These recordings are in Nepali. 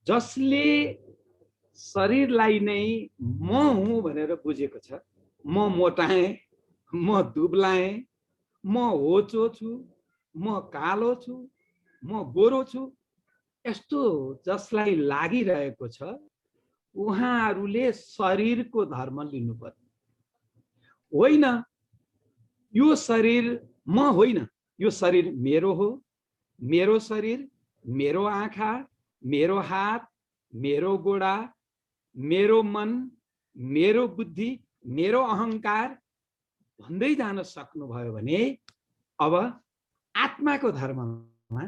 जसले शरीरलाई नै म हुँ भनेर बुझेको छ, म मोटाएँ, म दुब्लाएँ, म होचो छु, म कालो छु, म गोरो छु, यस्तो जसलाई लागिरहेको छ उहाँहरूले शरीरको धर्म लिनुपर्छ। होइन, यो शरीर म होइन, यो शरीर मेरो हो, मेरो शरीर, मेरो आँखा, मेरो हात, मेरो गोडा, मेरो मन, मेरो बुद्धि, मेरो अहंकार भन्दै जान सक्नुभयो भने अब आत्माको धर्ममा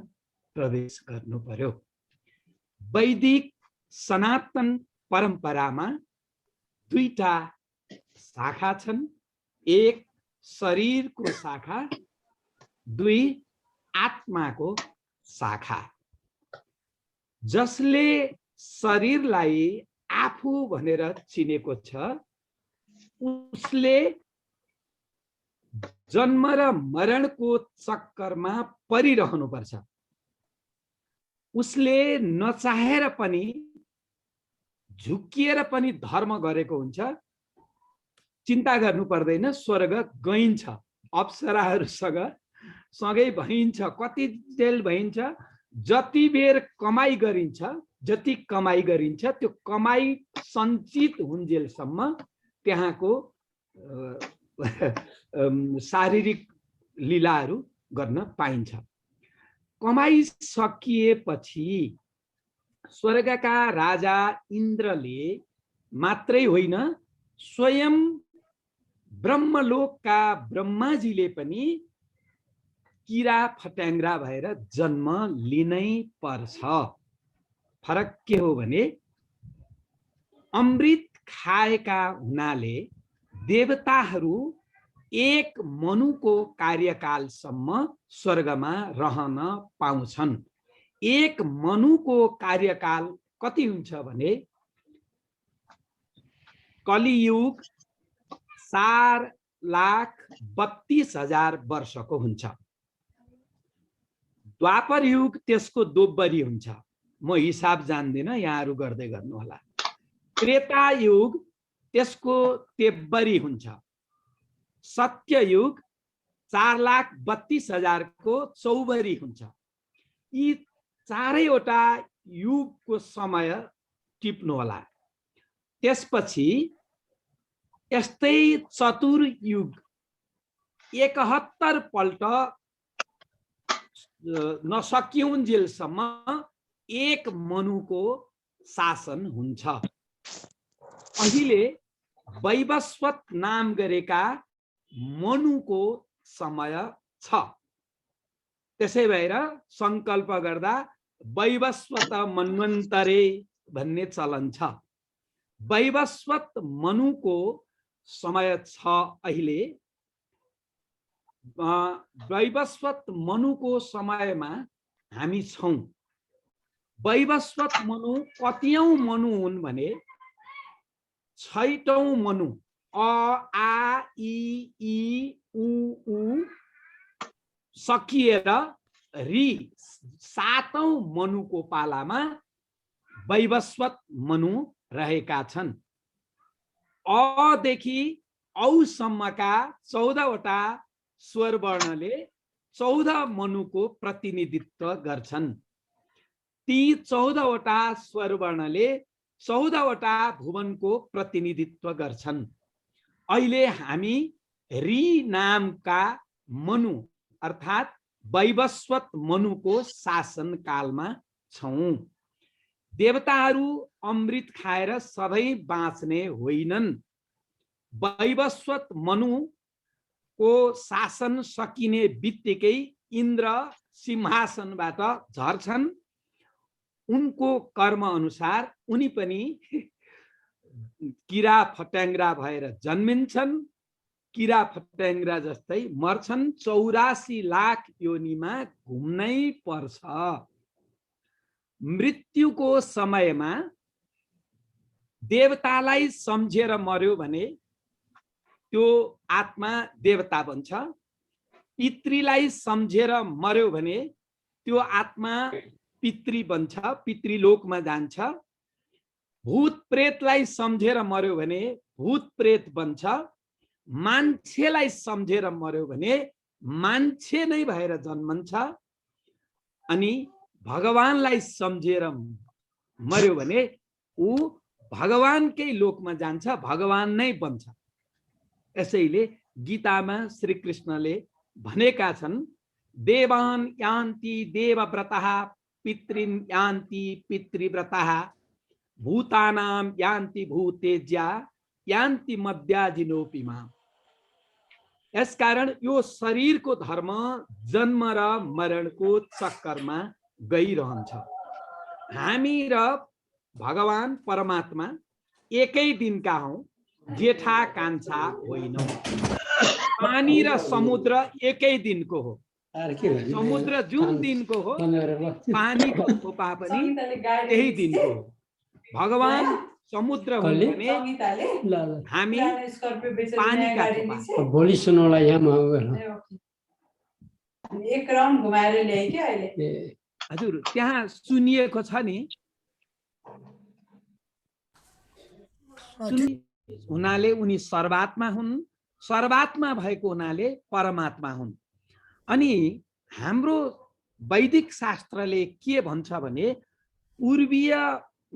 प्रवेश गर्नु पर्यो। वैदिक सनातन परम्परामा दुईटा शाखा छन्, एक शरीरको शाखा, दुई आत्माको शाखा। जसले शरीरलाई आफू भनेर चिनेको छ उसले जन्म र मरणको चक्करमा परिरहनुपर्छ। उसले नचाहेर पनि झुकिएर पनि धर्म गरेको हुन्छ। चिन्ता गर्नु पर्दैन, स्वर्ग गइन्छ, अप्सराहरूसँग सँगै भइन्छ, कति जेल भइन्छ, जति बेर कमाई गरिन्छ, जति कमाई गरिन्छ त्यो कमाई सञ्चित हुन्जेलसम्म त्यहाँको शारीरिक लीलाहरू गर्न पाइन्छ। कमाई सकिएपछि स्वर्गका राजा इन्द्रले मात्रै होइन, स्वयं ब्रह्मलोकका ब्रह्माजीले पनि किरा फट्याङ्ग्रा भएर जन्म लिनै पर्छ। फरक के हो भने अमृत खाएका हुनाले देवताहरू एक मनुको कार्यकालसम्म स्वर्गमा रहन पाउँछन्। एक मनुको कार्यकाल कति हुन्छ भने कलियुग 4,32,000 वर्षको हुन्छ। द्वापर युग त्यसको दोब्बरी हुन्छ, म हिसाब जान्दिनँ, यहाँहरू गर्दै गर्नु होला। त्रेता युग त्यसको तेब्बरी हुन्छ। सत्ययुग 4,32,000 को चौबरी हुन्छ। यी चारैवटा युगको समय टिप्नु होला। त्यसपछि यस्तै चतुर्युग 71 पल्ट नसकिउन्जेलसम्म एक मनुको शासन हुन्छ। अहिले वैवस्वत नाम गरेका मनुको समय छ। त्यसै भएर संकल्प गर्दा वैवस्वत मन्वन्तरे भन्ने चलन छ। वैवस्वत मनुको समय छ अहिले। वैवस्वत मनुको समयमा हामी छौं। वैवस्वत मनु कतियौं मनु हुन् भने 6औं मनु, अ आ इ ई उ ऊ सकिएर रि 7औं मनुको पालामा वैवस्वत मनु रहेका छन्। अ देखि औ सम्मका 14वटा स्वर वर्णले 14 मनुको प्रतिनिधित्व गर्छन्। ती 14वटा स्वर वर्णले 14वटा भुवनको प्रतिनिधित्व गर्छन्। अहिले हामी रि नामका मनु अर्थात् वैवस्वत मनुको शासन कालमा छौं। देवताहरू अमृत खाएर सधैँ बाँच्ने होइनन्। वैवस्वत मनुको शासन सकिने बित्तिकै इन्द्र सिंहासनबाट झर्छन्। उनको कर्म अनुसार उनी पनि किरा फट्याङ्ग्रा भएर जन्मिन्छन्। किरा फट्याङ्ग्रा जस्तै मर्छन्। 84 लाख योनिमा घुम्नै पर्छ। मृत्युको समयमा देवतालाई सम्झेर मर्यो भने त्यो आत्मा देवता बन्छ। पितृलाई सम्झेर मर्यो भने त्यो आत्मा पितृ बन्छ, पितृलोकमा जान्छ। भूत प्रेतलाई सम्झेर मर्यो भने भूत प्रेत बन्छ। मान्छेलाई सम्झेर मर्यो भने मान्छे नै भएर जन्मन्छ। अनि भगवानलाई सम्झेर मर्यो भने ऊ भगवानकै लोकमा जान्छ, भगवान नै बन्छ। यसैले गीतामा श्री कृष्णले भनेका छन्, देवान यान्ति देवव्रतः, पितृन यान्ति पितृव्रतः, भूतानां यान्ति भूतेज्या, यान्ति मध्याजिनोऽपि माम्। यसकारण यो शरीरको धर्म जन्म र मरणको चक्करमा गइरहन्छ। हामी र भगवान परमात्मा एकै दिनका हौं, जेठा कान्छा होइनौं। पानी र समुद्र एकै दिनको हो। समुद्र जुन दिनको हो, पानीको थोपा पनि त्यही दिनको हो। भगवान समुद्र हुन् भने हामी पानीका थोपा। भोलि सुनौला यहाँ एक राउन्ड घुमाएर ल्याए के अहिले। हजुर त्यहाँ सुनिएको छ नि, हुनाले उनी सर्वात्मा हुन्, सर्वात्मा भएको हुनाले परमात्मा हुन्। अनि हाम्रो वैदिक शास्त्रले के भन्छ भने, पूर्वीय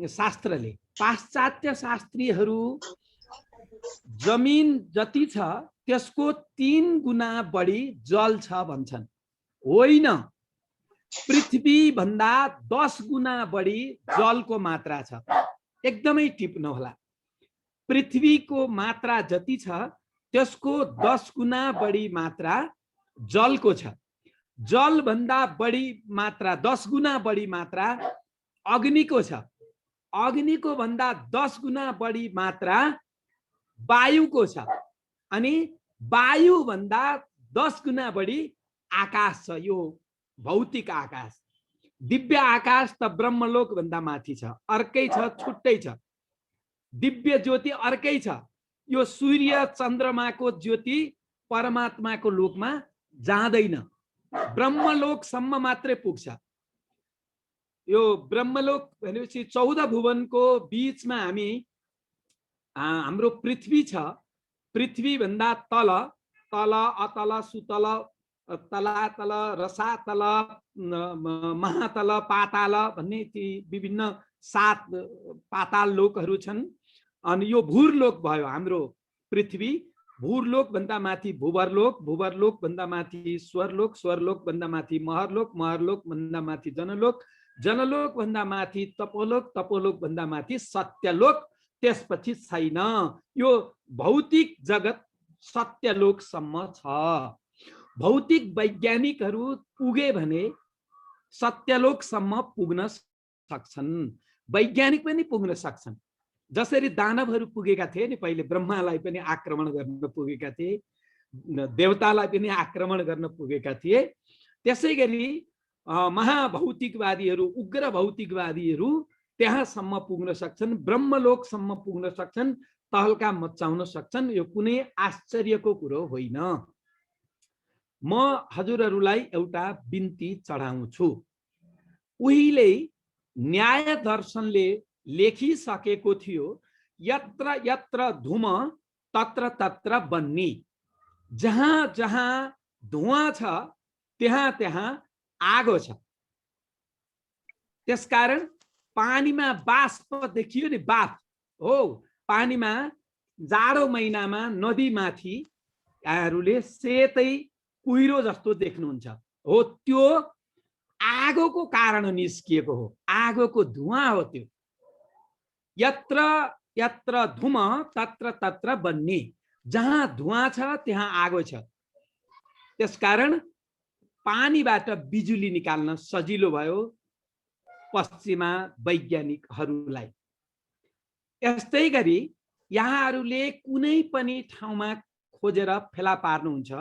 शास्त्रले, पाश्चात्य शास्त्रीहरू जमिन जति छ त्यसको 3 गुणा बढी जल छ भन्छन्। होइन, पृथ्वी भन्दा 10 गुणा बढी जलको मात्रा छ। एकदमै टिप्नु होला। पृथ्वीको मात्रा जति छ त्यसको 10 गुणा बढी मात्रा जलको छ। जल भन्दा बढी मात्रा, 10 गुणा बढी मात्रा अग्निको छ। अग्निको भन्दा 10 गुणा बढी मात्रा वायुको छ। अनि वायु भन्दा 10 गुणा बढी आकाश छ। यो भौतिक आकाश। दिव्य आकाश त ब्रह्मलोक भन्दा माथि छ, अर्कै छ, छुट्टै छ। दिव्य ज्योति अर्कै छ। यो सूर्य चन्द्रमाको ज्योति परमात्माको लोकमा जाँदैन, ब्रह्मलोकसम्म मात्रै पुग्छ। यो ब्रह्मलोक भनेपछि 14 भुवनको बीचमा हाम्रो पृथ्वी छ। पृथ्वी भन्दा तल, तल अतल सुतल तलातल रसातल महातल पाताल भन्ने ती विभिन्न 7 पाताल लोकहरू छन्। अनि यो भूरलोक भयो हाम्रो पृथ्वी। भूरलोक भन्दा माथि भूवरलोक, भूवरलोक भन्दा माथि स्वरलोक, स्वरलोक भन्दा माथि महरलोक, महरलोक भन्दा माथि जनलोक, जनलोक भन्दा माथि तपोलोक, तपोलोक भन्दा माथि सत्यलोक, त्यसपछि छैन। यो भौतिक जगत सत्यलोकसम्म छ। भौतिक वैज्ञानिकहरू पुगे भने सत्यलोकसम्म पुग्न सक्छन्, वैज्ञानिक पनि पुग्न सक्छन्। जसरी दानवहरू पुगेका थिए नि, पहिले ब्रह्मालाई पनि आक्रमण गर्न पुगेका थिए, देवतालाई पनि आक्रमण गर्न पुगेका थिए। त्यसै गरी महाभौतिकवादीहरू, उग्र भौतिकवादीहरू त्यहाँसम्म पुग्न सक्छन्, ब्रह्मलोकसम्म पुग्न सक्छन्, तहल्का मचाउन सक्छन्। यो कुनै आश्चर्यको कुरो होइन। म हजुरहरूलाई एउटा बिन्ती चढाउँछु। उहिले न्याय दर्शनले लेखिसकेको थियो, यत्र यत्र धूम तत्र तत्र बन्नी। जहाँ जहाँ धुवाँ छ त्यहाँ त्यहाँ आगो छ। त्यसकारण पानीमा बाष्प देखियो नि, बाफ हो। पानीमा जाडो महिनामा नदीमाथि यहाँहरूले सेतै कुहिरो जस्तो देख्नुहुन्छ, हो त्यो आगोको कारण निस्किएको हो, आगोको धुवाँ हो त्यो। यत्र यत्र धूम तत्र तत्र बन्नी। जहाँ धुवाँ छ त्यहाँ आगो छ। त्यसकारण पानीबाट बिजुली निकाल्न सजिलो भयो पश्चिमा वैज्ञानिकहरूलाई। यस्तै गरी यहाँहरूले कुनै पनि ठाउँमा खोजेर फेला पार्नुहुन्छ,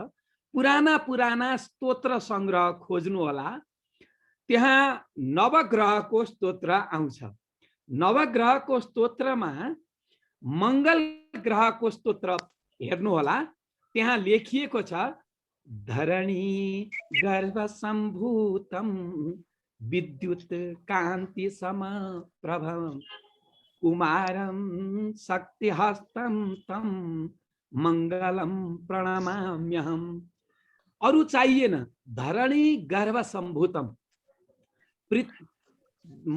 पुराना पुराना स्तोत्र संग्रह खोज्नु होला। त्यहाँ नवग्रहको स्तोत्र आउँछ। नवग्रहको स्तोत्रमा मंगल ग्रहको स्तोत्र हेर्नु होला। त्यहाँ लेखिएको छ, धरणी गर्भ सम्भूतम विद्युत कान्ति सम प्रभम कुमारम शक्तिहस्तं तम मंगलम प्रणमाम्यहम। अरु चाहिएन, धरणी गर्भ सम्भूतम,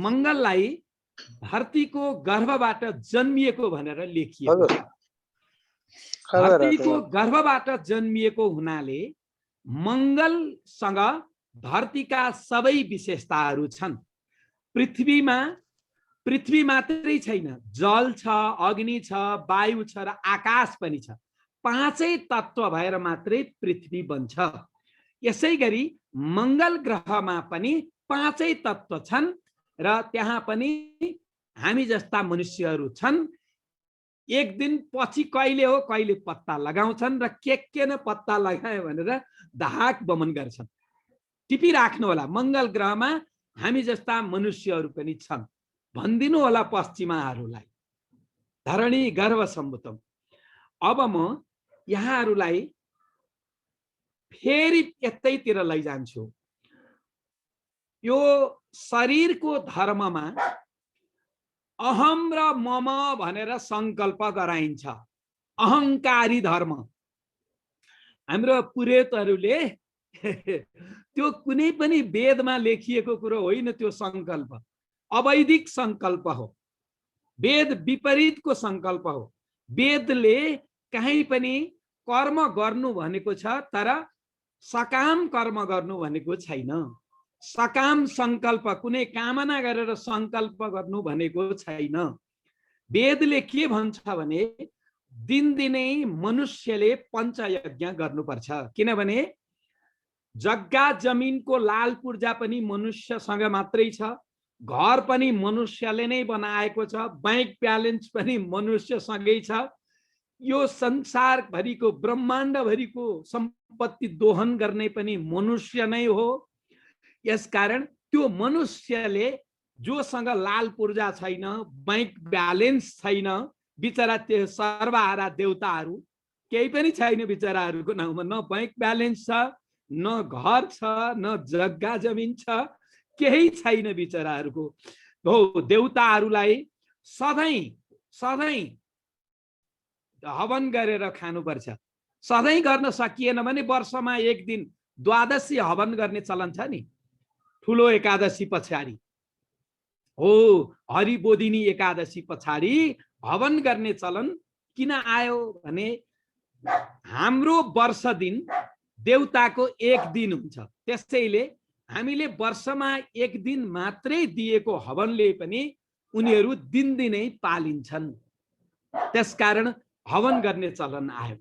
मंगललाई धरतीको गर्भबाट जन्मिएको भनेर लेखिएको छ। धरतीको गर्भबाट जन्मिएको हुनाले मंगलसँग धरतीका सबै विशेषताहरू छन्। पृथ्वी मात्रै छैन, जल छ, अग्नि छ, वायु छ र आकाश पनि छ। पाँचै तत्व भएर मात्रै पृथ्वी बन्छ। यसैगरी मंगल ग्रहमा पनि पाँचै तत्व छन् र त्यहाँ पनि हामी जस्ता मनुष्यहरू छन्। एक दिन पछि कहिले हो कहिले पत्ता लगाउँछन् र के न पत्ता लगायो भनेर धाक बमन गर्छन्। टिपिराख्नु होला, मंगल ग्रहमा हामी जस्ता मनुष्यहरू पनि छन् भनिदिनु होला पश्चिमाहरूलाई। धरणी गर्भ सम्भूतम। अब म यहाँहरूलाई फेरि यतैतिर लैजान्छु। यो शरीरको धर्ममा अहम र मम भनेर संकल्प गराइन्छ। अहंकारी धर्म। हाम्रो पुरोहितहरूले त्यो कुनै पनि वेदमा लेखिएको कुरो होइन, त्यो संकल्प अवैधिक संकल्प हो। वेद विपरीतको संकल्प हो। वेदले कहीँ पनि कर्म गर्नु भनेको छ, तर सकाम कर्म गर्नु भनेको छैन। सकाम संकल्प, कुनै कामना गरेर संकल्प गर्नु भनेको छैन। वेदले के भन्छ भने दिनदिनै मनुष्यले पञ्चयज्ञ गर्नुपर्छ। किनभने जग्गा जमिनको लाल पूर्जा पनि मनुष्यसँग मात्रै छ, घर पनि मनुष्यले नै बनाएको छ, बैंक ब्यालेन्स पनि मनुष्यसँगै छ। यो संसारभरिको ब्रह्माण्डभरिको सम्पत्ति दोहन गर्ने पनि मनुष्य नै हो। यसकारण त्यो मनुष्यले जोसँग लाल पूर्जा छैन, बैंक ब्यालेन्स छैन, बिचरा त्यो सर्वहारा देवताहरू केही पनि छैन बिचराहरूको नाउँमा, न बैंक ब्यालेन्स छ, न घर छ, न जग्गा जमिन छ, केही छैन बिचराहरूको। हो, देवताहरूलाई सधैँ सधैँ हवन गरेर खानुपर्छ। सधैँ गर्न सकिएन भने वर्षमा एक दिन द्वादशी हवन गर्ने चलन छ नि, ठुलो एकादशी पछाडि। हो, हरिबोधिनी एकादशी पछाडि हवन गर्ने चलन किन आयो भने हाम्रो वर्ष दिन देवताको एक दिन हुन्छ। त्यसैले हामीले वर्षमा एक दिन मात्रै दिएको हवनले पनि उनीहरू दिनदिनै पालिन्छन्। त्यसकारण हवन गर्ने चलन आयो।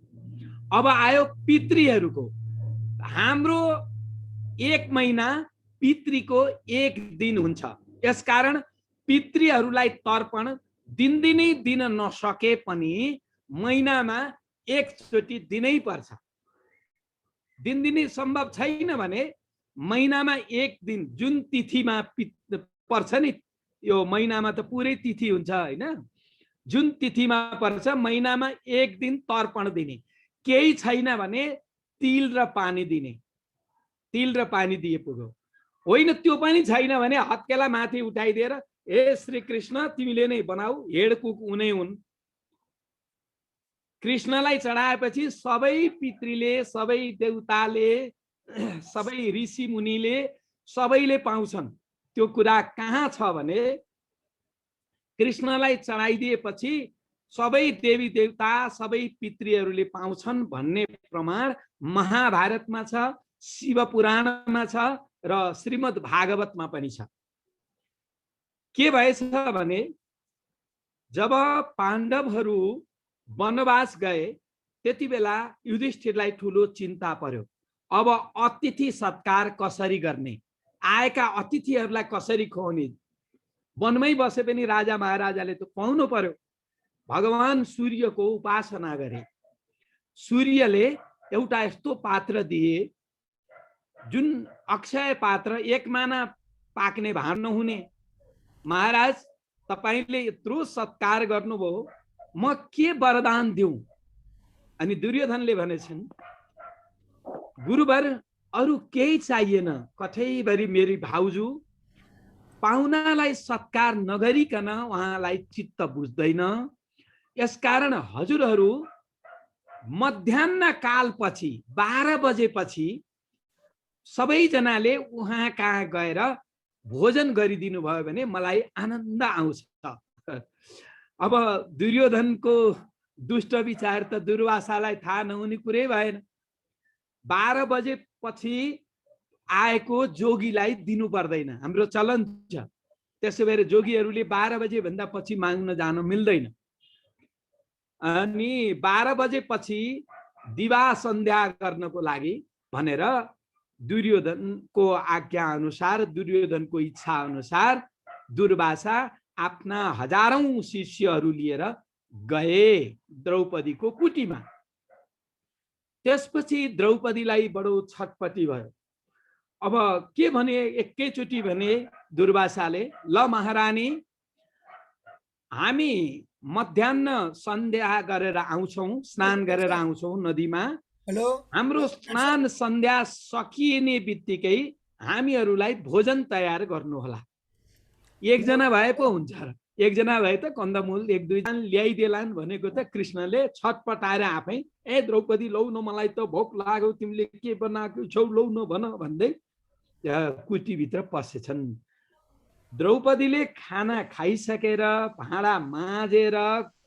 अब आयो पितृहरूको। हाम्रो एक महिना पितृको एक दिन हुन्छ। यसकारण पितृहरूलाई तर्पण दिनदिनै दिन नसके पनि महिनामा एकचोटि दिनै पर्छ। दिनदिनै सम्भव छैन भने महिनामा एक दिन, जुन तिथिमा पर्छ नि, यो महिनामा त पुरै तिथि हुन्छ हैन, जुन तिथिमा पर्छ महिनामा एक दिन तर्पण दिने। केही छैन भने तिल र पानी दिने। तिल र पानी दिए पुग्यो। होइन त्यो पनि छैन भने हत्केला माथि उठाइदिएर हे श्री कृष्ण तिमीले नै बनाऊ, हेड कुक उनै हुन्। कृष्णलाई चढाएपछि सबै पितृले, सबै देवताले, सबै ऋषि मुनिले सबैले पाउँछन्। त्यो कुरा कहाँ छ भने कृष्णलाई चढाइदिएपछि सबै देवी देवता, सबै पितृहरूले पाउँछन् भन्ने प्रमाण महाभारतमा छ, शिव पुराणमा छ र श्रीमद् भागवतमा पनि छ। के भएछ भने जब पाण्डवहरू वनवास गए त्यति बेला युधिष्ठिरलाई ठुलो चिन्ता पर्यो। अब अतिथि सत्कार कसरी गर्ने, आएका अतिथिहरूलाई कसरी खुवाउने। वनमै बसे पनि राजा महाराजाले त खुवाउनु पर्यो। भगवान सूर्यको उपासना गरे। सूर्यले एउटा यस्तो पात्र दिए जुन अक्षय पात्र, एक माना पाक्ने भाँड नहुने। महाराज तपाईले यत्रो सत्कार गर्नुभयो, म के वरदान दिउँ? अनि दुर्योधनले भनेछन् गुरुवर अरु केही चाहिएन, कठैभरि मेरी भाउजू पाहुनालाई सत्कार नगरिकन उहाँलाई चित्त बुझ्दैन। यसकारण हजुरहरू मध्याह्न कालपछि 12 बजेपछि सबैजनाले उहाँ कहाँ गएर भोजन गरिदिनु भयो भने मलाई आनन्द आउँछ। अब दुर्योधनको दुष्ट विचार त दुर्वासालाई थाहा नहुने कुरै भएन। 12 बजेपछि आएको जोगीलाई दिनु पर्दैन, हाम्रो चलन छ। त्यसो भएर जोगीहरूले 12 बजे भन्दा पछि माग्न जान मिल्दैन। अनि 12 बजेपछि दिवा सन्ध्या गर्नको लागि भनेर दुर्योधनको आज्ञा अनुसार, दुर्योधनको इच्छा अनुसार दुर्वासा आफ्ना हजारौं शिष्यहरू लिएर गए द्रौपदीको कुटीमा। त्यसपछि द्रौपदीलाई बडो छटपटी भयो। अब के भने, एकैचोटी भने दुर्वासाले, ल महारानी, हामी मध्याह्न सन्ध्या गरेर आउँछौँ, स्नान गरेर आउँछौँ नदीमा। हाम्रो स्नान सन्ध्या सकिने बित्तिकै हामीहरूलाई भोजन तयार गर्नुहोला। एकजना भए पो हुन्छ र, एकजना भए त कन्दमूल 1-2 जना ल्याइदेलान् भनेको त कृष्णले छटपटाएर आफै, ए द्रौपदी लौ न, मलाई त भोक लाग्यो, तिमीले के बनाएको छौ, लौ न भन भन्दै कुटीभित्र पसेछन्। द्रौपदीले खाना खाइसकेर भाँडा माझेर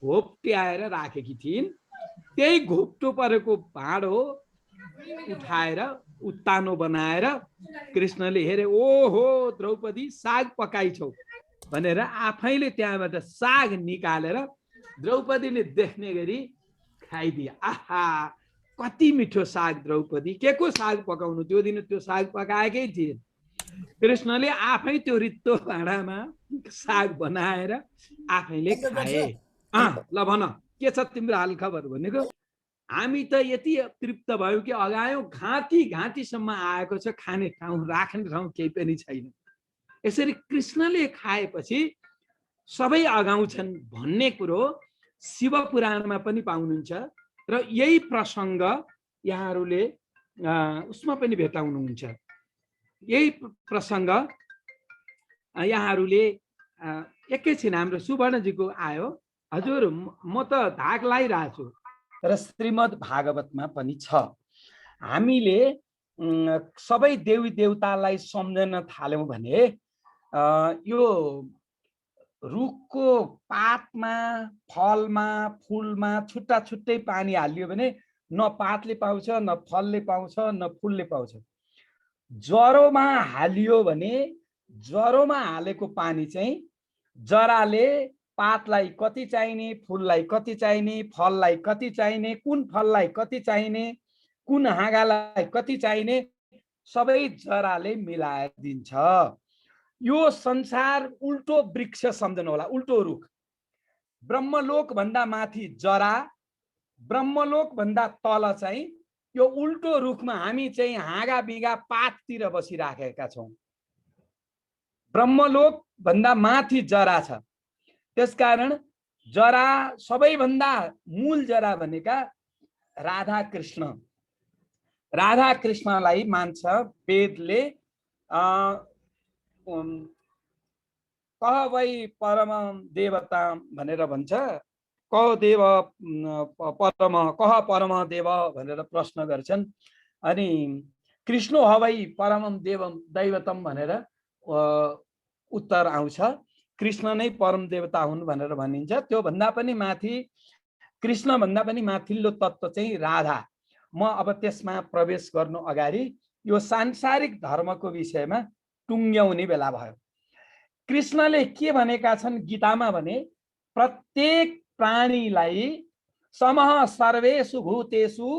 घोप्ट्याएर राखेकी थिइन्। त्यही घोप्टो परेको भाँडो उठाएर उत्तानो बनाएर कृष्णले हेरे, ओहो द्रौपदी साग पकाइछौ भनेर आफैले त्यहाँबाट साग निकालेर द्रौपदीले देख्ने गरी खाइदिए। आहा, कति मिठो साग द्रौपदी, के को साग पकाउनु, त्यो दिन त्यो साग पकाएकै थिए। कृष्णले आफै त्यो रित्तो भाँडामा साग बनाएर आफैले खाए। ल भन, के छ तिम्रो हालखबर भनेको। हामी त यति तृप्त भयौँ कि अगायौँ, घाँटी घाँटीसम्म आएको छ, खाने ठाउँ राख्ने ठाउँ केही पनि छैन। यसरी कृष्णले खाएपछि सबै अगाउँछन् भन्ने कुरो शिव पुराणमा पनि पाउनुहुन्छ। र यही प्रसङ्ग यहाँहरूले उसमा पनि भेटाउनुहुन्छ। यही प्रसङ्ग यहाँहरूले एकैछिन, हाम्रो सुवर्णजीको आयो। हजुर, म त धाक लगाइरहेको छु र श्रीमद् भागवतमा पनि छ। हामीले सबै देवी देवतालाई सम्झन थाल्यौँ भने यो रुखको पातमा, फलमा, फुलमा छुट्टा छुट्टै पानी हालियो भने न पातले पाउँछ, न फलले पाउँछ, न फुलले पाउँछ। ज्वरोमा हालियो भने ज्वरोमा हालेको पानी चाहिँ जराले पातलाई कति चाहिने, फुललाई कति चाहिने, फललाई कति चाहिने, कुन फललाई कति चाहिने, कुन हाँगालाई कति चाहिने, सबै जराले मिलाएर दिन्छ। यो संसार उल्टो वृक्ष सम्झनु होला, उल्टो रुख। ब्रह्मलोक भन्दा माथि जरा, ब्रह्मलोक भन्दा तल चाहिँ यो उल्टो रुखमा हामी चाहिँ हाँगा बिगा पाततिर बसिराखेका छौँ। ब्रह्मलोक भन्दा माथि जरा छ। त्यसकारण जरा, सबैभन्दा मूल जरा भनेका राधा कृष्ण। राधा कृष्णलाई मान्छ वेदले। कह वै परम देवता भनेर भन्छ। कह देव परम, कह परम देव भनेर प्रश्न गर्छन्। अनि कृष्ण हवै परम देवम दैवतम भनेर उत्तर आउँछ। कृष्ण नै परम देवता हुन् भनेर भनिन्छ। त्यो भन्दा पनि माथि, कृष्ण भन्दा पनि माथिल्लो तत्त्व चाहिँ राधा। म अब त्यसमा प्रवेश गर्नु अगाडि यो सांसारिक धर्मको विषयमा टुङ्ग्याउने बेला भयो। कृष्णले के भनेका छन् गीतामा भने, प्रत्येक प्राणीलाई समः सर्वेषु भूतेषु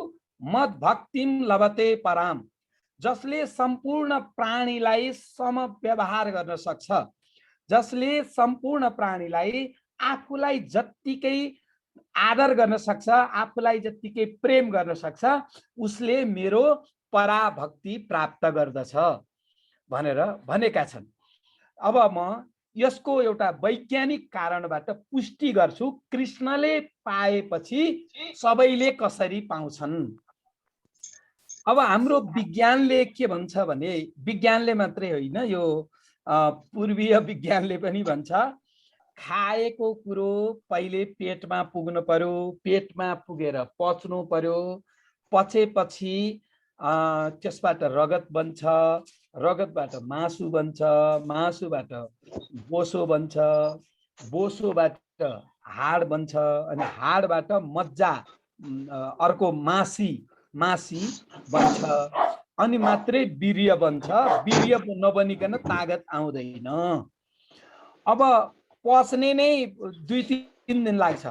मद भक्तिम लभते पराम। जसले सम्पूर्ण प्राणीलाई सम व्यवहार गर्न सक्छ, जसले सम्पूर्ण प्राणीलाई आफूलाई जत्तिकै आदर गर्न सक्छ, आफूलाई जत्तिकै प्रेम गर्न सक्छ, उसले मेरो पराभक्ति प्राप्त गर्दछ भनेर भनेका छन्। अब म यसको एउटा वैज्ञानिक कारणबाट पुष्टि गर्छु। कृष्णले पाएपछि सबैले कसरी पाउँछन्। अब हाम्रो विज्ञानले के भन्छ भने, विज्ञानले मात्रै होइन, यो पूर्वीय विज्ञानले पनि भन्छ खाएको कुरो पहिले पेटमा पुग्नु पर्यो, पेटमा पुगेर पच्नु पर्यो, पचेपछि त्यसबाट रगत बन्छ, रगतबाट मासु बन्छ, मासुबाट बोसो बन्छ, बोसोबाट हाड बन्छ, अनि हाडबाट मज्जा अर्को मासी बन्छ, अनि मात्रै वीर्य बन्छ। वीर्य नबनिकन तागत आउँदैन। अब पच्ने नै 2-3 दिन लाग्छ,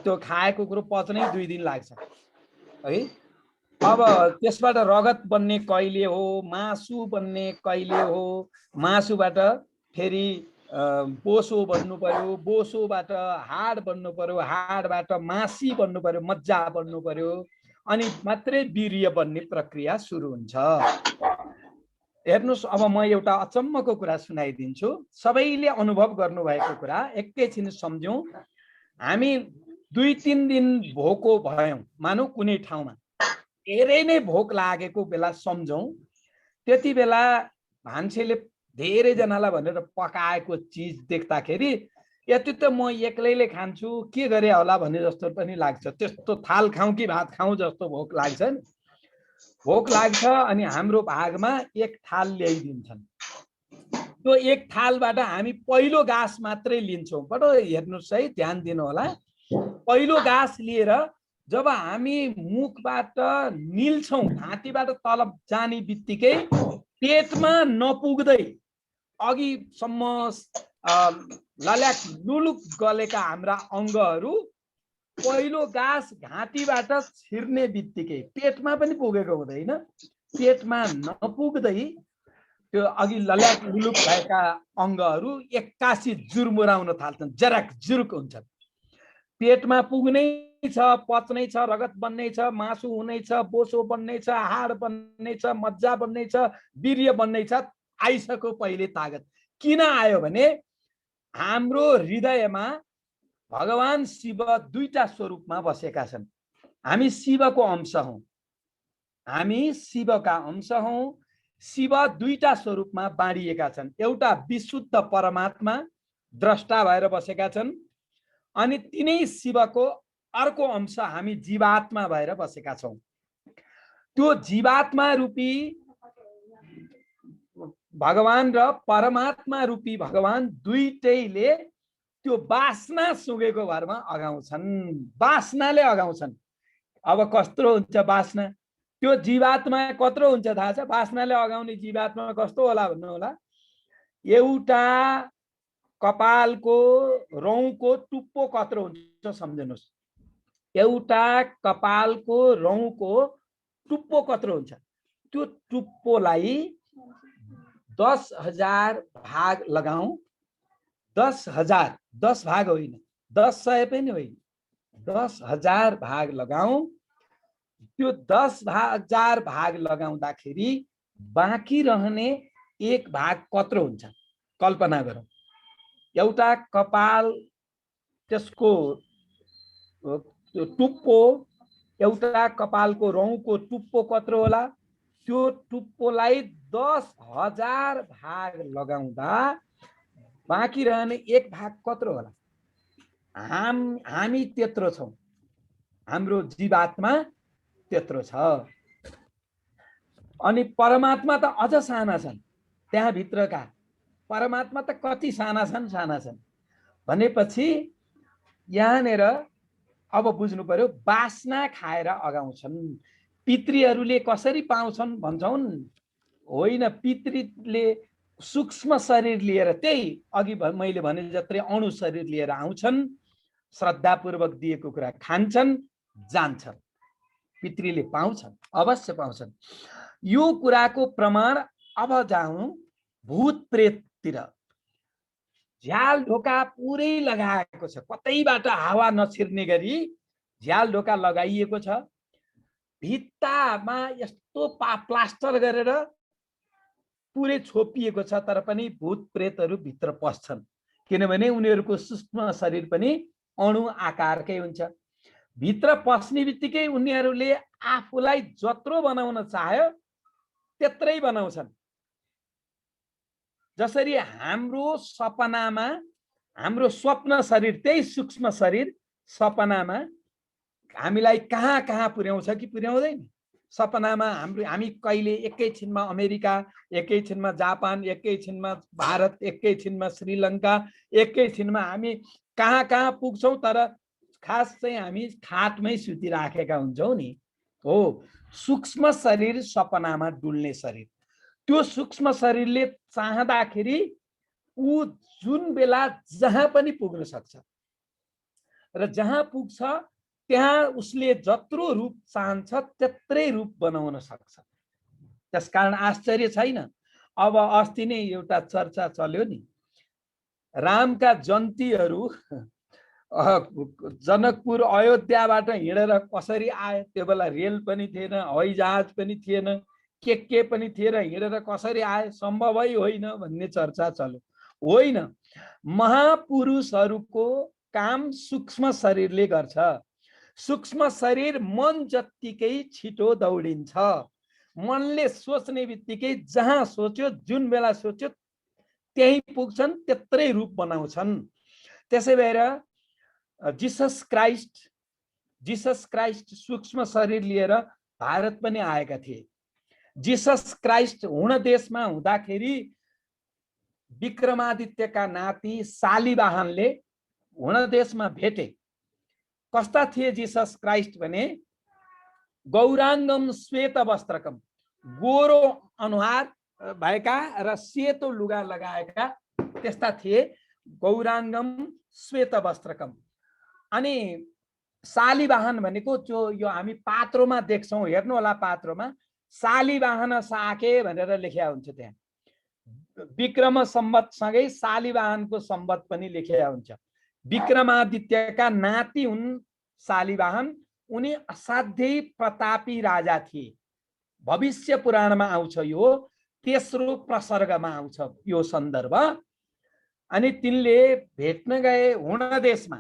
त्यो खाएको कुरो पच्नै 2 दिन लाग्छ है। अब त्यसबाट रगत बन्ने कहिले हो, मासु बन्ने कहिले हो, मासुबाट फेरि बोसो बन्नु पर्यो, बोसोबाट हाड बन्नु पर्यो, हाडबाट मासी बन्नु पर्यो, मज्जा बन्नु पर्यो, अनि मात्रै वीर्य बन्ने प्रक्रिया सुरु हुन्छ। हेर्नुस्, अब म एउटा अचम्मको कुरा सुनाइदिन्छु, सबैले अनुभव गर्नुभएको कुरा, एकैछिन सम्झौँ। हामी 2-3 दिन भोको भयौँ, मानौ कुनै ठाउँमा धेरै नै भोक लागेको बेला सम्झौँ, त्यति बेला मान्छेले धेरैजनालाई भनेर पकाएको चिज देख्दाखेरि यति त म एक्लैले खान्छु, के गरे होला भन्ने जस्तो पनि लाग्छ। त्यस्तो थाल खाउँ कि भात खाउँ जस्तो भोक लाग्छ नि। भोक लाग्छ अनि हाम्रो भागमा एक थाल ल्याइदिन्छन्। त्यो एक थालबाट हामी पहिलो गाँस मात्रै लिन्छौँ। बडो हेर्नुहोस् है, ध्यान दिनु होला। पहिलो गाँस लिएर जब हामी मुखबाट निल्छौँ, घाँटीबाट तल जाने बित्तिकै पेटमा नपुग्दै अघिसम्म लल्याक लुलुक गलेका हाम्रा अङ्गहरू पहिलो गाँस घाँटीबाट छिर्ने बित्तिकै पेटमा पनि पुगेको हुँदैन, पेटमा नपुग्दै त्यो अघि लल्याक लुलुक भएका अङ्गहरू एक्कासी जुरमुराउन थाल्छन्, जरक जुरुक हुन्छन्। पेटमा पुग्नै छ, पच्नै छ, रगत बन्नै छ, मासु हुनै छ, बोसो बन्नै छ, हाड बन्नै छ, मज्जा बन्नै छ, वीर्य बन्नै छ। आइसक्यो पहिले तागत। किन आयो भने हाम्रो हृदयमा भगवान शिव 2टा स्वरूपमा बसेका छन्। हामी शिवको अंश हौँ, हामी शिवका अंश हौँ। शिव 2टा स्वरूपमा बाँडिएका छन्। एउटा विशुद्ध परमात्मा द्रष्टा भएर बसेका छन्, अनि तिनै शिवको अर्को अंश हामी जीवात्मा भएर बसेका छौँ। त्यो जीवात्मा रूपी भगवान र परमात्मा रूपी भगवान दुईटैले त्यो वासना सुगेको भरमा अगाउँछन्, वासनाले अगाउँछन्। अब कस्तो हुन्छ वासना? त्यो जीवात्मा कत्रो हुन्छ थाहा छ? वासनाले अगाउने जीवात्मा कस्तो होला भन्नु होला। एउटा कपालको रौँको टुप्पो कत्रो हुन्छ सम्झनुस्। एउटा कपालको रौँको टुप्पो कत्रो हुन्छ? त्यो टुप्पोलाई 10,000 भाग लगाऊ। 10,000, 10 भाग होइन, 10,000 पनि होइन, 10,000 भाग लगाऊ। त्यो 10,000 भाग लगाउँदाखेरि बाँकी रहने 1 भाग कत्रो हुन्छ? कल्पना गरौँ। एउटा कपाल, त्यसको टुप्पो, एउटा कपालको रौँको टुप्पो कत्रो होला? त्यो टुप्पोलाई 10,000 भाग लगाउँदा बाँकी रहने 1 भाग कत्रो होला? हामी त्यत्रो छौँ, हाम्रो जीवात्मा त्यत्रो छ। अनि परमात्मा त अझ साना छन्। त्यहाँ भित्रका परमात्मा त कति साना छन् भनेपछि यहाँनिर अब बुझ्नु पर्यो, वासना खाएर अगाउँछन्। पितृहरूले कसरी पाउँछन् भन्छौन्? होइन, पितृले सूक्ष्म शरीर लिएर, त्यही अघि मैले भने जत्रै अणु शरीर लिएर आउँछन्, श्रद्धापूर्वक दिएको कुरा खान्छन्, जान्छन्। पितृले पाउँछन्, अवश्य पाउँछन्। यो कुराको प्रमाण अब जाउँ भूत प्रेततिर। झ्याल ढोका पुरै लगाएको छ, कतैबाट हावा नछिर्ने गरी झ्याल ढोका लगाइएको छ। भित्तामा यस्तो प्लास्टर गरेर पुरै छोपिएको छ, तर पनि भूत प्रेतहरू भित्र पस्छन्, किनभने उनीहरूको सूक्ष्म शरीर पनि अणु आकारकै हुन्छ। भित्र पस्ने बित्तिकै उनीहरूले आफूलाई जत्रो बनाउन चाह्यो त्यत्रै बनाउँछन्। जसरी हाम्रो सपनामा हाम्रो स्वप्न शरीर त्यही सूक्ष्म शरीर सपनामा हामीलाई कहाँ कहाँ पुर्याउँछ कि पुर्याउँदैन। सपनामा हामी कहिले एकैछिनमा अमेरिका, एकैछिनमा जापान, एकैछिनमा भारत, एकैछिनमा श्रीलङ्का, एकैछिनमा हामी कहाँ कहाँ पुग्छौँ। तर खास चाहिँ हामी खाटमै सुतिराखेका हुन्छौँ नि। हो, सूक्ष्म शरीर सपनामा डुल्ने शरीर। त्यो सूक्ष्म शरीरले चाहँदाखेरि ऊ जुन बेला जहाँ पनि पुग्न सक्छ र जहाँ पुग्छ त्यहाँ उसले जत्रो रूप चाहन्छ त्यत्रै रूप बनाउन सक्छ। त्यसकारण आश्चर्य छैन। अब अस्ति नै एउटा चर्चा चल्यो नि, रामका जन्तीहरू जनकपुर अयोध्याबाट हिँडेर कसरी आए। त्यो बेला रेल पनि थिएन, हवाई जहाज पनि थिएन, के पनि थिएन, हिँडेर कसरी आए, सम्भवै होइन भन्ने चर्चा चल्यो। होइन, महापुरुषहरूको काम सूक्ष्म शरीरले गर्छ। सूक्ष्म शरीर मन जत्तिकै छिटो दौडिन्छ। मनले सोच्ने बित्तिकै जहाँ सोच्यो, जुन बेला सोच्यो त्यही पुग्छन्, त्यत्रै रूप बनाउँछन्। त्यसै भएर जिसस क्राइस्ट सूक्ष्म शरीर लिएर भारत पनि आएका थिए। जिसस क्राइस्ट हुण देशमा हुँदाखेरि विक्रमादित्यका नाति शालिवाहनले हुण देशमा भेटे। कस्ता थिए जिसस क्राइस्ट भने गौराङ्गम श्वेत वस्त्रकम, गोरो अनुहार भएका र सेतो लुगा लगाएका त्यस्ता थिए। गौराङ्गम श्वेत वस्त्रकम। अनि शालिवाहन भनेको जो यो हामी पात्रोमा देख्छौँ, हेर्नु होला पात्रोमा शालिवाहन साके भनेर लेखिया हुन्छ। त्यहाँ विक्रम सम्वतसँगै शालिवाहनको सम्वत पनि लेखिया हुन्छ। विक्रमादित्यका नाति हुन् शालिवाहन। उनी असाध्यै प्रतापी राजा थिए। भविष्य पुराणमा आउँछ, यो तेस्रो प्रसर्गमा आउँछ यो सन्दर्भ। अनि तिनले भेट्न गए हुण देशमा।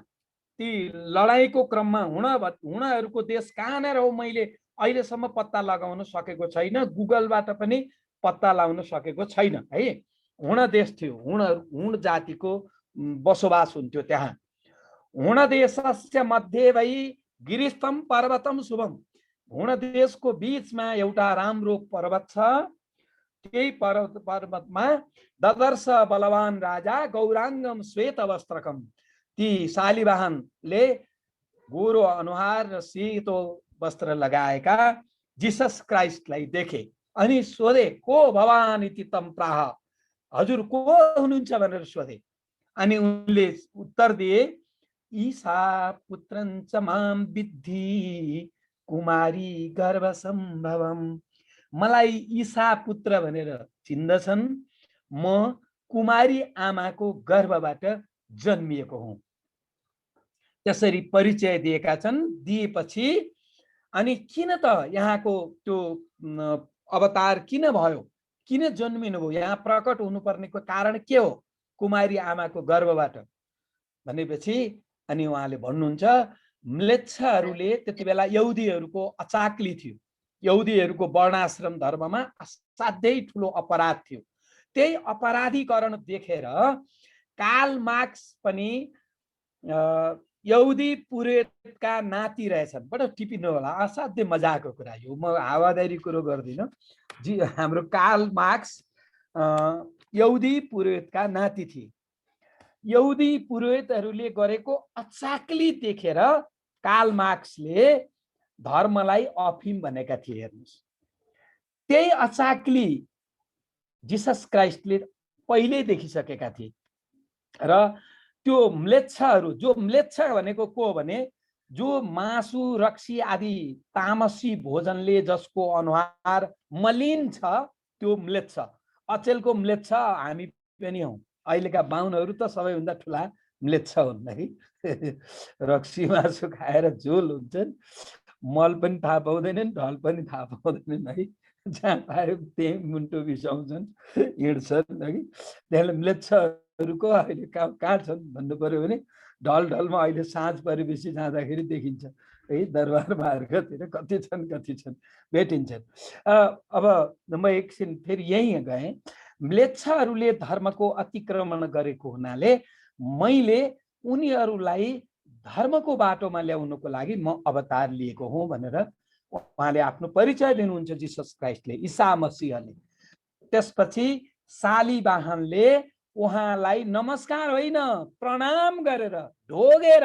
ती लडाईँको क्रममा हुणहरूको देश कहाँनिर हो मैले अहिलेसम्म पत्ता लगाउन सकेको छैन, गुगलबाट पनि पत्ता लगाउन सकेको छैन है। हुण देश थियो, हुण जातिको बसोबास हुन्थ्यो त्यहाँ। हुण देशस्य मध्ये भई गिरिस्थम पर्वतम शुभम। हुण देशको बीचमा एउटा राम्रो पर्वत छ। त्यही पर्वतमा ददर्श बलवान राजा गौराङ्गम श्वेत वस्त्रकम। ती शालिवाहनले गोरो अनुहार र सेतो वस्त्र लगाएका जिसस क्राइस्टलाई देखे। अनि सोधे, को भवान इति तम प्राह, हजुर को हुनुहुन्छ भनेर सोधे। अनि उनले उत्तर दिए, ईसा पुत्रञ्च माम विद्धि कुमारी गर्भ सम्भवम। मलाई ईसा पुत्र भनेर चिन्दछन्, म कुमारी आमाको गर्भबाट जन्मिएको हुँ। त्यसरी परिचय दिएका छन्। दिएपछि अनि किन त यहाँको त्यो अवतार किन भयो, किन जन्मिनु भयो, यहाँ प्रकट हुनुपर्नेको कारण के हो कुमारी आमाको गर्भबाट भनेपछि अनि उहाँले भन्नुहुन्छ, म्लेच्छहरूले त्यति बेला यहुदीहरूको अचाक्ली थियो। यहुदीहरूको वर्णाश्रम धर्ममा असाध्यै ठुलो अपराध थियो। त्यही अपराधीकरण देखेर कार्ल मार्क्स पनि यहुदी पुरोहितका नाति रहेछन्। बडो टिपिनु होला, असाध्यै मजाको कुरा यो, म हावादारी कुरो गर्दिनँ। जी, हाम्रो कार्ल मार्क्स यहुदी पुरोहितका नाति थिए। यहुदी पुरोहितहरूले गरेको अचाक्ली देखेर कार्ल मार्क्सले धर्मलाई अफिम भनेका थिए। हेर्नुहोस्, त्यही अचाक्ली जिसस क्राइस्टले पहिल्यै देखिसकेका थिए। र त्यो म्लेच्छहरू, जो म्लेच्छ भनेको को भने जो मासु रक्सी आदि तामसी भोजनले जसको अनुहार मलिन छ त्यो म्लेच्छ। अचेलको म्लेच्छ हामी पनि हौँ। अहिलेका बाहुनहरू त सबैभन्दा ठुला म्लेच्छ हुन् है। रक्सी मासु खाएर झोल हुन्छन्, मल पनि थाहा पाउँदैनन्, ढल पनि थाहा पाउँदैनन् है। जहाँ पायो त्यही मुन्टो बिसाउँछन्, हिँड्छन् है। त्यसले म्लेच्छहरूको अहिले कहाँ छन् भन्नु पर्यो भने ढलमा अहिले साँझ परिवेशी जाँदाखेरि देखिन्छ है। दरबार मार्गतिर कति छन् भेटिन्छन्। अब म एकछिन फेरि यहीँ गएँ। म्लेच्छहरूले धर्मको अतिक्रमण गरेको हुनाले मैले उनीहरूलाई धर्मको बाटोमा ल्याउनको लागि म अवतार लिएको हुँ भनेर उहाँले आफ्नो परिचय दिनुहुन्छ जिसस क्राइस्टले, ईसा मसीहले। त्यसपछि शालिवाहनले उहाँलाई नमस्कार होइन प्रणाम गरेर ढोगेर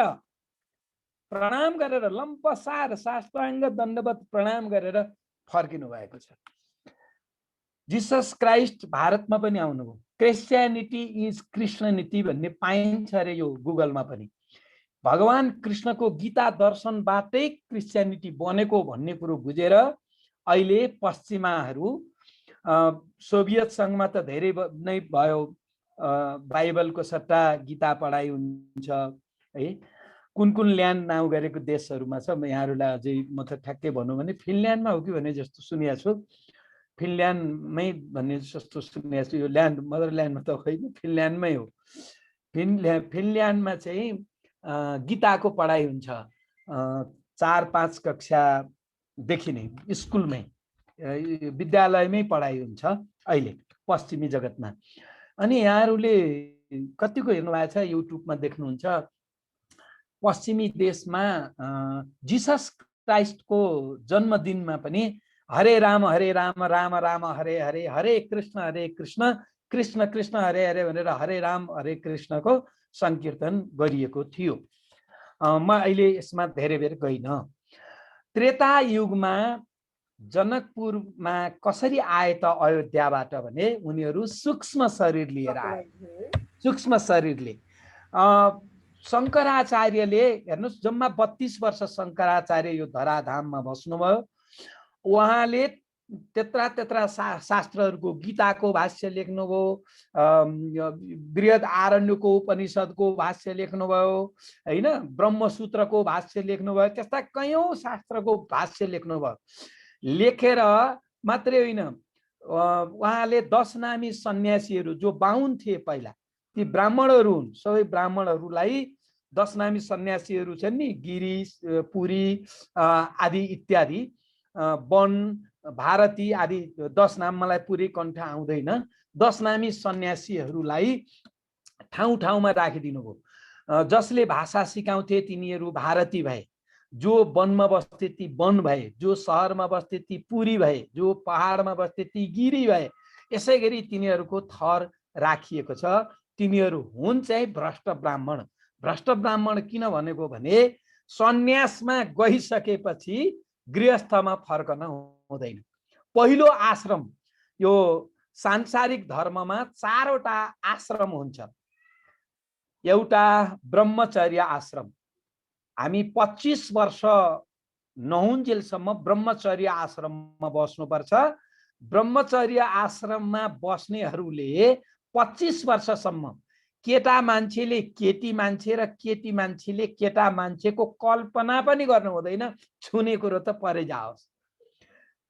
प्रणाम गरेर लम्पसार साष्टाङ्ग दण्डवत प्रणाम गरेर फर्किनु भएको छ। जिसस क्राइस्ट भारतमा पनि आउनुभयो। क्रिस्चियनिटी इज कृष्णनीति भन्ने पाइन्छ अरे यो गुगलमा पनि। भगवान कृष्णको गीता दर्शनबाटै क्रिस्चियनिटी बनेको भन्ने कुरो बुझेर अहिले पश्चिमाहरू सोभियत सङ्घमा त धेरै नै भयो, बाइबलको सट्टा गीता पढाइ हुन्छ है। कुन कुन ल्यान्ड नाउँ गरेको देशहरूमा छ, यहाँहरूलाई अझै म त ठ्याक्कै भनौँ भने फिनल्यान्डमा हो कि भने जस्तो सुनेको छु, फिनल्यान्डमै भन्ने जस्तो सुनेको छु। यो ल्यान्ड मदरल्यान्डमा त होइन, फिनल्यान्डमै हो। फिनल्यान्डमा चाहिँ गीताको पढाइ हुन्छ 4-5 कक्षादेखि नै स्कुलमै विद्यालयमै पढाइ हुन्छ अहिले पश्चिमी जगतमा। अनि यहाँहरूले कतिको हेर्नु भएको छ, युट्युबमा देख्नुहुन्छ पश्चिमी देशमा जिसस क्राइस्टको जन्मदिनमा पनि हरे राम राम राम हरे हरे, हरे कृष्ण कृष्ण कृष्ण हरे हरे भनेर हरे राम हरे कृष्णको संकीर्तन गरिएको थियो। म अहिले यसमा धेरै बेर गइन। त्रेता युगमा जनकपुरमा कसरी आए त अयोध्याबाट भने उनीहरू सूक्ष्म शरीर लिएर आए। सूक्ष्म शरीरले शङ्कराचार्यले हेर्नुहोस् जम्मा 32 वर्ष शङ्कराचार्य यो धराधाममा बस्नुभयो। उहाँले त्यत्रा शास्त्रहरूको गीताको भाष्य लेख्नुभयो, बृहद आरण्यको उपनिषदको भाष्य लेख्नुभयो होइन, ब्रह्मसूत्रको भाष्य लेख्नुभयो, त्यस्ता कयौं शास्त्रको भाष्य लेख्नुभयो। लेखेर मात्रै होइन, उहाँले 10 नामी सन्यासीहरू जो बाहुन थिए पहिला, ती ब्राह्मणहरू हुन्, सबै ब्राह्मणहरूलाई 10 नामी सन्यासीहरू छन् नि, गिरी पुरी आदि इत्यादि, वन भारती आदि 10 नाम मलाई पुरै कण्ठ आउँदैन। 10 नामी सन्यासीहरूलाई ठाउँ ठाउँमा राखिदिनु भयो। जसले भाषा सिकाउँथे तिनीहरू भारती भए, जो वनमा बस्थे ती वन भए, जो सहरमा बस्थे ती पुरी भए, जो पहाडमा बस्थे ती गिरी भए। यसै गरी तिनीहरूको थर राखिएको छ। तिनीहरू हुन् चाहिँ भ्रष्ट ब्राह्मण। भ्रष्ट ब्राह्मण किन भनेको भने सन्यासमा गइसकेपछि गृहस्थमा फर्कन हुँदैन। पहिलो आश्रम, यो सांसारिक धर्ममा 4 वटा आश्रम हुन्छ। एउटा ब्रह्मचर्य आश्रम, हामी 25 वर्ष नहुन्जेलसम्म ब्रह्मचर्य आश्रममा बस्नुपर्छ। ब्रह्मचर्य आश्रममा बस्नेहरूले 25 वर्षसम्म केटा मान्छेले केटी मान्छे र केटी मान्छेले केटा मान्छेको कल्पना पनि गर्नु हुँदैन, छुने कुरो त परे जाओस्।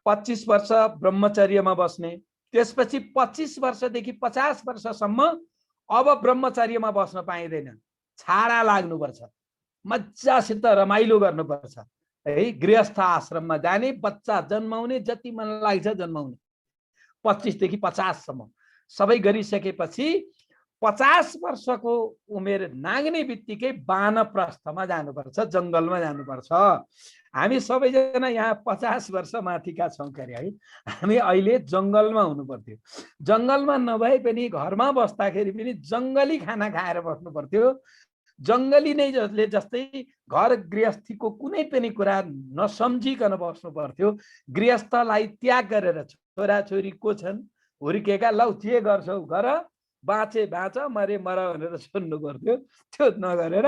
25 वर्ष ब्रह्मचर्यमा बस्ने, त्यसपछि 25 वर्षदेखि 50 वर्षसम्म अब ब्रह्मचर्यमा बस्न पाइँदैन, छाडा लाग्नुपर्छ, मजासित रमाइलो गर्नुपर्छ है। गृहस्थ आश्रममा जाने, बच्चा जन्माउने, जति मन लाग्छ जन्माउने, 25 देखि 50 सम्म सबै गरिसकेपछि 50 वर्षको उमेर नाग्ने बित्तिकै वानप्रस्थमा जानुपर्छ, जङ्गलमा जानुपर्छ। हामी सबैजना यहाँ 50 वर्ष माथिका छौँ के है। हामी अहिले जङ्गलमा हुनु पर्थ्यो। जङ्गलमा नभए पनि घरमा बस्दाखेरि पनि जङ्गली खाना खाएर बस्नु पर्थ्यो। जङ्गली नै जस्तै घर गृहस्थीको कुनै पनि कुरा नसम्झिकन बस्नु पर्थ्यो। गृहस्थलाई त्याग गरेर छोराछोरी को छन् हुर्केका, लौ के गर्छौ गर, बाँचे बाँच, मरे मर भनेर सुन्नु पर्थ्यो। त्यो नगरेर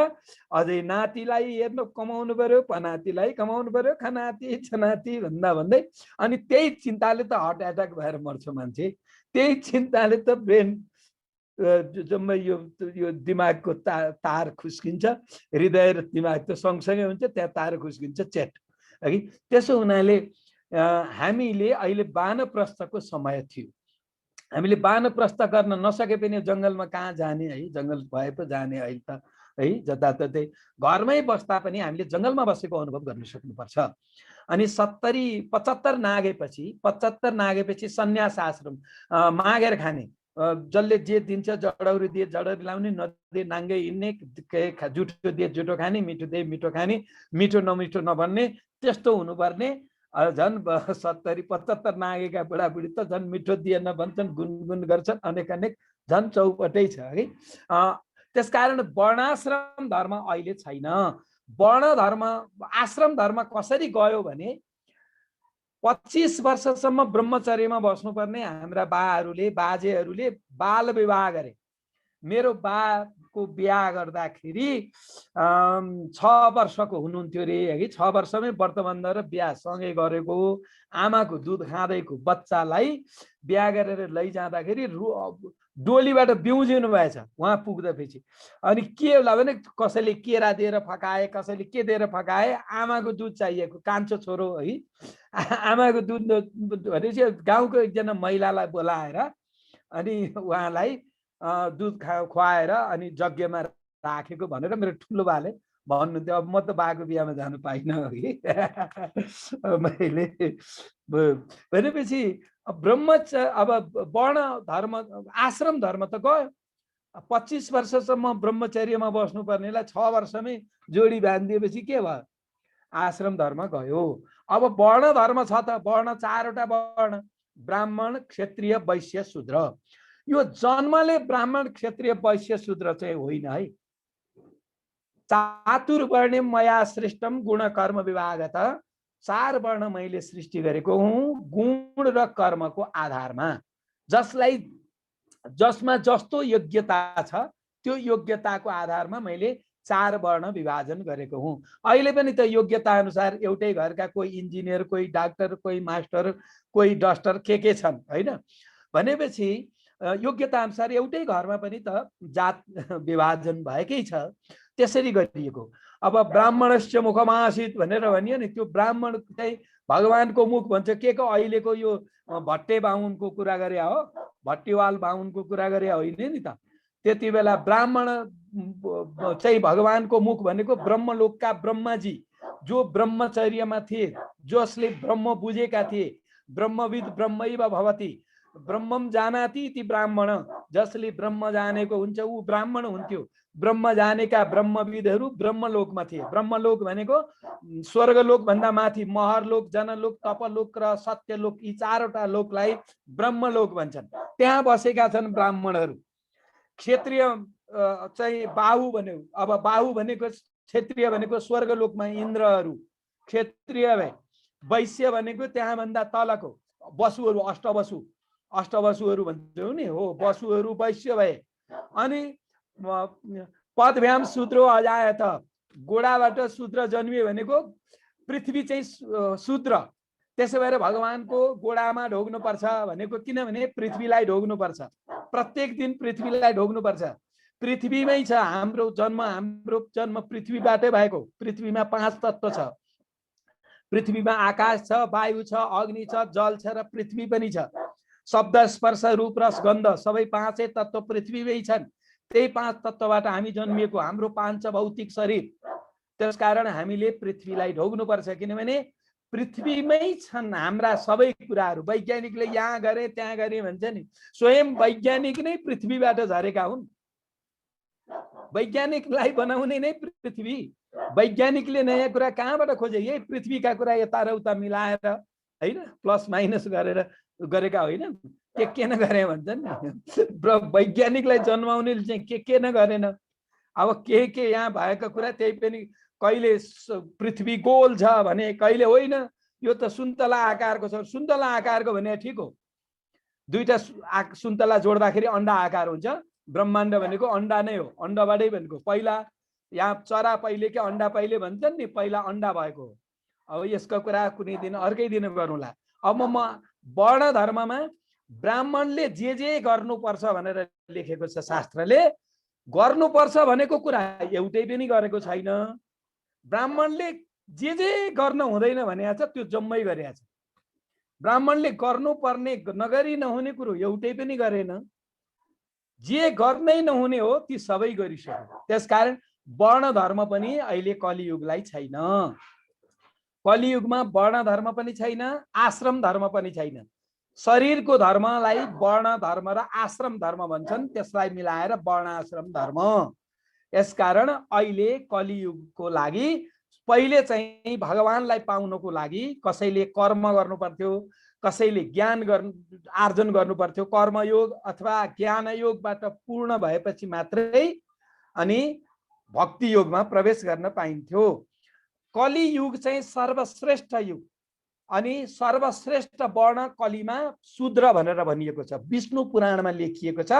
अझै नातिलाई हेर्नु कमाउनु पर्यो, पनातिलाई कमाउनु पर्यो, खनाती छनाती भन्दा भन्दै अनि त्यही चिन्ताले त हार्ट एट्याक भएर मर्छ मान्छे। त्यही चिन्ताले त ब्रेन जम्मै यो दिमागको तार खुस्किन्छ, हृदय र दिमाग त सँगसँगै हुन्छ, त्यहाँ तार खुस्किन्छ चेट है। त्यसो हुनाले हामीले अहिले वानप्रस्थको समय थियो। हामीले वानप्रस्थ गर्न नसके पनि जङ्गलमा कहाँ जाने है, जङ्गल भए पो जाने अहिले त है। जताततै घरमै बस्दा पनि हामीले जङ्गलमा बसेको अनुभव गर्न सक्नुपर्छ। अनि 75 नागेपछि सन्यास आश्रम मागेर खाने, जसले जे दिन्छ जडौरी दिए जडौरी लाउने, नदिए नाङ्गे हिँड्ने, जुठो दिए जुठो खाने, मिठो दिए मिठो खाने, मिठो नमिठो नभन्ने, त्यस्तो हुनुपर्ने। झन् 70-75 नागेका बुढाबुढी त झन् मिठो दिए नभन्छन्, गुनगुन गर्छन्, अनेक अनेक झन् चौपटै छ है। त्यसकारण वर्णाश्रम धर्म अहिले छैन। वर्ण धर्म आश्रम धर्म कसरी गयो भने 25 वर्षसम्म ब्रह्मचर्यमा बस्नुपर्ने हाम्रा बाजेहरूले बाल विवाह गरे। मेरो बाको बिहा गर्दाखेरि 6 वर्षको हुनुहुन्थ्यो रे है। 6 वर्षमै व्रतबन्ध र बिहा सँगै गरेको आमाको दुध खाँदैको बच्चालाई बिहा गरेर लैजाँदाखेरि डोलीबाट बिउजिनु भएछ उहाँ पुग्दाखेरि। अनि के होला भने कसैले केरा दिएर फकाए, कसैले के दिएर फकाए, आमाको दुध चाहिएको, कान्छो छोरो है। आमाको दुध भनेपछि गाउँको एकजना महिलालाई बोलाएर अनि उहाँलाई दुध खुवाएर अनि यज्ञमा राखेको भनेर मेरो ठुलो बाले भन्नुहुन्थ्यो। अब म त बाको बिहामा जानु पाइनँ है। मैले भनेपछि अब वर्ण धर्म आश्रम धर्म त गयो। 25 वर्षसम्म ब्रह्मचर्यमा बस्नुपर्नेलाई 6 वर्षमै जोडी बाँधिदिएपछि के भयो? आश्रम धर्म गयो। अब वर्ण धर्म छ त, वर्ण 4वटा वर्ण, ब्राह्मण, क्षत्रिय, वैश्य, शूद्र। यो जन्मले ब्राह्मण, क्षत्रिय, वैश्य, शूद्र चाहिँ होइन है। चातुर्वर्ण्यम मया सृष्टम गुण कर्म विभागत। 4 वर्ण मैले सृष्टि गरेको हुँ गुण र कर्मको आधारमा। जसमा जस्तो योग्यता छ त्यो योग्यताको आधारमा मैले 4 वर्ण विभाजन गरेको हुँ। अहिले पनि त योग्यता अनुसार एउटै घरका कोही इन्जिनियर, कोही डाक्टर, कोही मास्टर, कोही डस्टर के छन् हैन। भनेपछि योग्यता अनुसार एउटै घरमा पनि त जात विभाजन भएकै छ। त्यसरी गरिएको। अब ब्राह्मणस्य मुखमासित भनेर भनियो नि, त्यो ब्राह्मण चाहिँ भगवानको मुख भन्छ। के को अहिलेको यो भट्टे बाहुनको कुरा गरे हो, भट्टीवाल बाहुनको कुरा गरे होइन नि त। त्यति बेला ब्राह्मण चाहिँ भगवानको मुख भनेको ब्रह्मलोकका ब्रह्माजी जो ब्रह्मचर्यमा थिए, जसले ब्रह्म बुझेका थिए। ब्रह्मविद ब्रह्मैव भवति, ब्रह्मम जानाति इति ब्राह्मण। जसले ब्रह्म जानेको हुन्छ ऊ ब्राह्मण हुन्थ्यो। ब्रह्म जानेका ब्रह्मविदहरू ब्रह्मलोकमा थिए। ब्रह्मलोक भनेको स्वर्गलोक भन्दा माथि महरलोक, जनलोक, तपलोक र सत्यलोक, यी 4वटा लोकलाई ब्रह्मलोक भन्छन्। त्यहाँ बसेका छन् ब्राह्मणहरू। क्षत्रिय चाहिँ बाहु भन्यो। अब बाहु भनेको क्षत्रिय भनेको स्वर्गलोकमा इन्द्रहरू क्षत्रिय भए। वैश्य भनेको त्यहाँभन्दा तलको वसुहरू, अष्टवसुहरू भन्छौँ नि हो, वसुहरू वैश्य भए। अनि पदभ्याम शूद्रो अजायत, गोडाबाट शूद्र जन्मियो भनेको पृथ्वी चाहिँ शूद्र। त्यसो भएर भगवानको गोडामा ढोग्नुपर्छ भनेको, किनभने पृथ्वीलाई ढोग्नुपर्छ। प्रत्येक दिन पृथ्वीलाई ढोग्नुपर्छ। पृथ्वीमै छ हाम्रो जन्म पृथ्वीबाटै भएको। पृथ्वीमा 5 तत्त्व छ। पृथ्वीमा आकाश छ, वायु छ, अग्नि छ, जल छ र पृथ्वी पनि छ। शब्द, स्पर्श, रूप, रस, गन्ध सबै 5 तत्त्व पृथ्वीमै छन्। त्यही 5 तत्त्वबाट हामी जन्मिएको, हाम्रो पाञ्चभौतिक शरीर। त्यसकारण हामीले पृथ्वीलाई ढोग्नुपर्छ, किनभने पृथ्वीमै छन् हाम्रा सबै कुराहरू। वैज्ञानिकले यहाँ गरे त्यहाँ गरे भन्छ नि, स्वयं वैज्ञानिक नै पृथ्वीबाट झरेका हुन्। वैज्ञानिकलाई बनाउने नै पृथ्वी। वैज्ञानिकले नयाँ कुरा कहाँबाट खोजे? यही पृथ्वीका कुरा यता र उता मिलाएर हैन, प्लस माइनस गरेर गरेका होइन। के नगरे भन्छन् नि। वैज्ञानिकलाई जन्माउनेले चाहिँ के नगरेन। अब के यहाँ भएका कुरा त्यही पनि कहिले पृथ्वी गोल छ भने कहिले होइन। यो त सुन्तला आकारको छ। सुन्तला आकारको भने ठिक हो, 2टा सुन्तला जोड्दाखेरि अन्डा आकार हुन्छ। ब्रह्माण्ड भनेको अन्डा नै हो, अन्डाबाटै भनेको। पहिला यहाँ चरा पहिले के अन्डा पहिले भन्छन् नि, पहिला अन्डा भएको हो। अब यसको कुरा कुनै दिन अर्कै दिन गरौँला। अब म वर्ण धर्ममा ब्राह्मणले जे गर्नुपर्छ भनेर लेखेको छ शास्त्रले। गर्नुपर्छ भनेको कुरा एउटै पनि गरेको छैन। ब्राह्मणले जे गर्न हुँदैन भनेको छ त्यो जम्मै गरेको छ। ब्राह्मणले गर्नुपर्ने नगरी नहुने कुरो एउटै पनि गरेन। जे गर्नै नहुने हो ती सबै गरिसक्यो। त्यसकारण वर्ण धर्म पनि अहिले कलियुगलाई छैन। कलियुगमा वर्ण धर्म पनि छैन, आश्रम धर्म पनि छैन। शरीरको धर्मलाई वर्ण धर्म र आश्रम धर्म भन्छन्, त्यसलाई मिलाएर वर्ण आश्रम धर्म। यसकारण अहिले कलियुगको लागि पहिले चाहिँ भगवानलाई पाउनको लागि कसैले कर्म गर्नु पर्थ्यो, कसैले ज्ञान आर्जन गर्नु पर्थ्यो, कर्मयोग अथवा ज्ञान योगबाट पूर्ण भएपछि मात्रै अनि भक्ति योगमा प्रवेश गर्न पाइन्थ्यो। कलियुग चाहिँ सर्वश्रेष्ठ युग अनि सर्वश्रेष्ठ वर्ण कलिमा शूद्र भनेर भनिएको छ। विष्णु पुराणमा लेखिएको छ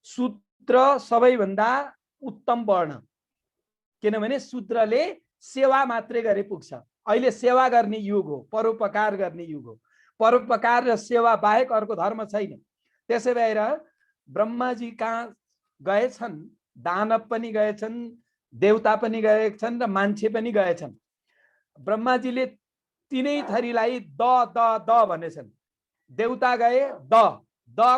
शूद्र सबैभन्दा उत्तम वर्ण, किनभने शूद्रले सेवा मात्रै गरे पुग्छ। अहिले सेवा गर्ने युग हो, परोपकार गर्ने युग हो। परोपकार र सेवा बाहेक अर्को धर्म छैन। त्यसै भएर ब्रह्माजी कहाँ गएछन्, दानव पनि गएछन्, देवता पनि गएछन् र मान्छे पनि गएछन्। ब्रह्माजीले तीनै थरीलाई द द द भनेछन्। देवता गए द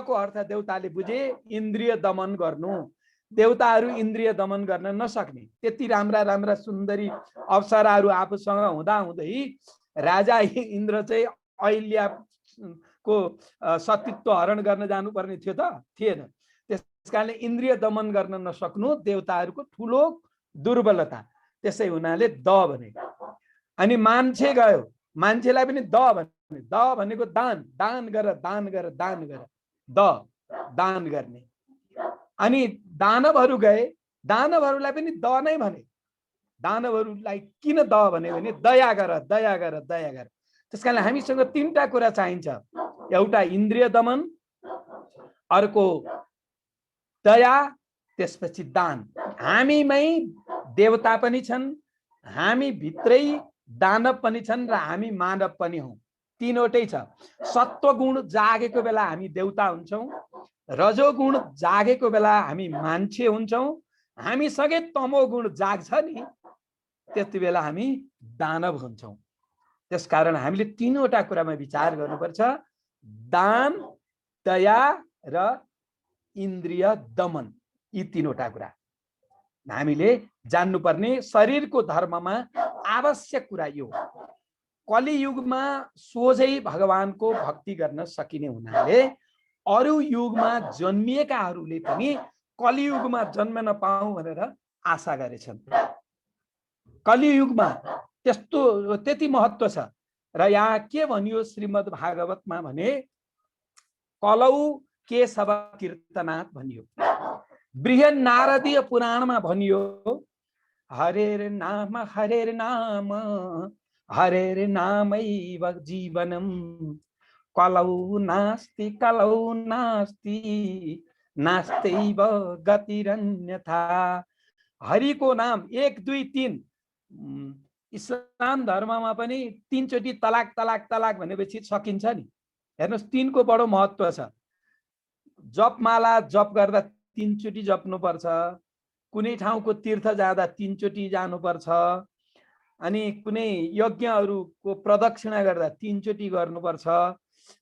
को अर्थ देवताले बुझे इन्द्रिय दमन गर्नु। देवताहरू इन्द्रिय दमन गर्न नसक्ने, त्यति राम्रा राम्रा सुन्दरी अप्सराहरू आफूसँग हुँदा हुँदै राजा इन्द्र चाहिँ अहिल्याको सतीत्व हरण गर्न जानुपर्ने थियो त? थिएन। त्यसकारणले इन्द्रिय दमन गर्न नसक्नु देवताहरूको ठुलो दुर्बलता। त्यसै हुनाले द भने। अनि मान्छे गयो, मान्छेलाई पनि द भने। द भनेको दान, दान गर, दान गर, दान गर, द दान गर्ने। अनि दानवहरू गए, दानवहरूलाई पनि द नै भने। दानवहरूलाई किन द भने दया गर, दया गर, दया गर। त्यसकारण हामीसँग तीनटा कुरा चाहिन्छ, एउटा इन्द्रिय दमन, अर्को दया, त्यसपछि दान। हामीमै देवता पनि छन्, हामी भित्रै दानव पनि छन् र हामी मानव पनि हौं। तीनवटै छ। सत्वगुण जागेको बेला हामी देवता हुन्छौं, रजोगुण जागेको बेला हामी मान्छे हुन्छौं, हामीसँगै तमोगुण जाग्छ नि त्यति बेला हामी दानव हुन्छौं। त्यसकारण हामीले तीनवटा कुरामा विचार गर्नुपर्छ, दान, दया र इन्द्रिय दमन। यी तीनवटा कुरा हामीले जान्नुपर्ने शरीरको धर्ममा आवश्यक कुरा यो। कलियुगमा सोझै भगवानको भक्ति गर्न सकिने हुनाले अरू युगमा जन्मिएकाहरूले पनि कलियुगमा जन्म नपाऊ भनेर आशा गरेछन्। कलियुगमा त्यति महत्त्व छ। र यहाँ के भनियो श्रीमद् भागवतमा भने कलौ केशव कीर्तनात् भनियो। बृहन् नारदीय पुराणमा भनियो हरेर नाम हरेर नामैव जीवनम कलौ नास्ति नास्त्यैव गतिरन्यथा। हरिको नाम 1 2 3। इस्लाम धर्ममा पनि 3 चोटि तलाक तलाक तलाक भनेपछि सकिन्छ नि। हेर्नुहोस् 3 को बडो महत्त्व छ। जपमाला जप गर्दा 3 चोटि जप्नुपर्छ। कुनै ठाउँको तीर्थ जाँदा 3 चोटि जानुपर्छ। अनि कुनै यज्ञहरूको प्रदक्षिणा गर्दा 3 चोटि गर्नुपर्छ।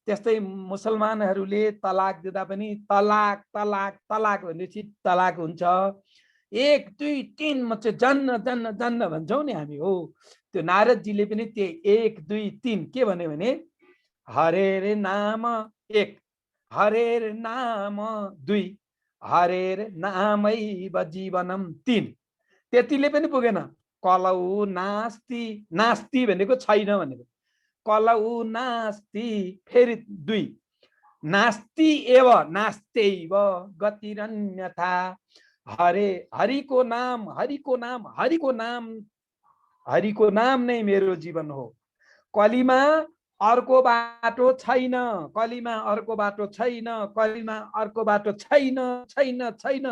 त्यस्तै मुसलमानहरूले तलाक दिँदा पनि तलाक तलाक तलाक भनेपछि तलाक हुन्छ। 1 2 3 म चाहिँ जन्न जन्न जन्न भन्छौँ नि हामी। हो त्यो नारदजीले पनि त्यही 1 2 3 के भन्यो भने हरेर नाम 1, हरेर नाम 2, हरेर नामैव जीवनम 3। त्यतिले पनि पुगेन। कलौ नास्ति, नास्ति भनेको छैन भनेको। कलौ नास्ति फेरि 2, नास्ति एव नास्त्यैव गतिरन्यथा। हरिको नाम हरिको नाम हरिको नाम हरिको नाम नै मेरो जीवन हो। कलिमा अर्को बाटो छैन, कलिमा अर्को बाटो छैन, कलिमा अर्को बाटो छैन छैन छैन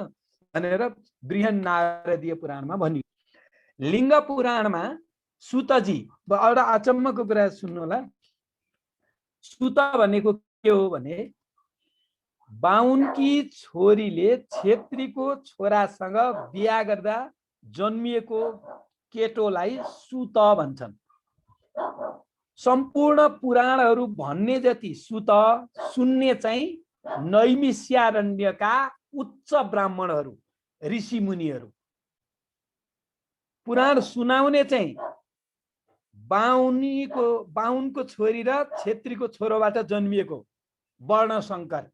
भनेर बृहन् नारदीय पुराणमा भनियो। लिङ्ग पुराणमा सुतजी, एउटा अचम्मको कुरा सुन्नु होला। सुत भनेको के हो भने बाहुनकी छोरीले छेत्रीको छोरासँग बिहा गर्दा जन्मिएको केटोलाई सुत भन्छन्। सम्पूर्ण पुराणहरू भन्ने जति सुत सुन्ने चाहिँ नैमिष्यारण्यका उच्च ब्राह्मणहरू, ऋषि मुनिहरू। पुराण सुनाउने चाहिँ बाहुनको छोरी र छेत्रीको छोरोबाट जन्मिएको वर्ण संकर,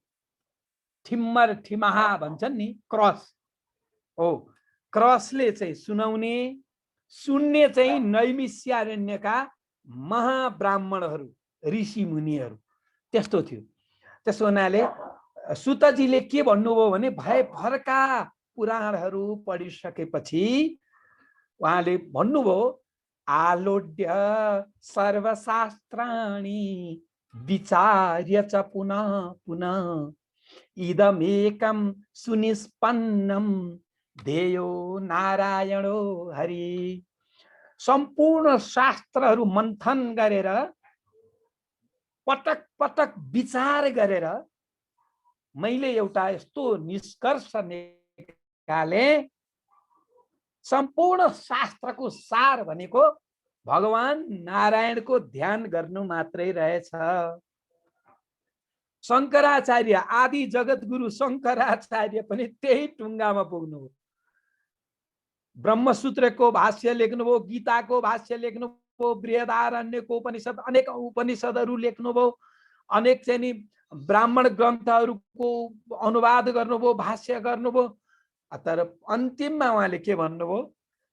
ठिम्मर ठिमाहा भन्छन् नि, क्रस हो। क्रसले चाहिँ सुनाउने, सुन्ने चाहिँ नैमिष्यारण्यका महाब्राह्मणहरू, ऋषि मुनिहरू, त्यस्तो थियो। त्यसो हुनाले सुतजीले के भन्नुभयो भने भए भरका पुराणहरू पढिसकेपछि उहाँले भन्नुभयो आलोड्य सर्वशास्त्राणि विचार्य च पुनः पुनः इदमेकं सुनिष्पन्नं देयो नारायणो हरि। सम्पूर्ण शास्त्रहरू मन्थन गरेर पटक पटक विचार गरेर मैले एउटा यस्तो निष्कर्ष निकाले, सम्पूर्ण शास्त्रको सार भनेको भगवान नारायणको ध्यान गर्नु मात्रै रहेछ। शङ्कराचार्य, आदि जगतगुरु शङ्कराचार्य पनि त्यही टुङ्गामा पुग्नुभयो। ब्रह्मसूत्रको भाष्य लेख्नुभयो, गीताको भाष्य लेख्नुभयो, बृहदारण्यको उपनिषद, अनेक उपनिषदहरू लेख्नुभयो, अनेक चाहिँ नि ब्राह्मण ग्रन्थहरूको अनुवाद गर्नुभयो, भाष्य गर्नुभयो। तर अन्तिममा उहाँले के भन्नुभयो?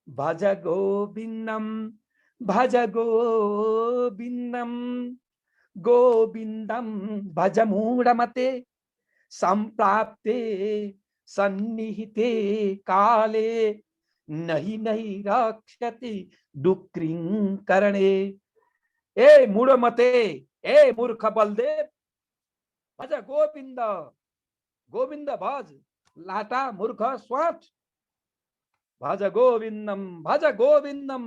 भज गोविन्दम भज गोविन्दम गोविन्दम भज मूढमते सम्प्राप्ते सन्निहिते काले नहि नहि रक्षति डुक्रिं करणे। ए मूढमते, ए मूर्ख बलदेव, भज गोविन्द, गोविन्द भज, लाटा मूर्ख स्वाट, भज गोविन्दम भज गोविन्दम,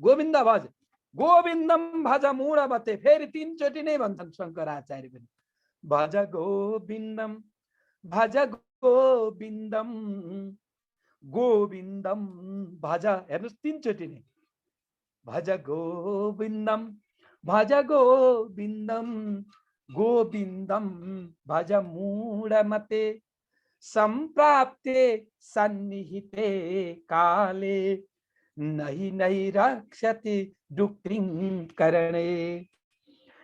गोविन्द भज, गोविन्दम भज मूढमते। फेरि तीनचोटि नै भन्छन् शङ्कराचार्य पनि, भज गोविन्दम भज गोविन्दम गोविन्दम भज। हेर्नुहोस् तीनचोटि नै, भज गोविन्दम भज गोविन्दम गोविन्दम भज मूढमते सम्प्राप्ते सन्निहिते काले नहि नहि रक्षति डुक्रिं करणे।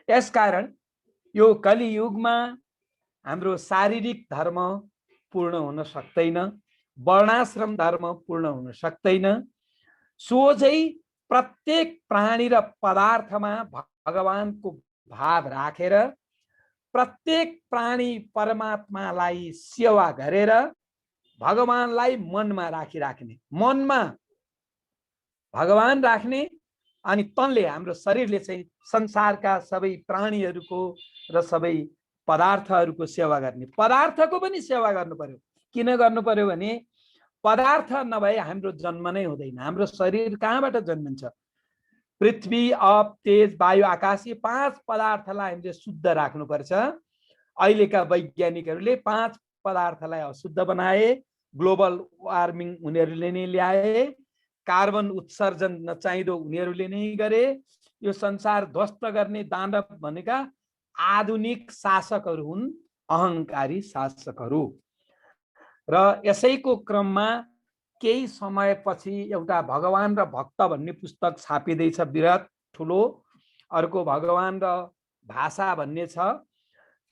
यसकारण यो कलियुगमा हाम्रो शारीरिक धर्म पूर्ण हुन सक्दैन, वर्णाश्रम धर्म पूर्ण हुन सक्दैन। सोझै प्रत्येक प्राणी र पदार्थमा भगवानको भाव राखेर, प्रत्येक प्राणी परमात्मालाई सेवा गरेर भगवानलाई मनमा राखिराख्ने, मनमा भगवान राख्ने, अनि तनले हाम्रो शरीरले चाहिँ संसारका सबै प्राणीहरूको र सबै पदार्थहरूको सेवा गर्ने। पदार्थको पनि सेवा गर्नु पर्यो। किन गर्नु पर्यो भने पदार्थ नभए हाम्रो जन्म नै हुँदैन। हाम्रो शरीर कहाँबाट जन्मिन्छ? पृथ्वी, अप, तेज, वायु, आकाश, यी 5 पदार्थलाई हामीले शुद्ध राख्नुपर्छ। अहिलेका वैज्ञानिकहरूले 5 पदार्थलाई अशुद्ध बनाए, ग्लोबल वार्मिङ उनीहरूले नै ल्याए, कार्बन उत्सर्जन नचाहिँदो उनीहरूले नै गरे। यो संसार ध्वस्त गर्ने दानव भनेका आधुनिक शासकहरू हुन्, अहङ्कारी शासकहरू। र यसैको क्रममा केही समयपछि एउटा भगवान र भक्त भन्ने पुस्तक छापिँदैछ, विराट ठुलो। अर्को भगवान र भाषा भन्ने छ।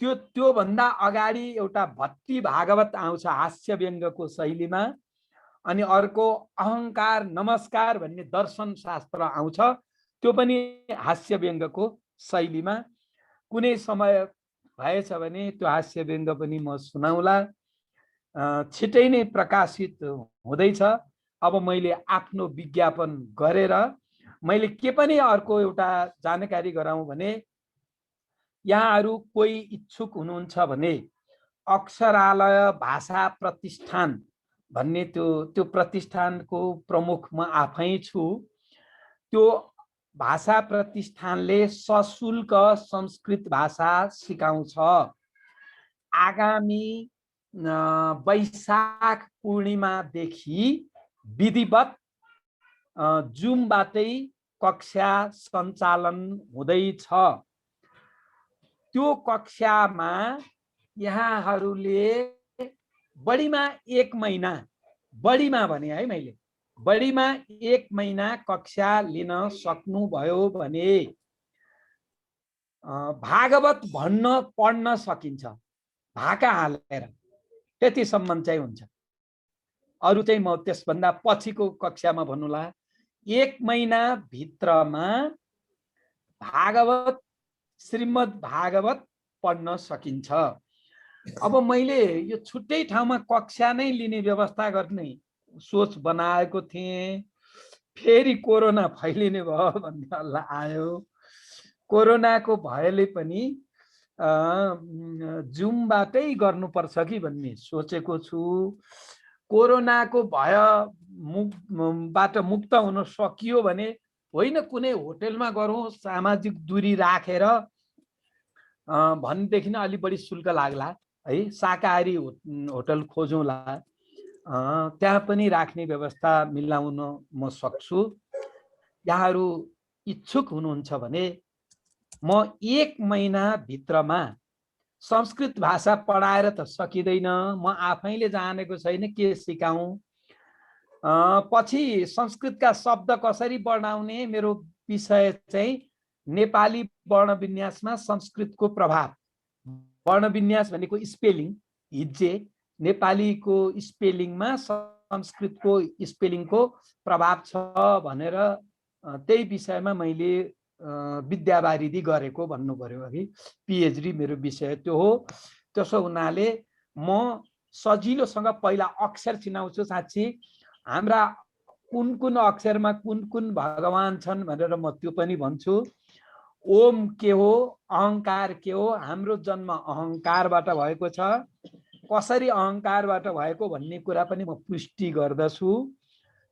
त्यो भन्दा अगाडि एउटा भट्टी भागवत आउँछ हास्य व्यङ्गको शैलीमा, अनि अर्को अहङ्कार नमस्कार भन्ने दर्शन शास्त्र आउँछ, त्यो पनि हास्य व्यङ्गको शैलीमा। कुनै समय भएछ भने त्यो हास्य व्यङ्ग पनि म सुनाउला। छिटै नै प्रकाशित हुँदैछ। अब मैले आफ्नो विज्ञापन गरेर मैले के पनि अर्को एउटा जानकारी गराउँ भने, यहाँहरू कोही इच्छुक हुनुहुन्छ भने अक्षरालय भाषा प्रतिष्ठान भन्ने त्यो प्रतिष्ठानको प्रमुख म आफै छु। त्यो भाषा प्रतिष्ठानले सशुल्क संस्कृत भाषा सिकाउँछ। आगामी वैशाख पूर्णिमादेखि विधिवत जुमबाटै कक्षा सञ्चालन हुँदैछ। त्यो कक्षामा यहाँहरूले बढीमा 1 महिना, बढीमा भने है मैले, बढीमा 1 महिना कक्षा लिन सक्नुभयो भने भागवत पढ्न सकिन्छ भाका हालेर, त्यतिसम्म चाहिँ हुन्छ। अरू चाहिँ म त्यसभन्दा पछिको कक्षामा भन्नुला। 1 महिना भित्रमा भागवत, श्रीमद् भागवत पढ्न सकिन्छ। अब मैले यो छुट्टै ठाउँमा कक्षा नै लिने व्यवस्था गर्ने सोच बनाएको थिएँ। फेरि कोरोना फैलिने भयो भन्ने हल्ला आयो। कोरोनाको भयले पनि जुमबाटै गर्नुपर्छ कि भन्ने सोचेको छु। कोरोनाको भयबाट मुक्त हुन सकियो भने होइन कुनै होटलमा गरौँ सामाजिक दूरी राखेर भनेदेखि अलि बढी शुल्क लाग्ला है, शाकाहारी होटल खोजौँला, त्यहाँ पनि राख्ने व्यवस्था मिलाउन म सक्छु। यहाँहरू इच्छुक हुनुहुन्छ भने म 1 महिना भित्रमा, संस्कृत भाषा पढाएर त सकिँदैन, म आफैले जानेको छैन के सिकाउँ। पछि संस्कृतका शब्द कसरी बनाउने, मेरो विषय चाहिँ नेपाली वर्णविन्यासमा संस्कृतको प्रभाव। वर्णविन्यास भनेको स्पेलिङ, हिज्जे, नेपालीको स्पेलिङमा संस्कृतको स्पेलिङको प्रभाव छ भनेर त्यही विषयमा मैले विद्यावारिधि गरेको भन्नु पर्यो है। पिएचडी मेरो विषय त्यो हो। त्यसो हुनाले म सजिलोसँग पहिला अक्षर चिनाउँछु। साँच्ची हाम्रा कुन कुन अक्षरमा कुन कुन भगवान छन् भनेर म त्यो पनि भन्छु। ओम के हो, अहङ्कार के हो, हाम्रो जन्म अहङ्कारबाट भएको छ, कसरी अहङ्कारबाट भएको भन्ने कुरा पनि म पुष्टि गर्दछु।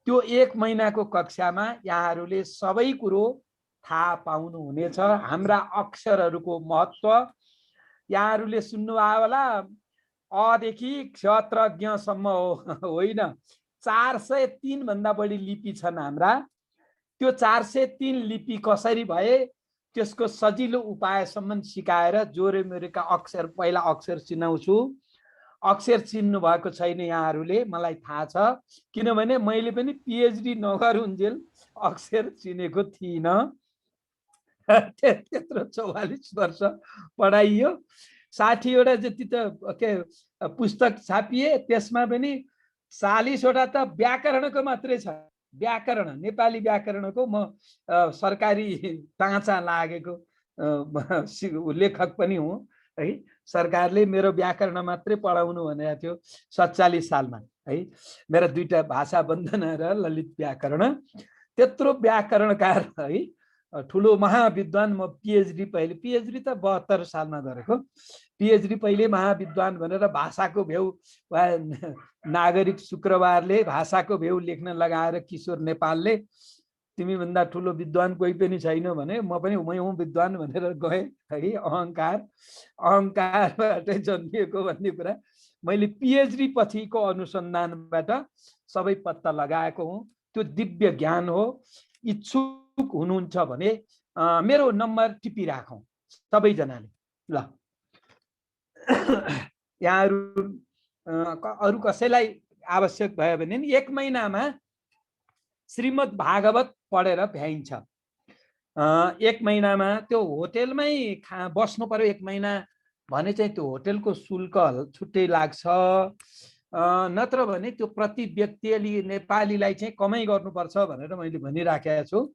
त्यो 1 महिनाको कक्षामा यहाँहरूले सबै कुरो थाहा पाउनुहुनेछ। हाम्रा अक्षरहरूको महत्त्व यहाँहरूले सुन्नुभयो होला। अदेखि क्षत्रज्ञसम्म होइन, 403 भन्दा बढी लिपि छन् हाम्रा। त्यो 403 लिपि कसरी भए त्यसको सजिलो उपायसम्म सिकाएर जोरे मेरेका अक्षर, पहिला अक्षर चिनाउँछु। अक्षर चिन्नु भएको छैन यहाँहरूले, मलाई थाहा छ, किनभने मैले पनि पिएचडी नगरुन्जेल अक्षर चिनेको थिइनँ। त्यत्रो 44 वर्ष पढाइयो, 60 वटा जति त के पुस्तक छापिए, त्यसमा पनि 40 वटा त व्याकरणको मात्रै छ। व्याकरण, नेपाली व्याकरणको म सरकारी टाँचा लागेको लेखक पनि हुँ है। सरकारले मेरो व्याकरण मात्रै पढाउनु भनेको थियो 47 सालमा है। मेरा 2टा भाषा बन्दना र ललित व्याकरण। त्यत्रो व्याकरणकार है, ठुलो महाविद्वान। म पिएचडी पहिले, पिएचडी त 72 सालमा गरेको, पिएचडी पहिले महाविद्वान भनेर भाषाको भेउ वा नागरिक शुक्रबारले भाषाको भेउ लेख्न लगाएर किशोर नेपालले तिमी भन्दा ठुलो विद्वान कोही पनि छैन भने म पनि मै हुँ विद्वान भनेर गएँ है। अहङ्कारबाटै जन्मिएको भन्ने कुरा मैले पिएचडी पछिको अनुसन्धानबाट सबै पत्ता लगाएको हुँ। त्यो दिव्य ज्ञान हो। इच्छुक हुनुहुन्छ भने मेरो नम्बर टिपिराखौँ सबैजनाले। ल, यहाँहरू अरू कसैलाई आवश्यक भयो भने 1 महिनामा श्रीमद् भागवत पढेर भ्याइन्छ। 1 महिनामा त्यो होटेलमै बस्नु पर्यो 1 महिना भने चाहिँ त्यो होटेलको शुल्क छुट्टै लाग्छ। नत्र भने त्यो प्रति व्यक्तिले नेपालीलाई चाहिँ कमाइ गर्नुपर्छ भनेर मैले भनिराखेको छु।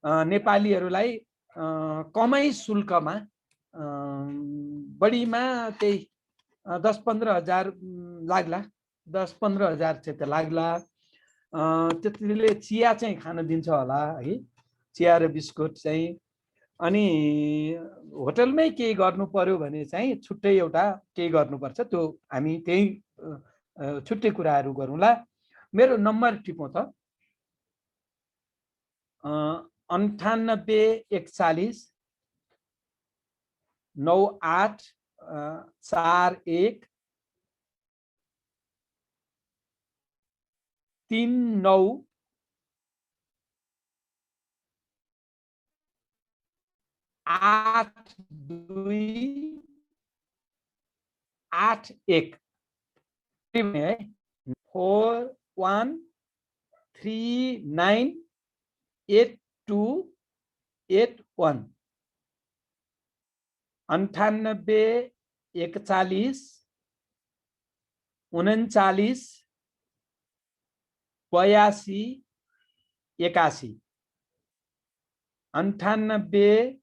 नेपालीहरूलाई कमाइ शुल्कमा बढीमा त्यही 10-15 हजार लाग्ला, 10-15 हजार चाहिँ त लाग्ला। त्यतिले चिया चाहिँ खान दिन्छ होला है, चिया र बिस्कुट चाहिँ। अनि होटलमै केही गर्नु पर्यो भने चाहिँ छुट्टै एउटा केही गर्नुपर्छ, त्यो हामी त्यही छुट्टै कुराहरू गरौँला। मेरो नम्बर टिपौँ त 9841 9841 39 8281 है, 4139 8281। 98 41 39 82 81 98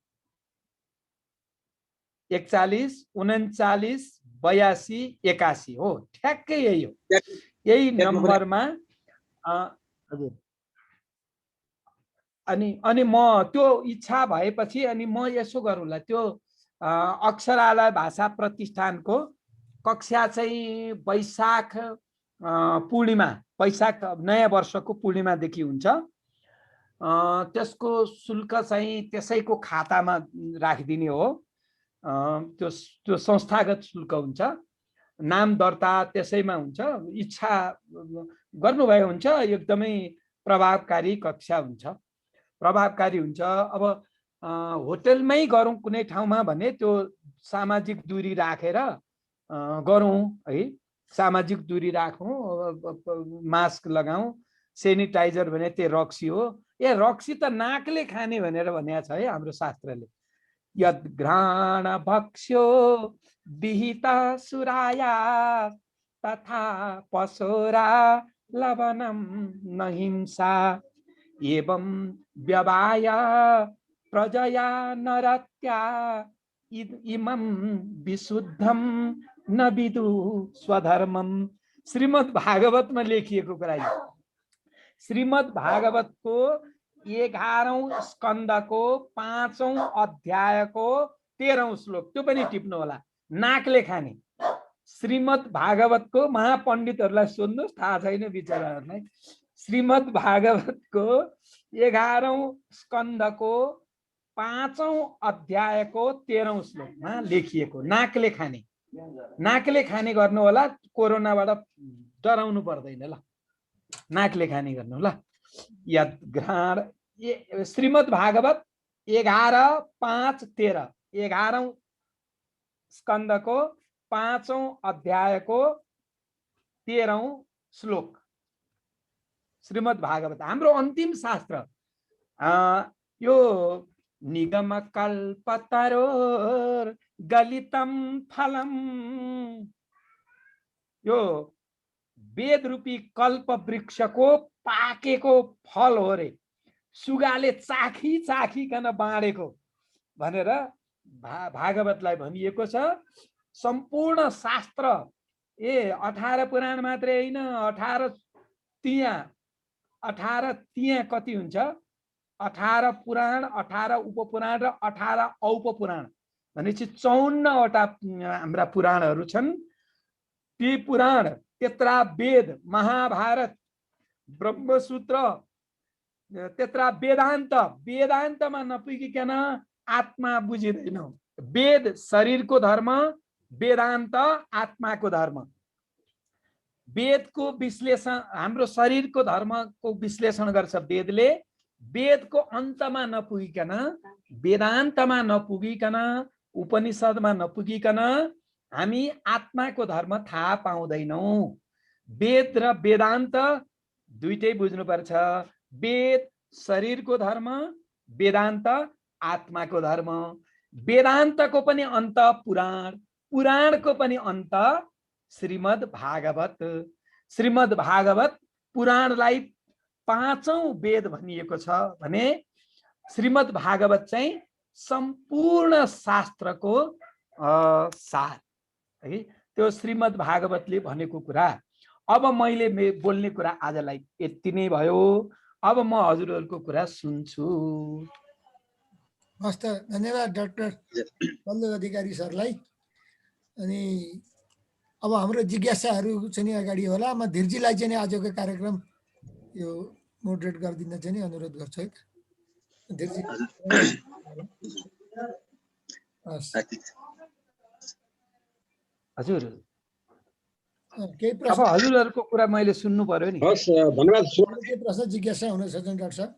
41 39 82 81 हो, ठ्याक्कै यही हो। यही नम्बरमा हजुर अनि म त्यो इच्छा भएपछि अनि म यसो गरौँला, त्यो अक्षरालय भाषा प्रतिष्ठानको कक्षा चाहिँ वैशाख पूर्णिमा, वैशाख नयाँ वर्षको पूर्णिमादेखि हुन्छ। त्यसको शुल्क चाहिँ त्यसैको खातामा राखिदिने हो। त्यो संस्थागत शुल्क हुन्छ, नाम दर्ता त्यसैमा हुन्छ। इच्छा गर्नुभयो हुन्छ, एकदमै प्रभावकारी कक्षा हुन्छ, प्रभावकारी हुन्छ। अब होटलमै गरौँ कुनै ठाउँमा भने त्यो सामाजिक दूरी राखेर गरौँ है, सामाजिक दूरी राखौँ, मास्क लगाऊ, सेनिटाइजर भने त्यो रक्सी हो। ए रक्सी त नाकले खाने भनेर भनेको छ है हाम्रो शास्त्रले। यद घ्राण भक्ष्यो विहित सुराया तथा पशोरा लवनम न हिंसा एवं व्यवाय प्रजया नरत्या इमं विशुद्धम न विदु स्वधर्मम। श्रीमद् भागवतमा लेखिएको कुरा यो। श्रीमद् भागवतको 11औं स्कन्धको 5औं अध्यायको 13औं श्लोक, त्यो पनि टिप्नु होला, नाकले खाने। श्रीमद् भागवतको महापण्डितहरूलाई सोध्नुहोस्, थाहा छैन बिचराहरूलाई। श्रीमद् भागवतको 11औं स्कन्धको 5औं अध्यायको 13औं श्लोकमा लेखिएको नाकले खाने, नाकले खाने गर्नु होला, कोरोनाबाट डराउनु पर्दैन ल, नाकले खाने गर्नु ल। यद घ्राण, श्रीमद् भागवत 11:5-13, 11औं स्कन्धको 5औं अध्यायको 13औं श्लोक श्रीमद् भागवत, हाम्रो अन्तिम शास्त्र। यो निगम कल्पतरोर गलितम फलम, यो वेद रूपी कल्प वृक्षको पाकेको फल हो रे, सुगाले चाखी चाखिकन बाँडेको भनेर भागवतलाई भनिएको छ। सम्पूर्ण शास्त्र 18 पुराण मात्रै होइन, 18 तिया कति हुन्छ, 18 पुराण, 18 उपपुराण र 18 औपपुराण भनेपछि 54वटा हाम्रा पुराणहरू छन्। ती पुराण, त्यत्रा वेद, महाभारत, ब्रह्मसूत्र, त्यत्रा वेदान्त, वेदान्तमा नपुगिकन आत्मा बुझिँदैनौ। वेद शरीरको धर्म, वेदान्त आत्माको धर्म। वेदको विश्लेषण, हाम्रो शरीरको धर्मको विश्लेषण गर्छ वेदले। वेदको अन्तमा नपुगिकन, वेदान्तमा नपुगिकन, उपनिषदमा नपुगिकन हामी आत्माको धर्म थाहा पाउँदैनौ। वेद र वेदान्त दुईटै बुझ्नुपर्छ। वेद शरीरको धर्म, वेदान्त आत्माको धर्म। वेदान्तको पनि अन्त पुराण, पुराणको पनि अन्त श्रीमद् भागवत। श्रीमद् भागवत पुराणलाई 5औं वेद भनिएको छ भने श्रीमद् भागवत चाहिँ सम्पूर्ण शास्त्रको सार है। त्यो श्रीमद् भागवतले भनेको कुरा। अब मैले बोल्ने कुरा आजलाई यति नै भयो। अब म हजुरहरूको कुरा सुन्छु। हस्त, धन्यवाद डाक्टर बल्लभ अधिकारी सरलाई। अनि अब हाम्रो जिज्ञासाहरू चाहिँ अगाडि होला। म धीरजीलाई चाहिँ आजको कार्यक्रम यो मोडरेट गरिदिन चाहिँ अनुरोध गर्छु है। धीरजी हजुर, केही प्रश्न, अब हजुरहरूको कुरा मैले सुन्नु पर्यो नि। हस्, धन्यवाद। केही प्रश्न जिज्ञासा हुन सक्छ डाक्टर साहब?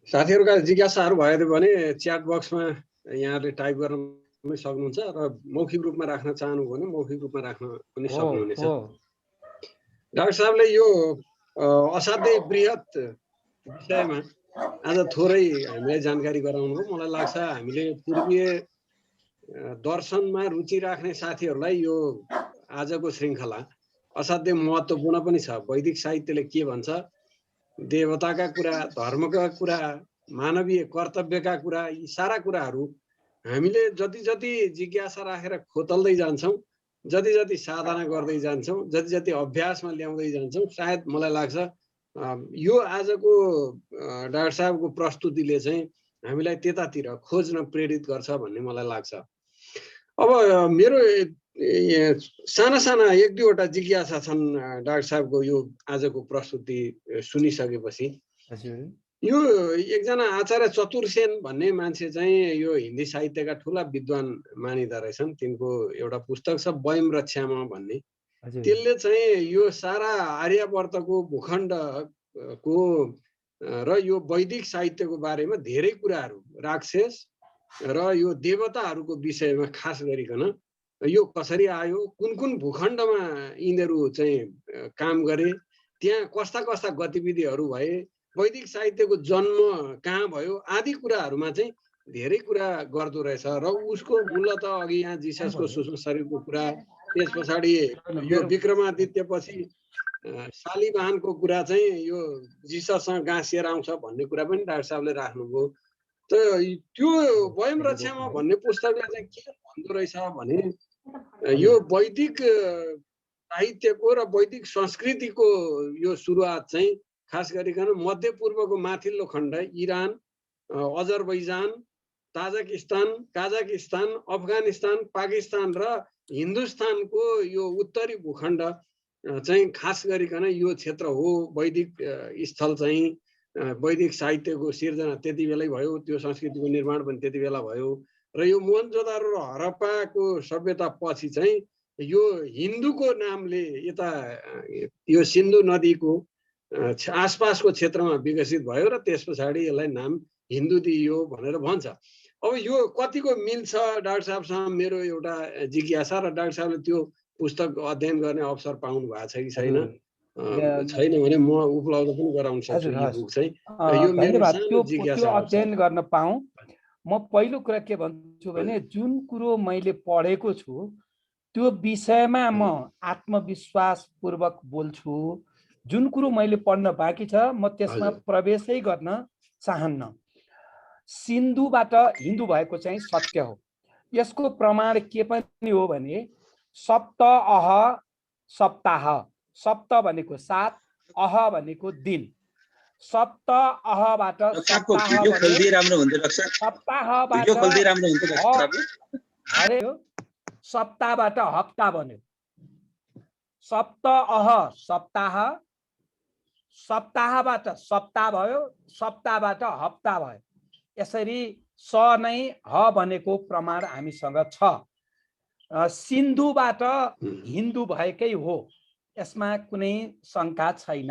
साथीहरूका जिज्ञासाहरू भयो भने च्याट बक्समा यहाँले टाइप गर्न पनि सक्नुहुन्छ र मौखिक रूपमा राख्न चाहनु भने मौखिक रूपमा राख्न पनि सक्नुहुनेछ। डाक्टर साहबले यो असाध्यै बृहत विषयमा आज थोरै हामीलाई जानकारी गराउनु हो। मलाई लाग्छ हामीले पूर्वीय दर्शनमा रुचि राख्ने साथीहरूलाई यो आजको श्रृङ्खला असाध्यै महत्त्वपूर्ण पनि छ। वैदिक साहित्यले के भन्छ, देवताका कुरा, धर्मका कुरा, मानवीय कर्तव्यका कुरा, यी सारा कुराहरू हामीले जति जति जिज्ञासा राखेर खोतल्दै जान्छौँ, जति जति साधना गर्दै जान्छौँ, जति जति अभ्यासमा ल्याउँदै जान्छौँ, सायद मलाई लाग्छ यो आजको डाक्टर साहबको प्रस्तुतिले चाहिँ हामीलाई त्यतातिर खोज्न प्रेरित गर्छ भन्ने मलाई लाग्छ। अब मेरो साना साना एक दुईवटा जिज्ञासा छन् डाक्टर साहबको यो आजको प्रस्तुति सुनिसकेपछि। यो एकजना आचार्य चतुरसेन भन्ने मान्छे चाहिँ यो हिन्दी साहित्यका ठुला विद्वान मानिँदा रहेछन्। तिनको एउटा पुस्तक छ वयम र क्षमा भन्ने। त्यसले चाहिँ यो सारा आर्यावर्तको भूखण्डको र यो वैदिक साहित्यको बारेमा धेरै कुराहरू, राक्षस र यो देवताहरूको विषयमा खास गरिकन यो कसरी आयो, कुन कुन भूखण्डमा यिनीहरू चाहिँ काम गरे, त्यहाँ कस्ता कस्ता गतिविधिहरू भए, वैदिक साहित्यको जन्म कहाँ भयो आदि कुराहरूमा चाहिँ धेरै कुरा गर्दो रहेछ। र उसको मूलत अघि यहाँ जिससको सूक्ष्म शरीरको कुरा, त्यस पछाडि यो विक्रमादित्य पछि शालिवाहनको कुरा चाहिँ यो जिसससँग गाँसिएर आउँछ भन्ने कुरा पनि डाक्टर साहबले राख्नुभयो। त त्यो वयम र क्षमा भन्ने पुस्तकले चाहिँ के भन्दो रहेछ भने यो वैदिक साहित्यको र वैदिक संस्कृतिको यो सुरुवात चाहिँ खास गरिकन मध्यपूर्वको माथिल्लो खण्ड Iran, Azerbaijan, Tajikistan, Kazakhstan, Afghanistan, Pakistan र हिन्दुस्तानको यो उत्तरी भूखण्ड चाहिँ खास गरिकन यो क्षेत्र हो। वैदिक स्थल चाहिँ वैदिक साहित्यको सिर्जना त्यति बेलै भयो, त्यो संस्कृतिको निर्माण पनि त्यति बेला भयो। र यो मोहनजोदारो र हरप्पाको सभ्यता पछि चाहिँ यो हिन्दूको नामले यता यो सिन्धु नदीको आसपासको क्षेत्रमा विकसित भयो र त्यस पछाडि यसलाई नाम हिन्दू दिइयो भनेर भन्छ। अब यो कतिको मिल्छ डाक्टर साहबसँग मेरो एउटा जिज्ञासा, र डाक्टर साहबले त्यो पुस्तक अध्ययन गर्ने अवसर पाउनु भएको छ कि छैन? छैन भने म उपलब्ध पनि गराउन सक्छु यो बुक चाहिँ। यो मेरो सानो जिज्ञासा हो। अध्ययन गर्न पाऊँ। म पहिलो कुरा के भन्छु भने जुन कुरो मैले पढेको छु त्यो विषयमा म आत्मविश्वास पूर्वक बोल्छु। जुन कुरो मैले पढ्न बाँकी छ म त्यसमा प्रवेशै गर्न चाहन्न। सिन्धुबाट हिन्दू भएको चाहिँ सत्य हो। यसको प्रमाण के पनि हो भने सप्त अह सप्ताह, सप्त भनेको 7, अह भनेको दिन। सप्त अहबाट सप्ताहबाट हप्ता बन्यो। सप्त अह सप्ताह, सप्ताहबाट सप्ताह भयो, सप्ताहबाट हप्ता भयो। यसरी स नै ह भनेको प्रमाण हामीसँग छ। सिन्धुबाट हिन्दू भएकै हो, यसमा कुनै शङ्का छैन।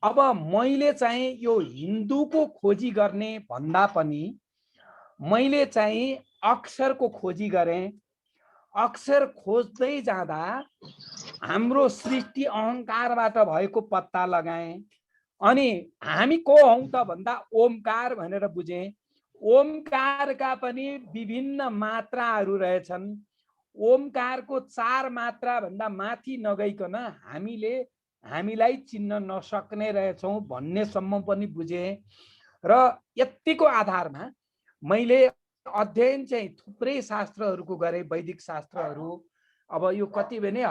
अब मैले चाहिँ यो हिन्दूको खोजी गर्ने भन्दा पनि मैले चाहिँ अक्षरको खोजी गरेँ। अक्षर खोज्दै जाँदा हाम्रो सृष्टि अहङ्कारबाट भएको पत्ता लगाएँ। अनि हामी को हौँ त भन्दा ओमकार भनेर बुझेँ। ओमकारका पनि विभिन्न मात्राहरू रहेछन्। ओमकारको 4 मात्रा भन्दा माथि नगइकन हामीलाई चिन्न नसक्ने रहेछौँ भन्नेसम्म पनि बुझेँ। र यतिको आधारमा मैले अध्ययन चाहिँ थुप्रै शास्त्रहरूको गरेँ, वैदिक शास्त्रहरू। अब यो कति भने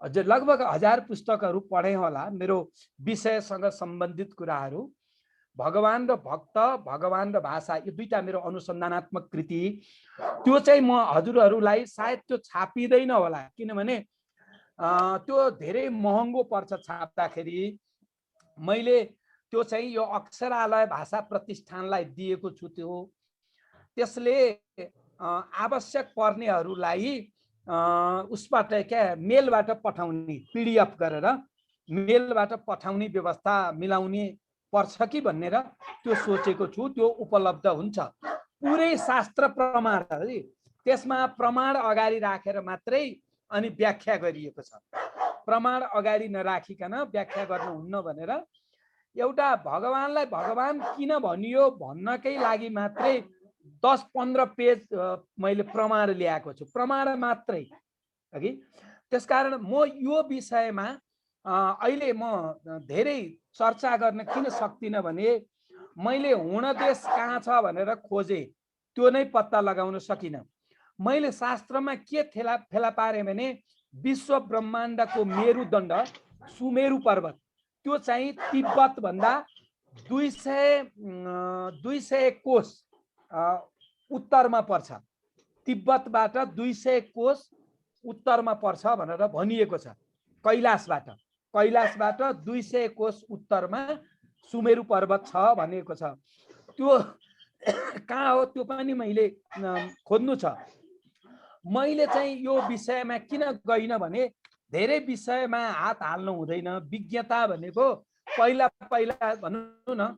लगभग 1000 पुस्तकहरू पढेँ होला मेरो विषयसँग सम्बन्धित कुराहरू। भगवान र भक्त, भगवान र भाषा, यो दुईटा मेरो अनुसन्धानात्मक कृति। त्यो चाहिँ म हजुरहरूलाई सायद त्यो छापिँदैन होला, किनभने त्यो धेरै महँगो पर्छ छाप्दाखेरि। मैले त्यो चाहिँ यो अक्षरालय भाषा प्रतिष्ठानलाई दिएको छु। त्यसले आवश्यक पर्नेहरूलाई उसबाट मेलबाट पठाउने, PDF गरेर मेलबाट पठाउने व्यवस्था मिलाउने पर्छ कि भनेर त्यो सोचेको छु। त्यो उपलब्ध हुन्छ। पुरै शास्त्र प्रमाण, त्यसमा प्रमाण अगाडि राखेर मात्रै अनि व्याख्या गरिएको छ। प्रमाण अगाडि नराखिकन व्याख्या गर्नुहुन्न भनेर एउटा भगवानलाई भगवान किन भनियो भन्नकै लागि मात्रै 10-15 पेज मैले प्रमाण ल्याएको छु, प्रमाण मात्रै अघि। त्यसकारण म यो विषयमा अहिले म धेरै चर्चा गर्न किन सक्दिनँ भने मैले हुन देश कहाँ छ भनेर खोजे, त्यो नै पत्ता लगाउन सकिनँ। मैले शास्त्रमा के फेला पारेँ भने विश्व ब्रह्माण्डको मेरुदण्ड सुमेरु पर्वत, त्यो चाहिँ तिब्बत भन्दा 200 कोस उत्तरमा पर्छ। तिब्बतबाट 200 कोस उत्तरमा पर्छ भनेर भनिएको छ। कैलाशबाट 200 कोस उत्तरमा सुमेरु पर्वत छ भनिएको छ। त्यो कहाँ हो त्यो पनि मैले खोज्नु छ। मैले चाहिँ यो विषयमा किन गइनँ भने धेरै विषयमा हात हाल्नु हुँदैन। विज्ञता भनेको पहिला भनौँ न,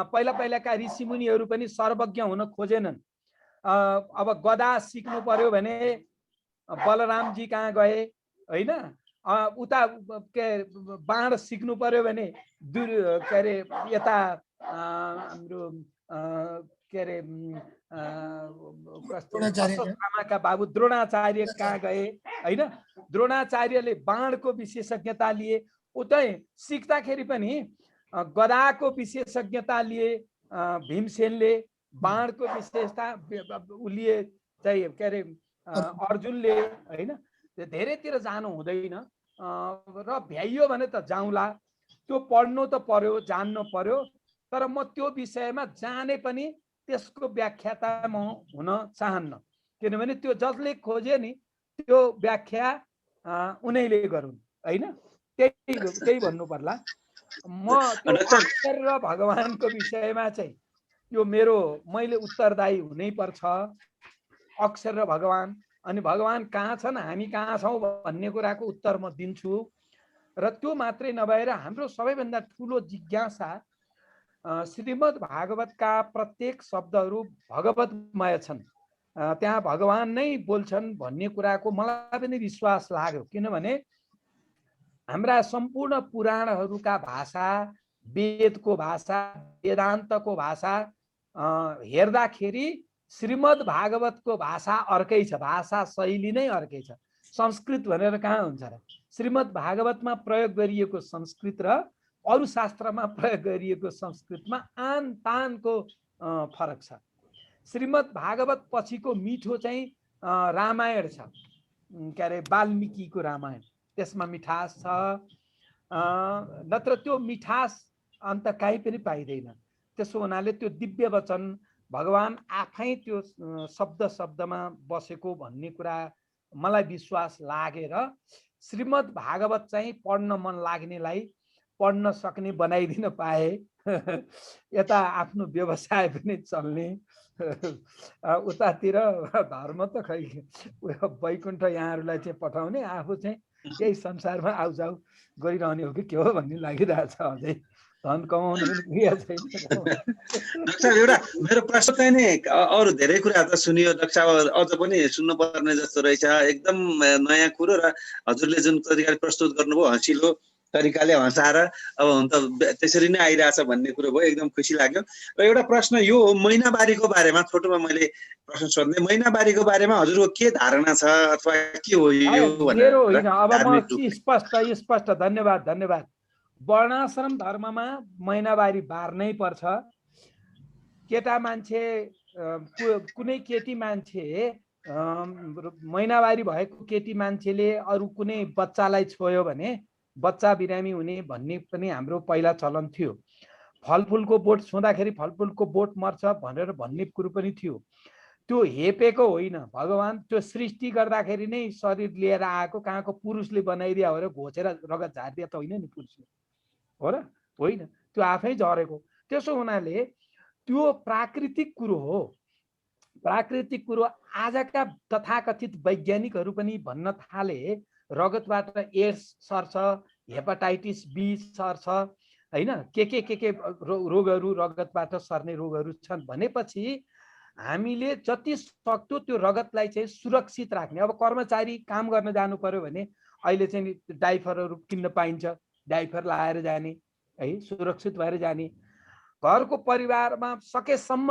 पहिलाका ऋषिमुनिहरू पनि सर्वज्ञ हुन खोजेनन्। अब गदा सिक्नु पर्यो भने बलरामजी कहाँ गए होइन, उता के बाण सिक्नु पर्यो भने के अरे यता हाम्रो के अरे आमाका बाबु द्रोणाचार्य कहाँ गए होइन। द्रोणाचार्यले बाणको विशेषज्ञता लिए, उतै सिक्दाखेरि पनि गदाको विशेषज्ञता लिए भीमसेनले, बाणको विशेषता लिए चाहिँ के अरे अर्जुनले होइन। धेरैतिर जानु हुँदैन र भ्याइयो भने त जाउँला, त्यो पढ्नु त पर्यो, जान्नु पर्यो। तर म त्यो विषयमा जाने पनि त्यसको व्याख्याता म हुन चाहन्न, किनभने त्यो जसले खोजे नि त्यो व्याख्या उनीले गरून् होइन। त्यही भन्नु पर्ला। म त्यो अक्षर र भगवानको विषयमा चाहिँ यो मैले उत्तरदायी हुनै पर्छ। अक्षर र भगवान, अनि भगवान कहाँ छन्, हामी कहाँ छौँ भन्ने कुराको उत्तर म दिन्छु। र त्यो मात्रै नभएर हाम्रो सबैभन्दा ठुलो जिज्ञासा श्रीमद् भागवतका प्रत्येक शब्दहरू भगवतमय छन्, त्यहाँ भगवान नै बोल्छन् भन्ने कुराको मलाई पनि विश्वास लाग्यो। किनभने हाम्रा सम्पूर्ण पुराणहरूका भाषा, वेदको भाषा, वेदान्तको भाषा हेर्दाखेरि श्रीमद् भागवतको भाषा अर्कै छ, भाषा शैली नै अर्कै छ। संस्कृत भनेर कहाँ हुन्छ र? श्रीमद् भागवतमा प्रयोग गरिएको संस्कृत र अरू शास्त्रमा प्रयोग गरिएको संस्कृतमा आन तानको फरक छ। श्रीमद् भागवत पछिको मिठो चाहिँ रामायण छ, के अरे वाल्मिकीको रामायण, त्यसमा मिठास छ। नत्र त्यो मिठास अन्त कहीँ पनि पाइँदैन। त्यसो हुनाले त्यो दिव्य वचन भगवान आफै त्यो शब्दमा बसेको भन्ने कुरा मलाई विश्वास लागेर श्रीमद् भागवत चाहिँ पढ्न मन लाग्नेलाई पढ्न सक्ने बनाइदिन पाए। यता आफ्नो व्यवसाय पनि चल्ने, उतातिर धर्म त खै वैकुण्ठ यहाँहरूलाई चाहिँ पठाउने, आफू चाहिँ यही संसारमा आउजाउ गरिरहने हो कि के हो भन्ने लागिरहेछ। अझै धन कमाउनु पनि क्रिया छैन। डाक्टर एउटा मेरो प्रश्न चाहिँ नि अरू धेरै कुरा त सुनियो डाक्टर, अझ पनि सुन्नुपर्ने जस्तो रहेछ। एकदम नयाँ कुरो र हजुरले जुन तरिकाले प्रस्तुत गर्नुभयो हँसिलो तरिकाले हँसाएर अब हुन त त्यसरी नै आइरहेछ भन्ने कुरो भयो, एकदम खुसी लाग्यो। र एउटा प्रश्न यो हो, महिनावारीको बारेमा छोटोमा मैले प्रश्न सोध्ने, महिनावारीको बारेमा हजुरको के धारणा छ अथवा के हो यो भनेर? अब म स्पष्ट धन्यवाद। वर्णाश्रम धर्ममा महिनावारी बार्नै पर्छ। केटा मान्छे, कुनै केटी मान्छे, महिनावारी भएको केटी मान्छेले अरू कुनै बच्चालाई छोयो भने बच्चा बिरामी हुने भन्ने पनि हाम्रो पहिला चलन थियो। फलफुलको बोट छुँदाखेरि फलफुलको बोट मर्छ भनेर भन्ने कुरो पनि थियो। त्यो हेपेको होइन, भगवान त्यो सृष्टि गर्दाखेरि नै शरीर लिएर आएको, कहाँको पुरुषले बनाइदिया हो र घोचेर रगत झारिदिया त होइन नि पुरुषले, हो र? होइन, त्यो आफै झरेको। त्यसो हुनाले त्यो प्राकृतिक कुरो हो। प्राकृतिक कुरो आजका तथाकथित वैज्ञानिकहरू पनि भन्न थाले, रगतबाट एड्स सर्छ, हेपाटाइटिस बी सर्छ होइन, के रोगहरू रगतबाट सर्ने रोगहरू छन् भनेपछि हामीले जति सक्दो त्यो रगतलाई चाहिँ सुरक्षित राख्ने। अब कर्मचारी काम गर्न जानु पर्यो भने अहिले चाहिँ डाइफरहरू किन्न पाइन्छ, डाइफर लाएर जाने है, सुरक्षित भएर जाने। घरको परिवारमा सकेसम्म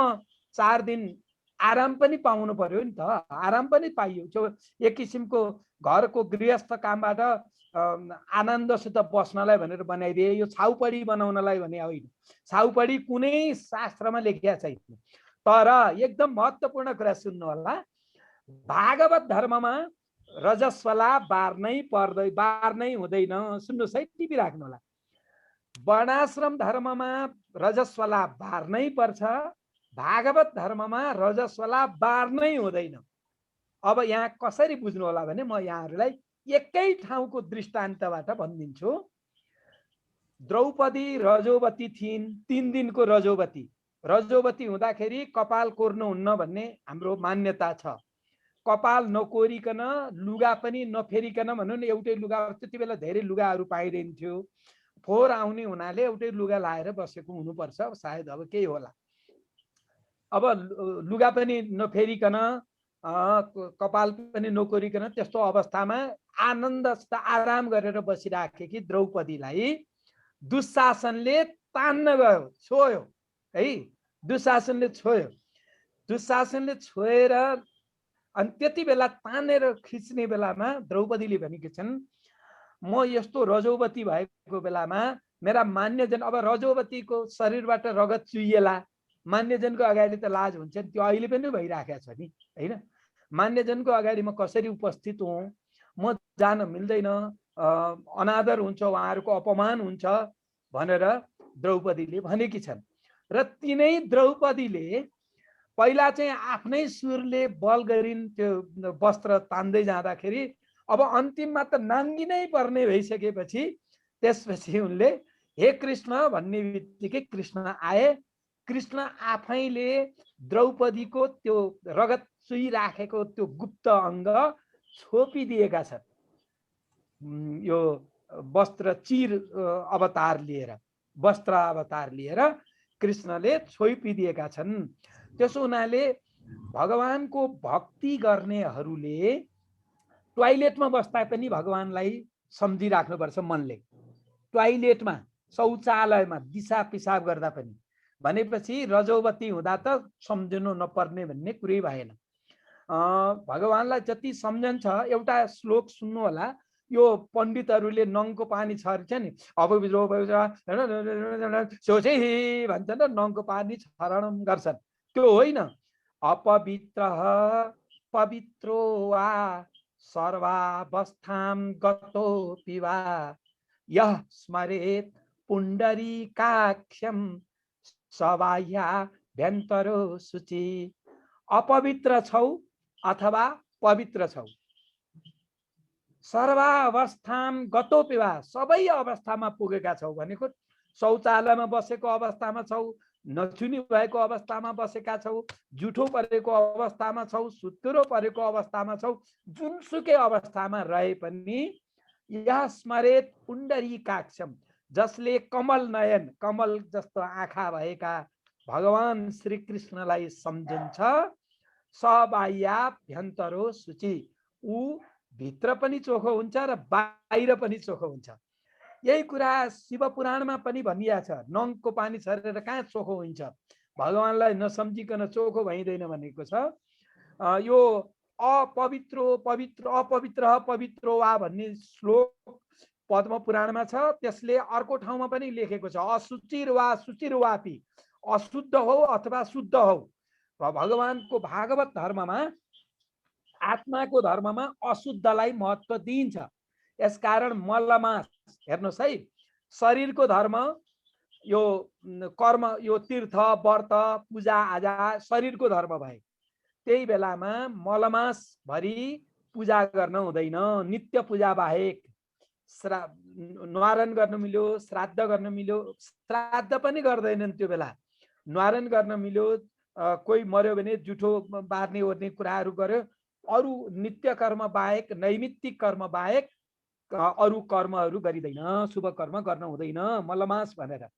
4 दिन आराम पनि पाउनु पर्यो नि त, आराम पनि पाइयो। एक किसिमको घरको गृहस्थ कामबाट आनन्दसित बस्नलाई भनेर बनाइदिए, यो छाउपडी बनाउनलाई भने होइन। छाउपडी कुनै शास्त्रमा लेखिया छैन। तर एकदम महत्त्वपूर्ण कुरा सुन्नु होला, भागवत धर्ममा रजस्वला बार्नै हुँदैन। सुन्नुहोस् है, टिपी राख्नु होला। वर्णाश्रम धर्ममा रजस्वला बार्नै पर्छ, भागवत धर्ममा रजस्वला बार्नै हुँदैन। अब यहाँ कसरी बुझ्नु होला भने म यहाँहरूलाई एकै ठाउँको दृष्टान्तबाट भनिदिन्छु। द्रौपदी रजोवती थिइन्, 3 दिनको रजोवती हुँदाखेरि कपाल कोर्नुहुन्न भन्ने हाम्रो मान्यता छ। कपाल नकोरिकन, लुगा पनि नफेरिकन भनौँ न, एउटै लुगा, त्यति बेला धेरै लुगाहरू पाइदिन्थ्यो, फोहोर आउने हुनाले एउटै लुगा लाएर बसेको हुनुपर्छ, सायद अब केही होला। अब लुगा पनि नफेरिकन, कपाल पनि नकोरिकन, त्यस्तो अवस्थामा आनन्दसित आराम गरेर बसिराखेकी द्रौपदीलाई दुशासनले तान्न गयो, छोयो है। दुशासनले छोएर अनि त्यति बेला तानेर खिच्ने बेलामा द्रौपदीले भनेकी छन्, म यस्तो रजोवती भएको बेलामा मेरा मान्यजन, अब रजोवतीको शरीरबाट रगत चुइएला, मान्यजनको अगाडि त लाज हुन्छ नि, त्यो अहिले पनि भइराखेको छ नि होइन। मान्यजनको अगाडि म कसरी उपस्थित हुँ, म जान मिल्दैन, अनादर हुन्छ, उहाँहरूको अपमान हुन्छ भनेर द्रौपदीले भनेकी छन्। र तिनै द्रौपदीले पहिला चाहिँ आफ्नै सुरले बल गरिन्, त्यो वस्त्र तान्दै जाँदाखेरि अब अन्तिममा त नाङ्गी नै पर्ने भइसकेपछि त्यसपछि उनले हे कृष्ण भन्ने बित्तिकै कृष्ण आए। कृष्ण आफैले द्रौपदीको त्यो रगत चुइराखेको त्यो गुप्त अङ्ग छोपिदिएका छन्। यो वस्त्र अवतार लिएर कृष्णले छोपिदिएका छन्। त्यसो हुनाले भगवानको भक्ति गर्नेहरूले टोयलेटमा बस्दा पनि भगवानलाई सम्झिराख्नुपर्छ मनले। टोयलेटमा, शौचालयमा दिशा पिसाब गर्दा पनि, भनेपछि रजोवती हुँदा त सम्झिनु नपर्ने भन्ने कुरै भएन। भगवानलाई जति सम्झन्छ, एउटा श्लोक सुन्नु होला, यो पण्डितहरूले नङको पानी छर्छ नि, अब सोचे भन्छ न, नङको पानी छरण गर्छन्, त्यो होइन। अपवित्र पवित्रो वा सर्वावस्थां गतोऽपि वा यः स्मरेत् पुण्डरीकाक्षं सबाह्याभ्यन्तरो शुचि। अपवित्र छौ अथवा पवित्र छौ, सर्वावस्थां गतोऽपि वा, सबै अवस्थामा पुगेका छौ भनेको शौचालयमा बसेको अवस्थामा छौ, नछुनी भएको अवस्थामा बसेका छौ, जुठो परेको अवस्थामा छौ, सुत्केरो परेको अवस्थामा छौ, जुनसुकै अवस्थामा रहे पनि यः स्मरेत् पुण्डरीकाक्षम, जसले कमल नयन, कमल जस्तो आँखा भएका भगवान श्री कृष्णलाई सम्झन्छ, सबाह्याभ्यन्तरो शुचि, ऊ भित्र पनि चोखो हुन्छ र बाहिर पनि चोखो हुन्छ। यही कुरा शिव पुराणमा पनि भनिया छ, नङको पानी छरेर कहाँ चोखो हुन्छ, भगवानलाई नसम्झिकन चोखो भइँदैन भनेको छ। यो अपवित्र पवित्रो वा भन्ने श्लोक पद्म पुराणमा छ। त्यसले अर्को ठाउँमा पनि लेखेको छ, असुचिर वा सुचिर वापि, अशुद्ध हो अथवा शुद्ध हो। भगवानको भागवत धर्ममा, आत्माको धर्ममा अशुद्धलाई महत्त्व दिइन्छ। यसकारण मलमास, हेर्नुहोस् है, शरीरको धर्म, यो कर्म, यो तीर्थ व्रत पूजा आजा शरीरको धर्म भए, त्यही बेलामा मलमास भरि पूजा गर्न हुँदैन। नित्य पूजा बाहेक न्वारन गर्न मिल्यो, श्राद्ध गर्न मिल्यो, श्राद्ध पनि गर्दैनन् त्यो बेला, न्वारन गर्न मिल्यो, कोही मर्यो भने जुठो बार्ने ओर्ने कुराहरू गर्यो, अरू नित्य कर्म बाहेक, नैमित्तिक कर्म बाहेक अरू कर्महरू गरिँदैन, शुभ कर्म गर्न हुँदैन मलमास भनेर।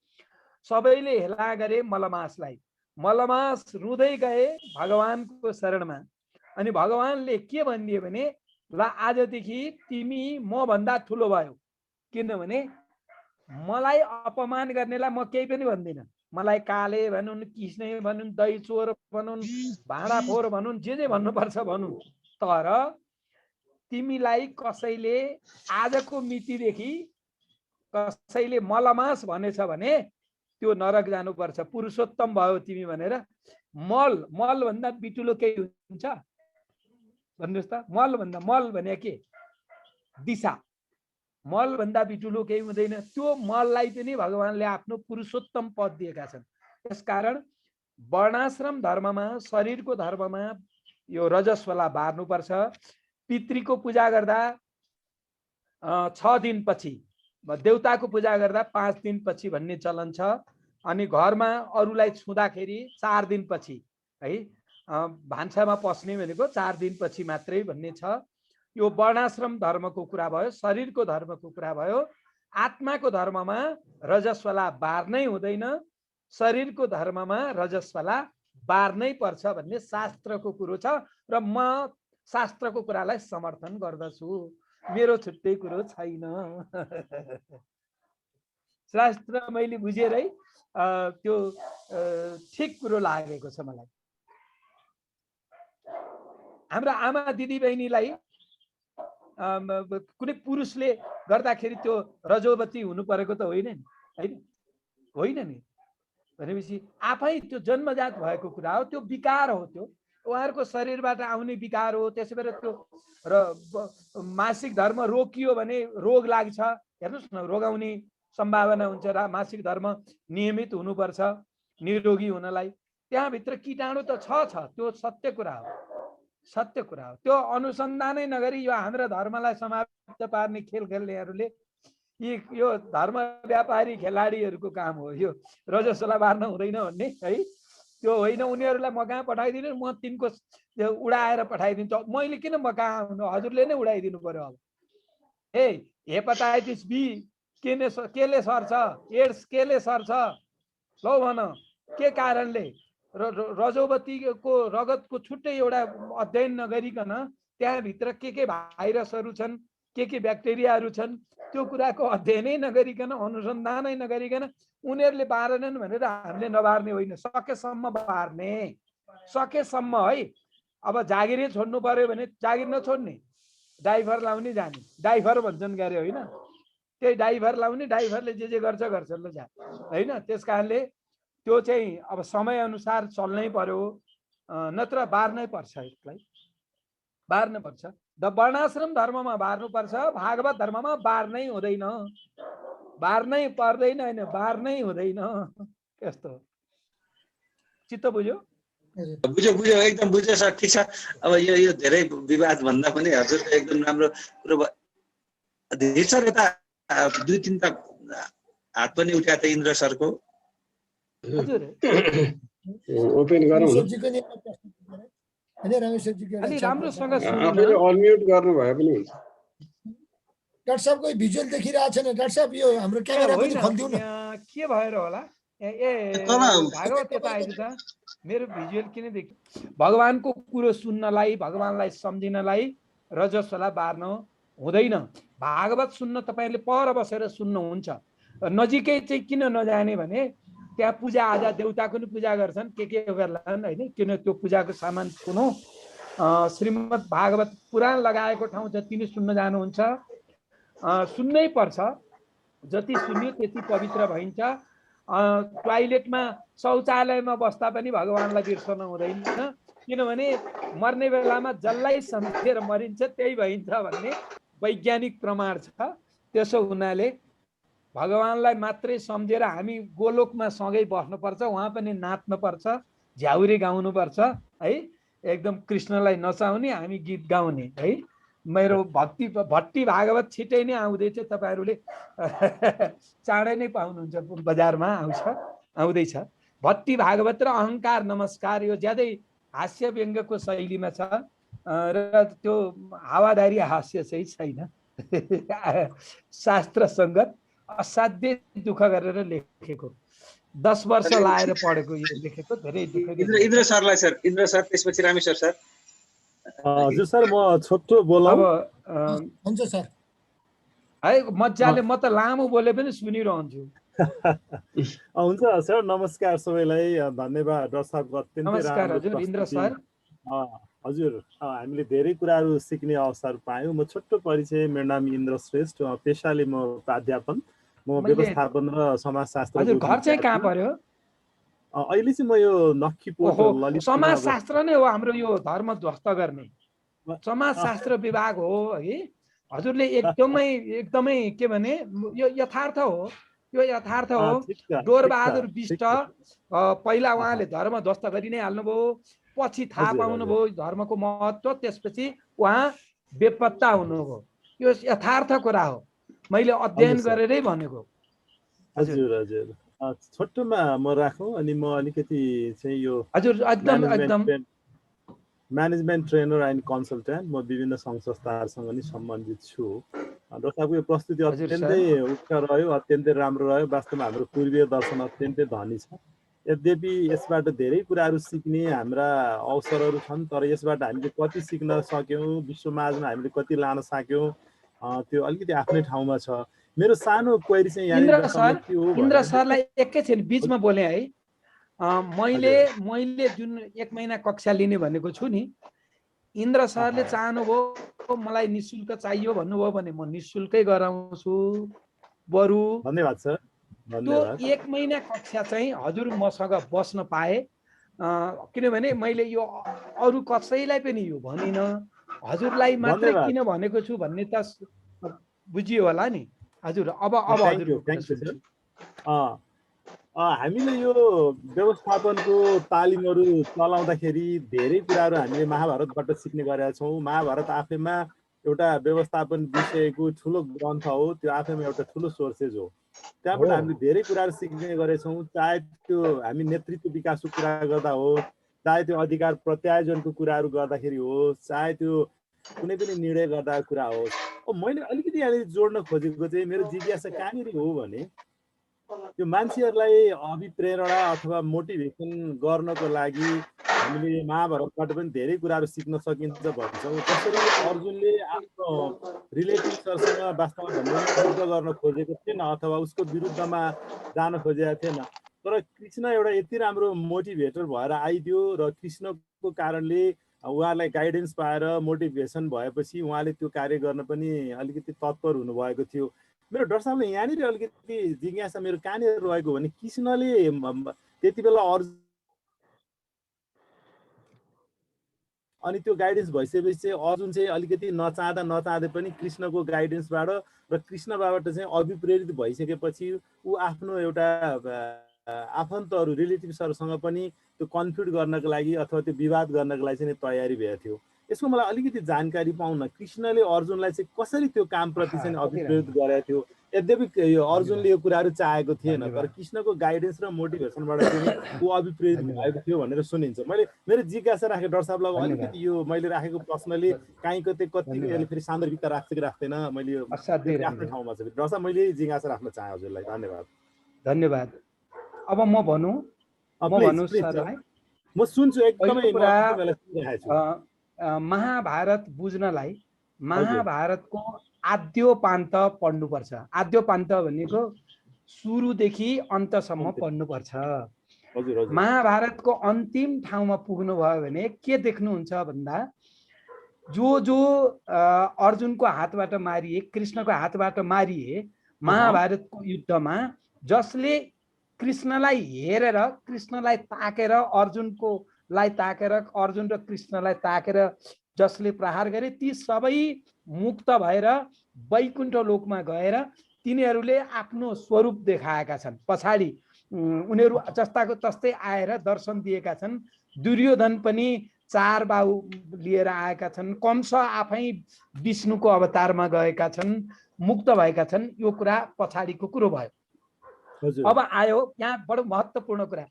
सबैले हेला गरे मलमासलाई, मलमास रुँदै गए भगवानको शरणमा। अनि भगवानले के भनिदियो भने, ल आजदेखि तिमी म भन्दा ठुलो भयो, किनभने मलाई अपमान गर्नेलाई म केही पनि भन्दिनँ। मलाई काले भनुन्, किस्ने भनुन्, दही चोर भनुन्, भाँडा फोहोर भनुन्, जे भन्नुपर्छ भनुन्, तर तिमीलाई कसैले आजको मितिदेखि कसैले मलमास भनेछ भने त्यो नरक जानुपर्छ, पुरुषोत्तम भयो तिमी भनेर। मल भन्दा बिटुलो केही हुन्छ भन्नुहोस् त? मल भने के? दिशा। मल भन्दा बिटुलो केही हुँदैन। त्यो मललाई पनि भगवानले आफ्नो पुरुषोत्तम पद दिएका छन्। यसकारण वर्णाश्रम धर्ममा, शरीरको धर्ममा यो रजस्वला बार्नुपर्छ। पितृको पूजा गर्दा 6 दिनपछि, देवताको पूजा गर्दा 5 दिनपछि भन्ने चलन छ। अनि घरमा अरूलाई छुँदाखेरि 4 दिनपछि है, भान्सामा पस्ने भनेको 4 दिनपछि मात्रै भन्ने छ। यो वर्णाश्रम धर्मको कुरा भयो, शरीरको धर्मको कुरा भयो। आत्माको धर्ममा रजस्वला बार्नै हुँदैन, शरीरको धर्ममा रजस्वला बार्नै पर्छ भन्ने शास्त्रको कुरो छ। र म शास्त्रको कुरालाई समर्थन गर्दछु, मेरो छुट्टै कुरो छैन। शास्त्र मैले बुझेरै त्यो ठिक कुरो लागेको छ मलाई। हाम्रो आमा दिदी बहिनीलाई कुनै पुरुषले गर्दाखेरि त्यो रजोवती हुनु परेको त होइन नि, होइन नि। भनेपछि आफै त्यो जन्मजात भएको कुरा हो, त्यो विकार हो, त्यो उहाँहरूको शरीरबाट आउने विकार हो। त्यसै भएर त्यो र मासिक धर्म रोकियो भने रोग लाग्छ। हेर्नुहोस् न, रोग आउने सम्भावना हुन्छ। र मासिक धर्म नियमित हुनुपर्छ निरोगी हुनलाई। त्यहाँभित्र कीटाणु त छ, त्यो सत्य कुरा हो, सत्य कुरा हो। त्यो अनुसन्धानै नगरी यो हाम्रो धर्मलाई समाप्त पार्ने खेल खेल्नेहरूले, यो धर्म व्यापारी खेलाडीहरूको काम हो यो रजस्वला बार्न हुँदैन भन्ने है। त्यो होइन, उनीहरूलाई म कहाँ पठाइदिनु, म तिनको उडाएर पठाइदिन्छु। मैले किन म कहाँ आउनु, हजुरले नै उडाइदिनु पर्यो। अब हेपाटाइटिस बी केले सर्छ, एड्स केले सर्छ, लौ भन के कारणले? रजोवतीको रगतको छुट्टै एउटा अध्ययन नगरिकन त्यहाँभित्र के भाइरसहरू छन्, के ब्याक्टेरियाहरू छन्, त्यो कुराको अध्ययनै नगरिकन, अनुसन्धानै नगरिकन उनीहरूले बारेनन् भनेर हामीले नबार्ने होइन, सकेसम्म बार्ने, सकेसम्म है। अब जागिरै छोड्नु पर्यो भने जागिर नछोड्ने, डाइभर लाउने जाने, डाइभर भन्छन् गरे होइन, त्यही डाइभर लाउने, डाइभरले जे गर्छ ल जा होइन। त्यस कारणले त्यो चाहिँ अब समयअनुसार चल्नै पर्यो, नत्र बार्नै पर्छ, यसलाई बार्नु पर्छ। द वर्णाश्रम धर्ममा बार्नुपर्छ, भागवत धर्ममा बार्नै हुँदैन, बार्नै पर्दैन, होइन बार्नै हुँदैन। यस्तो चित्त बुझ्यो? बुझ्यो एकदम बुझ्यो सर, ठिक छ। अब यो धेरै विवाद भन्दा पनि हजुर एकदम राम्रो कुरो भयो। धीर सर यता 2-3 हात पनि उठ्या त इन्द्र सरको। हजुर ओपन गरौँ न। अलि राम्रोसँग अनम्युट गर्नु भए पनि हुन्छ। डाक्टर साहब कोही भिजुअल देखिरहेको छैन डाक्टर साहब, यो हाम्रो क्यामेरा पनि खोलिदिउ न। के भएर होला? भागवत यता आइज त, मेरो भिजुअल किन देखि? भगवानको कुरो सुन्नलाई, भगवानलाई सम्झिनलाई रजस्वला बार्न हुँदैन। भागवत सुन्न तपाईहरुले पर बसेर सुन्नुहुन्छ। नजिकै चाहिँ किन नजाने भने त्यहाँ पूजा आजा देवताको नि पूजा गर्छन्, के गर्लान् हैन। किन त्यो पूजाको सामान कुनो श्रीमद् भागवत पुराण लगाएको ठाउँ जति नै सुन्न जानुहुन्छ, सुन्नै पर्छ। जति सुन्यो त्यति पवित्र भइन्छ। टोयलेटमा शौचालयमा बस्दा पनि भगवानलाई बिर्सन हुँदैन, किनभने मर्ने बेलामा जसलाई सम्झेर मरिन्छ त्यही भइन्छ भन्ने वैज्ञानिक प्रमाण छ। त्यसो हुनाले भगवानलाई मात्रै सम्झेर हामी गोलोकमा सँगै बस्नुपर्छ, उहाँ पनि नाच्नुपर्छ, झ्याउरे गाउनुपर्छ है। एकदम कृष्णलाई नचाउने, हामी गीत गाउने है। मेरो भट्टी भागवत छिटै नै आउँदैछ, तपाईहरुले चाँडै नै पाउनुहुन्छ, बजारमा आउँदैछ। भट्टी भागवत र अहंकार नमस्कार यो ज्यादै हास्य व्यङ्गको शैलीमा छ र त्यो हावादारी हास्य चाहिँ छैन। शास्त्र सङ्गत असाध्यै दुःख गरेर लेखेको, 10 वर्ष लाएर पढेको यो लेखेको, धेरै दुःख। इन्द्र सरलाई सर, इन्द्र सर त्यसपछि रामेश्वर सर। हजुर सर, म छोटो बोलाऊ। हुन्छ सर। है मजाले म त लामो बोले पनि सुनिरहन्छु। हुन्छ सर, नमस्कार सबैलाई, धन्यवाद डाक्टर साहबको अत्यन्तै नमस्कार राम्रो हजुर इन्द्र प्रस्तुति। सर। हजुर, हामीले धेरै कुराहरू सिक्ने अवसर पायौँ। म छोटो परिचय, मेरो नाम इन्द्र श्रेष्ठ, पेसाले म प्राध्यापन, म व्यवस्थापन र समाजशास्त्र। हजुर घर चाहिँ कहाँ पर्यो? अहिले चाहिँ म यो नक्खीपोट ललितपुरमा। समाजशास्त्र नै हो हाम्रो यो धर्म ध्वस्त गर्ने समाजशास्त्र विभाग हो है। हजुरले एकदमै के भने यो यथार्थ हो, यो यथार्थ हो। डोरबहादुर बिष्ट पहिला उहाँले धर्म ध्वस्त गरि नै हाल्नुभयो, पछि थाहा पाउनुभयो धर्मको महत्त्व, त्यसपछि उहाँ बेपत्ता हुनुभयो। यो यथार्थ कुरा हो, मैले अध्ययन गरेरै भनेको। हजुर हजुर, छोटोमा म राखौँ अनि म अलिकति चाहिँ यो हजुर एकदम म्यानेजमेन्ट ट्रेनर एन्ड कन्सल्टेन्ट, म विभिन्न सङ्घ संस्थाहरूसँग नि सम्बन्धित छु। डाक्टरको यो प्रस्तुति अत्यन्तै उच्च रह्यो, अत्यन्तै राम्रो रह्यो। वास्तवमा हाम्रो पूर्वीय दर्शन अत्यन्तै धनी छ। यद्यपि यसबाट धेरै कुराहरू सिक्ने हाम्रा अवसरहरू छन्, तर यसबाट हामीले कति सिक्न सक्यौँ, विश्वमाझमा हामीले कति लान सक्यौँ, त्यो अलिकति आफ्नै ठाउँमा छ। मेरो सानो क्वेरी चाहिँ इन्द्र सरलाई एकैछिन बिचमा बोले है। मैले जुन 1 महिना कक्षा लिने भनेको छु नि, इन्द्र सरले चाहनुभयो मलाई निशुल्क चाहियो भन्नुभयो भने म निशुल्कै गराउँछु। बरु धन्यवाद सर। त्यो 1 महिना कक्षा चाहिँ हजुर मसँग बस्न पाए, किनभने मैले यो अरू कसैलाई पनि यो भनिन, हजुरलाई मात्रै किन भनेको छु भन्ने त बुझियो होला नि हजुर। अब हजुर हामीले यो व्यवस्थापनको तालिमहरू चलाउँदाखेरि धेरै कुराहरू हामीले महाभारतबाट सिक्ने गरेका छौँ। महाभारत आफैमा एउटा व्यवस्थापन विषयको ठुलो ग्रन्थ हो, त्यो आफैमा एउटा ठुलो सोर्सेज हो। त्यहाँबाट हामीले धेरै कुराहरू सिक्ने गरेछौँ, चाहे त्यो हामी नेतृत्व विकासको कुरा गर्दा हो, चाहे त्यो अधिकार प्रत्यायोजनको कुराहरू गर्दाखेरि हो, चाहे त्यो कुनै पनि निर्णय गर्दा कुरा होस्। मैले अलिकति यहाँनिर जोड्न खोजेको चाहिँ मेरो जिज्ञासा कहाँनिर हो भने, यो मान्छेहरूलाई अभिप्रेरणा अथवा मोटिभेसन गर्नको लागि हामीले महाभारतबाट पनि धेरै कुराहरू सिक्न सकिन्छ भन्छौँ। जसरी अर्जुनले आफ्नो रिलेटिभ्सहरूसँग वास्तवमा युद्ध गर्न खोजेको थिएन अथवा उसको विरुद्धमा जान खोजेको थिएन, तर कृष्ण एउटा यति राम्रो मोटिभेटर भएर आइदियो र कृष्णको कारणले उहाँलाई गाइडेन्स पाएर मोटिभेसन भएपछि उहाँले त्यो कार्य गर्न पनि अलिकति तत्पर हुनुभएको थियो। मेरो डाक्टर साहबले यहाँनिर अलिकति जिज्ञासा मेरो कहाँनिर रहेको भने, कृष्णले त्यति बेला अनि त्यो गाइडेन्स भइसकेपछि चाहिँ अर्जुन चाहिँ अलिकति नचाहँदै पनि कृष्णको गाइडेन्सबाट र कृष्णबाट चाहिँ अभिप्रेरित भइसकेपछि ऊ आफ्नो एउटा आफन्तहरू रिलेटिभ्सहरूसँग पनि त्यो कन्फ्लिक्ट गर्नको लागि अथवा त्यो विवाद गर्नको लागि चाहिँ तयारी भएको थियो। यसको मलाई अलिकति जानकारी पाउन, कृष्णले अर्जुनलाई चाहिँ कसरी त्यो कामप्रति चाहिँ अभिप्रेरित गरेको थियो? यद्यपि यो अर्जुनले यो कुराहरू चाहेको थिएन, तर कृष्णको गाइडेन्स र मोटिभेसनबाट चाहिँ ऊ अभिप्रेरित भएको थियो भनेर सुनिन्छ। मैले मेरो जिज्ञासा राखेँ डाक्टर साहबलाई, अलिकति यो मैले राखेको प्रश्नले कहीँ कति यसले फेरि सान्दर्भिकता राख्छ कि राख्दैन, मैले यो आफ्नो ठाउँमा छ। डाक्टर साहब मैले जिज्ञासा राख्न चाहेँ हजुरलाई। धन्यवाद। अब म भनौँ सरलाई, म सुन्छु एकदमै। महाभारत बुझ्नलाई महाभारतको आद्योपान्त पढ्नुपर्छ। आद्योपान्त भनेको सुरुदेखि अन्तसम्म पढ्नुपर्छ। महाभारतको अन्तिम ठाउँमा पुग्नुभयो भने के देख्नुहुन्छ भन्दा, जो अर्जुनको हातबाट मारिए, कृष्णको हातबाट मारिए महाभारतको युद्धमा, जसले कृष्णलाई हेरेर, कृष्णलाई ताकेर, अर्जुन र कृष्णलाई ताकेर जसले प्रहार गरे, ती सबै मुक्त भएर वैकुण्ठ लोकमा गएर तिनीहरूले आफ्नो स्वरूप देखाएका छन्। पछाडि उनीहरू जस्ताको तस्तै आएर दर्शन दिएका छन्। दुर्योधन पनि 4 बाहु लिएर आएका छन्। कंस आफै विष्णुको अवतारमा गएका छन्, मुक्त भएका छन्। यो कुरा पछाडिको कुरो भयो। अब आयो यहाँ बडो महत्त्वपूर्ण कुरा,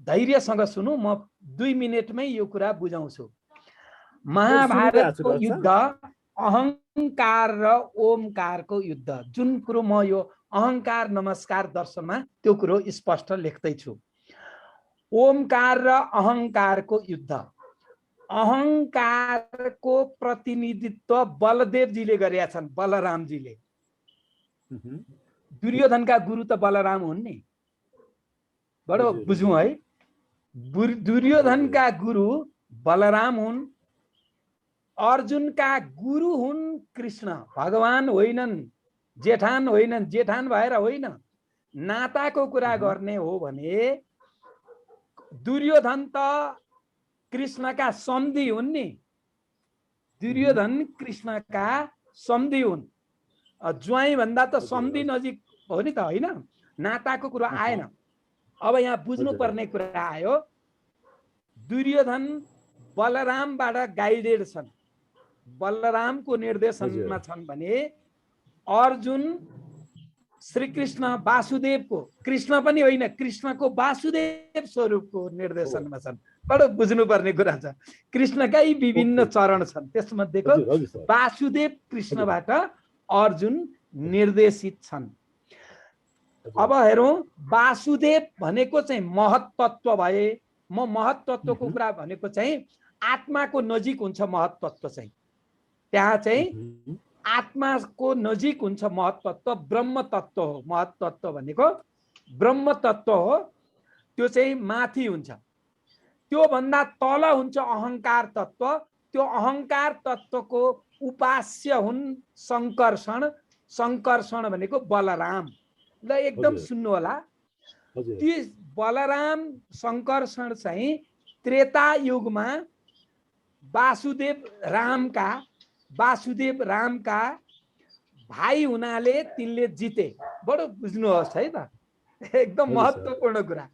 धैर्यसँग सुन्नु, म 2 मिनेटमै यो कुरा बुझाउँछु। महाभारतको युद्ध अहङ्कार र ओमकारको युद्ध। जुन कुरो म यो अहङ्कार नमस्कार दर्शनमा त्यो कुरो स्पष्ट लेख्दैछु। ओमकार र अहङ्कारको युद्ध। अहङ्कारको प्रतिनिधित्व बलदेवजीले गरेका छन्, बलरामजीले। दुर्योधनका गुरु त बलराम हुन् नि, बडो बुझौँ है। दुर्योधनका गुरु बलराम हुन्, अर्जुनका गुरु हुन् कृष्ण, भगवान होइनन्, जेठान होइनन्। जेठान भएर होइन, नाताको कुरा गर्ने हो भने दुर्योधन त कृष्णका सम्धी हुन् नि, दुर्योधन कृष्णका सम्धी हुन्। ज्वाइँ भन्दा त सम्धी नजिक हो नि त, होइन? नाताको कुरा आएन। अब यहाँ बुझ्नुपर्ने कुरा आयो, दुर्योधन बलरामबाट गाइडेड छन्, बलरामको निर्देशनमा छन् भने अर्जुन श्रीकृष्ण वासुदेवको, कृष्ण पनि होइन, कृष्णको वासुदेव स्वरूपको निर्देशनमा छन्। बडो बुझ्नुपर्ने कुरा छ। कृष्णकै विभिन्न चरण छन्, त्यसमध्येको वासुदेव कृष्णबाट अर्जुन निर्देशित छन्। अब हेरौँ, वासुदेव भनेको चाहिँ महत्त्व भए, म महत्त्वको कुरा भनेको चाहिँ आत्माको नजिक हुन्छ महत्त्व चाहिँ, त्यहाँ चाहिँ आत्माको नजिक हुन्छ महत्त्व, ब्रह्म तत्त्व हो। महत्त्व भनेको ब्रह्म तत्त्व हो, त्यो चाहिँ माथि हुन्छ। त्यो भन्दा तल हुन्छ अहंकार तत्त्व, त्यो अहंकार तत्त्वको उपास्य हुन् संकर्षण। संकर्षण भनेको बलराम। ल एकदम सुन्नु होला, ती बलराम संकर्षण चाहिँ त्रेता युगमा वासुदेव रामका भाइ हुनाले तिनले जिते। बडो बुझ्नुहोस् है त, एकदम महत्त्वपूर्ण कुरा।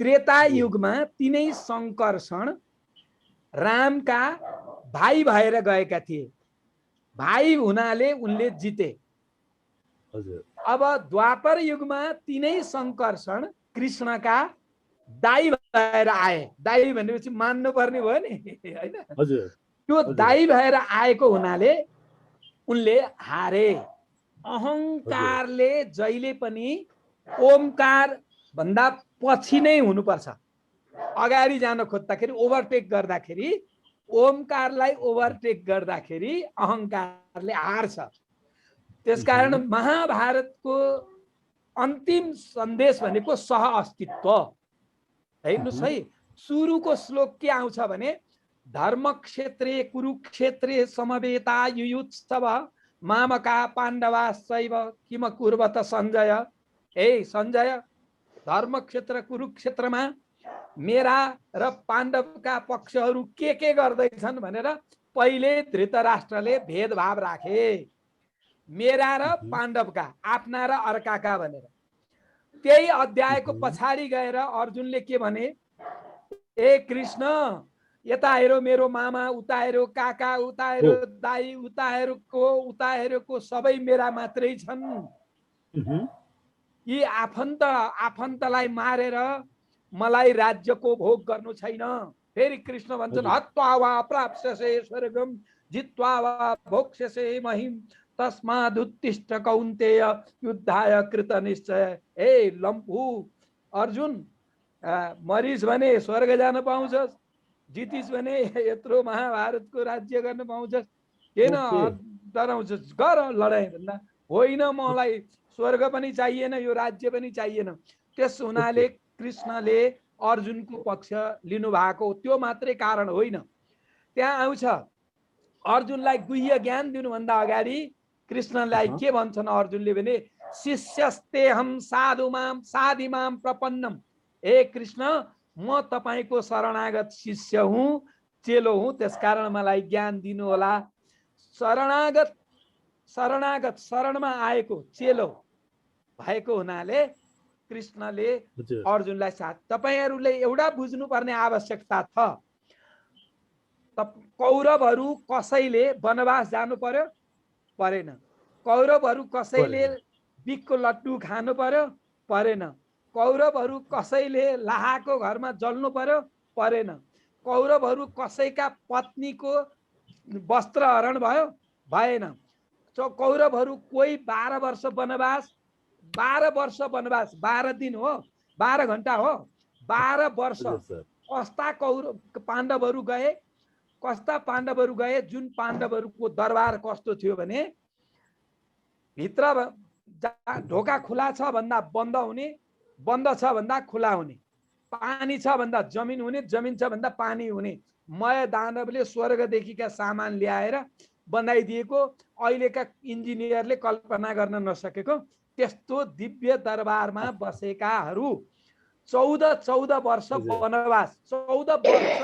त्रेता युगमा तिनै संकर्षण रामका भाइ भएर गएका थिए, भाइ हुनाले उनले जिते। अब द्वापर युगमा तिनै संकर्षण कृष्णका दाइ भएर आए। दाइ भनेपछि मान्नुपर्ने भयो नि, होइन? त्यो दाइ भएर आएको हुनाले उनले हारे। अहंकारले जहिले पनि ओमकार भन्दा पछि नै हुनुपर्छ। अगाडि जान खोज्दाखेरि, ओभरटेक गर्दाखेरि, ओमकारलाई ओभरटेक गर्दाखेरि अहंकारले हार्छ। त्यसकारण महाभारतको अन्तिम सन्देश भनेको सह अस्तित्व। हेर्नुहोस् है, सुरुको श्लोक के आउँछ भने धर्मक्षेत्रे कुरुक्षेत्रे समवेता युयुत्सव मामका पाण्डवाश्चैव किम कुर्वत सञ्जय। हे सञ्जय, धर्मक्षेत्र कुरुक्षेत्रमा मेरा र पाण्डवका पक्षहरू के गर्दैछन् भनेर पहिले धृतराष्ट्रले भेदभाव राखे, मेरा र पाण्डवका, आफ्ना र अर्काका भनेर। त्यही अध्यायको पछाडि गएर अर्जुनले के भने, ए कृष्ण, यता हेरो मेरो मामा, उता हेरो काका, उता हेरो दाई, उता हेरोको सबै मेरा मात्रै छन्। यी आफन्तलाई मारेर मलाई राज्यको भोग गर्नु छैन। फेरि कृष्ण भन्छन्, हत्वा वा प्राप्स्यसे स्वर्गम जित्वा वा भोक्ष्यसे महिम तस्मादुत्तिष्ठ कौन्तेय युद्धाय कृत निश्चय। हे लम्पू अर्जुन, मरिस भने स्वर्ग जान पाउँछस्, जितिस भने यत्रो महाभारतको राज्य गर्न पाउँछस्, किन डराउँछस्? गर लडाइँ भन्दा होइन, मलाई स्वर्ग पनि चाहिएन, यो राज्य पनि चाहिएन। त्यस हुनाले कृष्णले अर्जुनको पक्ष लिनुभएको त्यो मात्रै कारण होइन। त्यहाँ आउँछ, अर्जुनलाई गुह्य ज्ञान दिनुभन्दा अगाडि कृष्णलाई के भन्छन् अर्जुनले भने, शिष्यस्तेहम साधुमाम प्रपन्नम। हे कृष्ण, म तपाईको शरणागत शिष्य हुँ, चेलो हुँ, त्यसकारण मलाई ज्ञान दिनु होला। शरणागत शरणमा आएको चेलो भएको हुनाले कृष्णले अर्जुनलाई साथ। तपाईहरूले एउटा बुझ्नुपर्ने आवश्यकता छ, कौरवहरू कसैले वनवास जानु पर्यो? परेन। कौरवहरू कसैले बिखको लड्डु खानु पर्यो? परेन। कौरवहरू कसैले लाहाको घरमा जल्नु पर्यो? परेन। कौरवहरू कसैका पत्नीको वस्त्र हरण भयो? भएन। कौरवहरू कोही 12 वर्ष वनवास, 12 दिन हो, 12 घण्टा हो, 12 वर्ष कस्ता पाण्डवहरू गए, जुन पाण्डवहरूको दरबार कस्तो थियो भने भित्र ढोका खुला छ भन्दा बन्द हुने, बन्द छ भन्दा खुला हुने, पानी छ भन्दा जमिन हुने, जमिन छ भन्दा पानी हुने मय दानवले स्वर्गदेखिका सामान ल्याएर बनाइदिएको अहिलेका इन्जिनियरले कल्पना गर्न नसकेको त्यस्तो दिव्य दरबारमा बसेकाहरू 14 वर्ष वनवास। 14 वर्ष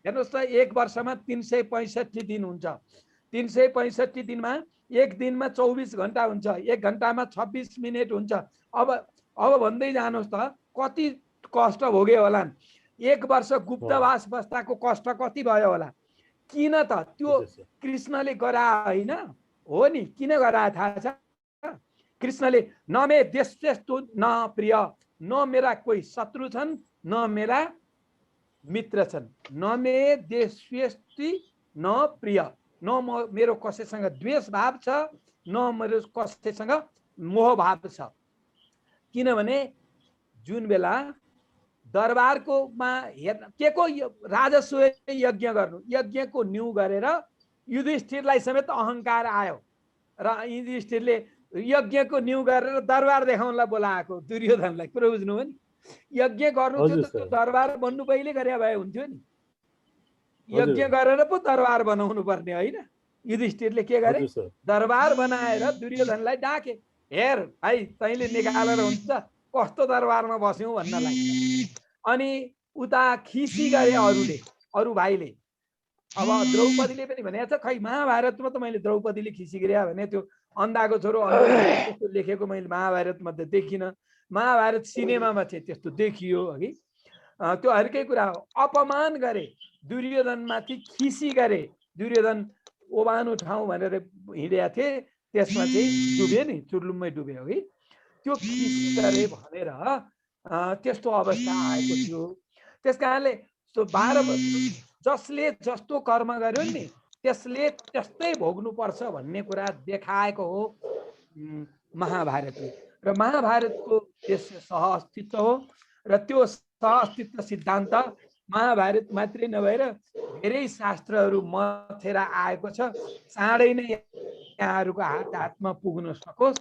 हेर्नुहोस् त, एक वर्षमा 365 दिन हुन्छ। 365 दिनमा एक दिनमा 24 घण्टा हुन्छ, एक घण्टामा 26 मिनट हुन्छ। अब भन्दै जानुहोस् त कति कष्ट भोग्यो होला। एक वर्ष गुप्तवास बस्दाको कष्ट कति भयो होला। किन त त्यो कृष्णले गरा होइन हो नि, किन गरा थाहा छ? कृष्णले न मे देशेस्तु न प्रिय, न मेरा कोही शत्रु छन् न मेरा मित्र छन्। न मे देशेस्ति न प्रिय, न मेरो कसैसँग द्वेष भाव छ, न मेरो कसैसँग मोह भाव छ। किनभने जुन बेला दरबारको मा हेर्न के को राजस्व यज्ञ गर्नु, यज्ञको न्यु गरेर युधिष्ठिरलाई समेत अहंकार आयो र युधिष्ठिरले यज्ञको न्यु गरेर दरबार देखाउनलाई बोलाएको दुर्योधनलाई। कुरो बुझ्नुभयो नि? यज्ञ गर्नु थियो त त्यो दरबार बन्नु पहिले गरे भए हुन्थ्यो नि। यज्ञ गरेर पो दरबार बनाउनु पर्ने होइन। युधिष्ठिरले के गरे? दरबार बनाएर दुर्योधनलाई डाके, हेर भाइ तैँले निकालेर हुन्छ कस्तो दरबारमा बस्यौ भन्नलाई। अनि उता खिसी गरे अरूले, अरू भाइले। अब द्रौपदीले पनि भनेको छ, खै महाभारतमा त मैले द्रौपदीले खिसी गरे भने त्यो अन्धाको छोरो त्यस्तो लेखेको मैले महाभारतमा त देखिनँ। महाभारत सिनेमामा चाहिँ त्यस्तो देखियो कि त्यो अर्कै कुरा हो। अपमान गरे दुर्योधनमाथि, खिसी गरे। दुर्योधन ओबानो ठाउँ भनेर हिँडेका थिए, त्यसमा चाहिँ डुबे नि, चुर्लुम्मै डुबे हो कि। त्यो खिसी गरे भनेर त्यस्तो अवस्था आएको थियो। त्यस कारणले जसले जस्तो कर्म गर्यो नि त्यसले त्यस्तै भोग्नुपर्छ भन्ने कुरा देखाएको हो महाभारतले। र महाभारतको उद्देश्य सहअस्तित्व हो र त्यो सहअस्तित्व सिद्धान्त महाभारत मात्रै नभएर धेरै शास्त्रहरू मथेर आएको छ। चाँडै नै यहाँहरूको हातमा पुग्न सकोस्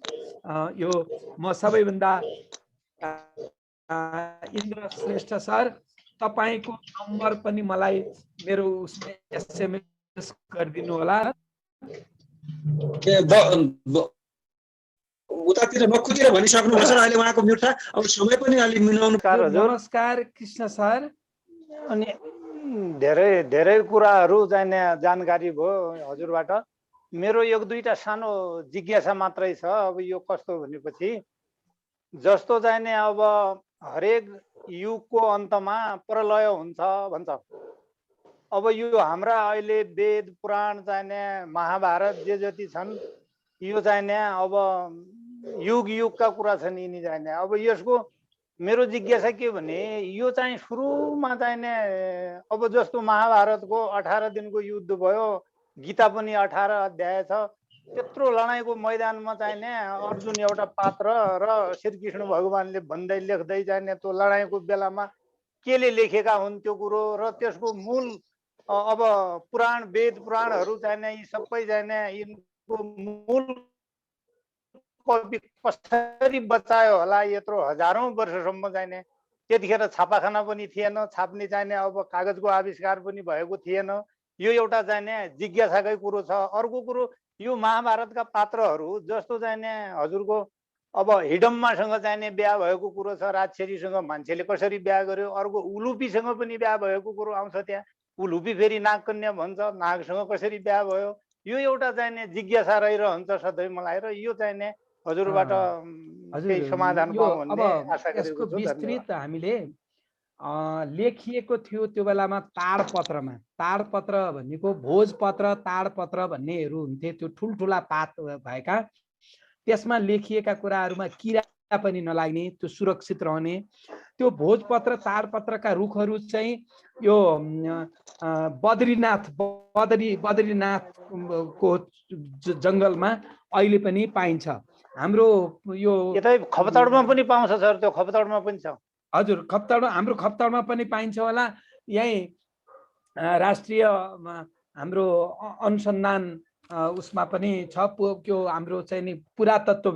यो म सबैभन्दा इन्द्र श्रेष्ठ सर तपाईको नम्बर पनि मलाई मेरो एसएमएस गरिदिनु होला। उतातिर नखुतिर भनिसक्नु भएको छ, अहिले उहाँको म्युट छ। अब समय पनि अलि मिलाउनु। नमस्कार कृष्ण सर। अनि धेरै धेरै कुराहरू चाहिने जानकारी भयो हजुरबाट। मेरो एक दुईटा सानो जिज्ञासा मात्रै छ। अब यो कस्तो भनेपछि जस्तो चाहिने अब हरेक युगको अन्तमा प्रलय हुन्छ भन्छ। अब यो हाम्रा अहिले वेद पुराण चाहिने महाभारत जे जति छन् यो चाहिने अब युग युगका कुरा छन् यिनी चाहिने। अब यसको मेरो जिज्ञासा के भने यो चाहिँ सुरुमा चाहिने अब जस्तो महाभारतको 18 दिनको युद्ध भयो, गीता पनि 18 अध्याय छ, त्यत्रो लडाइँको मैदानमा चाहिने अर्जुन एउटा पात्र र श्रीकृष्ण भगवानले भन्दै लेख्दै चाहिने त्यो लडाइँको बेलामा केले लेखेका हुन् त्यो कुरो र त्यसको मूल अब पुराण वेद पुराणहरू चाहिने यी सबै चाहिने यिनको मूल कपी कसरी बचायो होला यत्रो हजारौं वर्षसम्म चाहिने। त्यतिखेर छापाखाना पनि थिएन, छाप्ने चाहिने अब कागजको आविष्कार पनि भएको थिएन। यो एउटा चाहिने जिज्ञासाकै कुरो छ। अर्को कुरो यो महाभारतका पात्रहरू जस्तो चाहिने हजुरको अब हिडम्मासँग चाहिने बिहा भएको कुरो छ, राजछेरीसँग मान्छेले कसरी बिहा गर्यो, अर्को उलुपीसँग पनि बिहा भएको कुरो आउँछ त्यहाँ। उलुपी फेरि नागकन्या भन्छ, नागसँग कसरी बिहा भयो, यो एउटा चाहिने जिज्ञासा रहिरहन्छ सधैँ मलाई। र यो चाहिने हजुरबाट केही समाधान पाऊँ भन्ने आशा गरेको छु। विस्तृत हामीले लेखिएको थियो त्यो बेलामा ताडपत्रमा। ताडपत्र भनेको भोजपत्र ताडपत्र भन्नेहरू हुन्थे, त्यो ठुल्ठुला पात भएका। त्यसमा लेखिएका कुराहरूमा किरा पनि नलाग्ने, त्यो सुरक्षित रहने। त्यो भोजपत्र ताडपत्रका रुखहरू चाहिँ यो बद्रीनाथको जङ्गलमा अहिले पनि पाइन्छ। हाम्रो यो खपतडमा पनि पाउँछ सर, त्यो खपतडमा पनि छ। हजुर खपतडमा, हाम्रो खपतडमा पनि पाइन्छ होला। यही राष्ट्रिय हाम्रो अनुसन्धान उसमा पनि छ त्यो हाम्रो चाहिँ नि पुरातत्व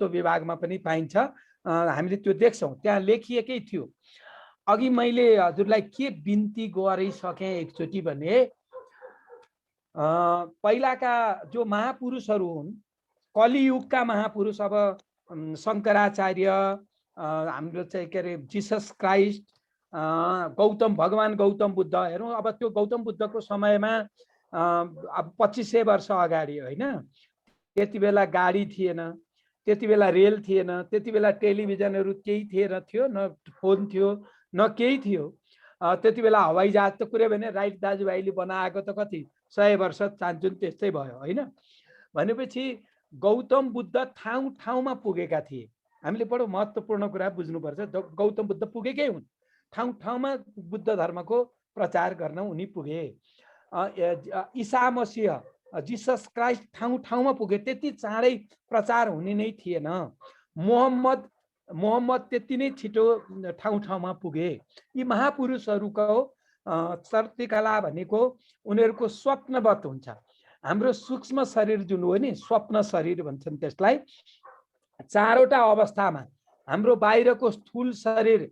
विभागमा पनि पाइन्छ। हामीले त्यो देख्छौँ, त्यहाँ लेखिएकै थियो। अघि मैले हजुरलाई के बिन्ती गरिसकेँ एकचोटि भने पहिलाका जो महापुरुषहरू हुन्, कलियुगका महापुरुष, अब शङ्कराचार्य, हाम्रो चाहिँ के अरे जिसस क्राइस्ट, भगवान गौतम बुद्ध हेरौँ। अब त्यो गौतम बुद्धको समयमा अब 2500 वर्ष अगाडि होइन, त्यति बेला गाडी थिएन, त्यति बेला रेल थिएन, त्यति बेला टेलिभिजनहरू केही थियो न, फोन थियो न केही थियो। त्यति बेला हवाई जहाज त कुरै भने राइट दाजुभाइले बनाएको त कति 100 वर्ष चाहन्छन् त्यस्तै भयो होइन। भनेपछि गौतम बुद्ध ठाउँमा पुगेका थिए। हामीले बडो महत्त्वपूर्ण कुरा बुझ्नुपर्छ। गौतम बुद्ध पुगेकै हुन्, ठाउँमा बुद्ध धर्मको प्रचार गर्न उनी पुगे। ईसा मसीह जिसस क्राइस्ट ठाउँमा पुगे, त्यति चाँडै प्रचार हुने नै थिएन। मोहम्मद त्यति नै छिटो ठाउँमा पुगे। यी महापुरुषहरूको चर्तिकला भनेको उनीहरूको स्वप्नवत हुन्छ। हाम्रो सूक्ष्म शरीर जुन हो नि, स्वप्न शरीर भन्छन् त्यसलाई। 4वटा अवस्थामा हाम्रो बाहिरको स्थूल शरीर,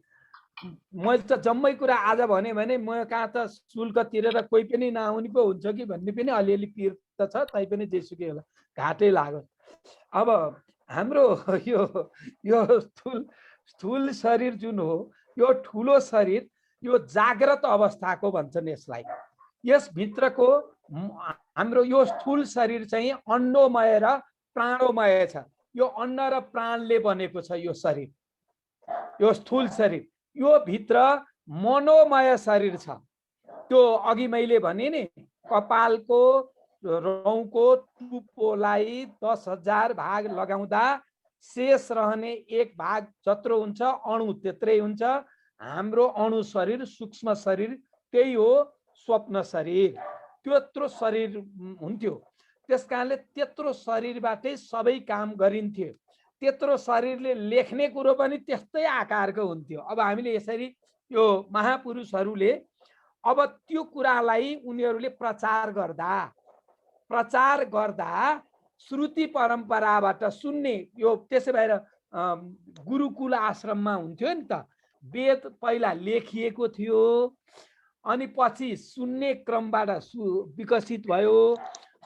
मैले त जम्मै कुरा आज भने म कहाँ त शुल्क तिरेर कोही पनि नआउने पो हुन्छ कि भन्ने पनि अलिअलि पिर त छ, तैपनि जेसुकै होला घाटै लाग्यो। अब हाम्रो यो स्थूल शरीर जुन हो, यो ठुलो शरीर, यो जाग्रत अवस्थाको भन्छन् यसलाई। यसभित्रको हाम्रो यो स्थूल शरीर चाहिँ अन्नमय र प्राणमय छ। यो अन्न र प्राणले बनेको छ यो शरीर, यो स्थूल शरीर। यो भित्र मनोमय शरीर छ। त्यो अघि मैले भने नि, कपालको रौँको टुप्पोलाई 10,000 भाग लगाउँदा शेष रहने 1 भाग जत्रो हुन्छ अणु त्यत्रै हुन्छ। हाम्रो अणु शरीर, सूक्ष्म शरीर त्यही हो स्वप्न शरीर। त्यत्रो शरीर हुन्थ्यो। त्यस कारणले त्यत्रो शरीरबाटै सबै काम गरिन्थ्यो। त्यत्रो शरीरले लेख्ने कुरो पनि त्यस्तै आकारको हुन्थ्यो। अब हामीले यसरी यो महापुरुषहरूले अब त्यो कुरालाई उनीहरूले प्रचार गर्दा श्रुति परम्पराबाट सुन्ने, यो त्यसै भएर गुरुकुल आश्रममा हुन्थ्यो नि त। वेद पहिला लेखिएको थियो, अनि पछि सुन्ने क्रमबाट विकसित भयो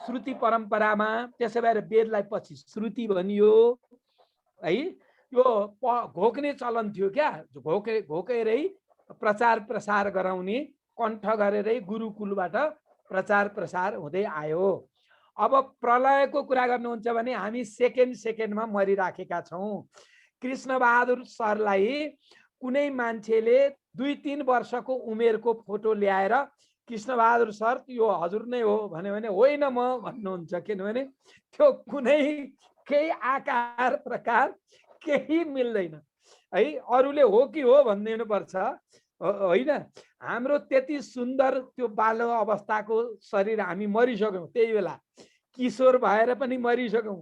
श्रुति परम्परामा। त्यसै भएर वेदलाई पछि श्रुति भनियो है। यो घोक्ने चलन थियो क्या, घोकेरै प्रचार प्रसार गराउने, कण्ठ गरेरै गुरुकुलबाट प्रचार प्रसार हुँदै आयो। अब प्रलयको कुरा गर्नुहुन्छ भने हामी सेकेन्डमा मरिराखेका छौँ। कृष्णबहादुर सरलाई कुनै मान्छेले 2-3 वर्षको उमेरको फोटो ल्याएर कृष्णबहादुर सर यो हजुर नै हो भन्यो भने होइन म भन्नुहुन्छ। किनभने त्यो कुनै केही आकार प्रकार केही मिल्दैन है। अरूले हो कि हो भनिदिनु पर्छ होइन। हाम्रो त्यति सुन्दर त्यो बाल्य अवस्थाको शरीर हामी मरिसक्यौँ। त्यही बेला किशोर भएर पनि मरिसक्यौँ,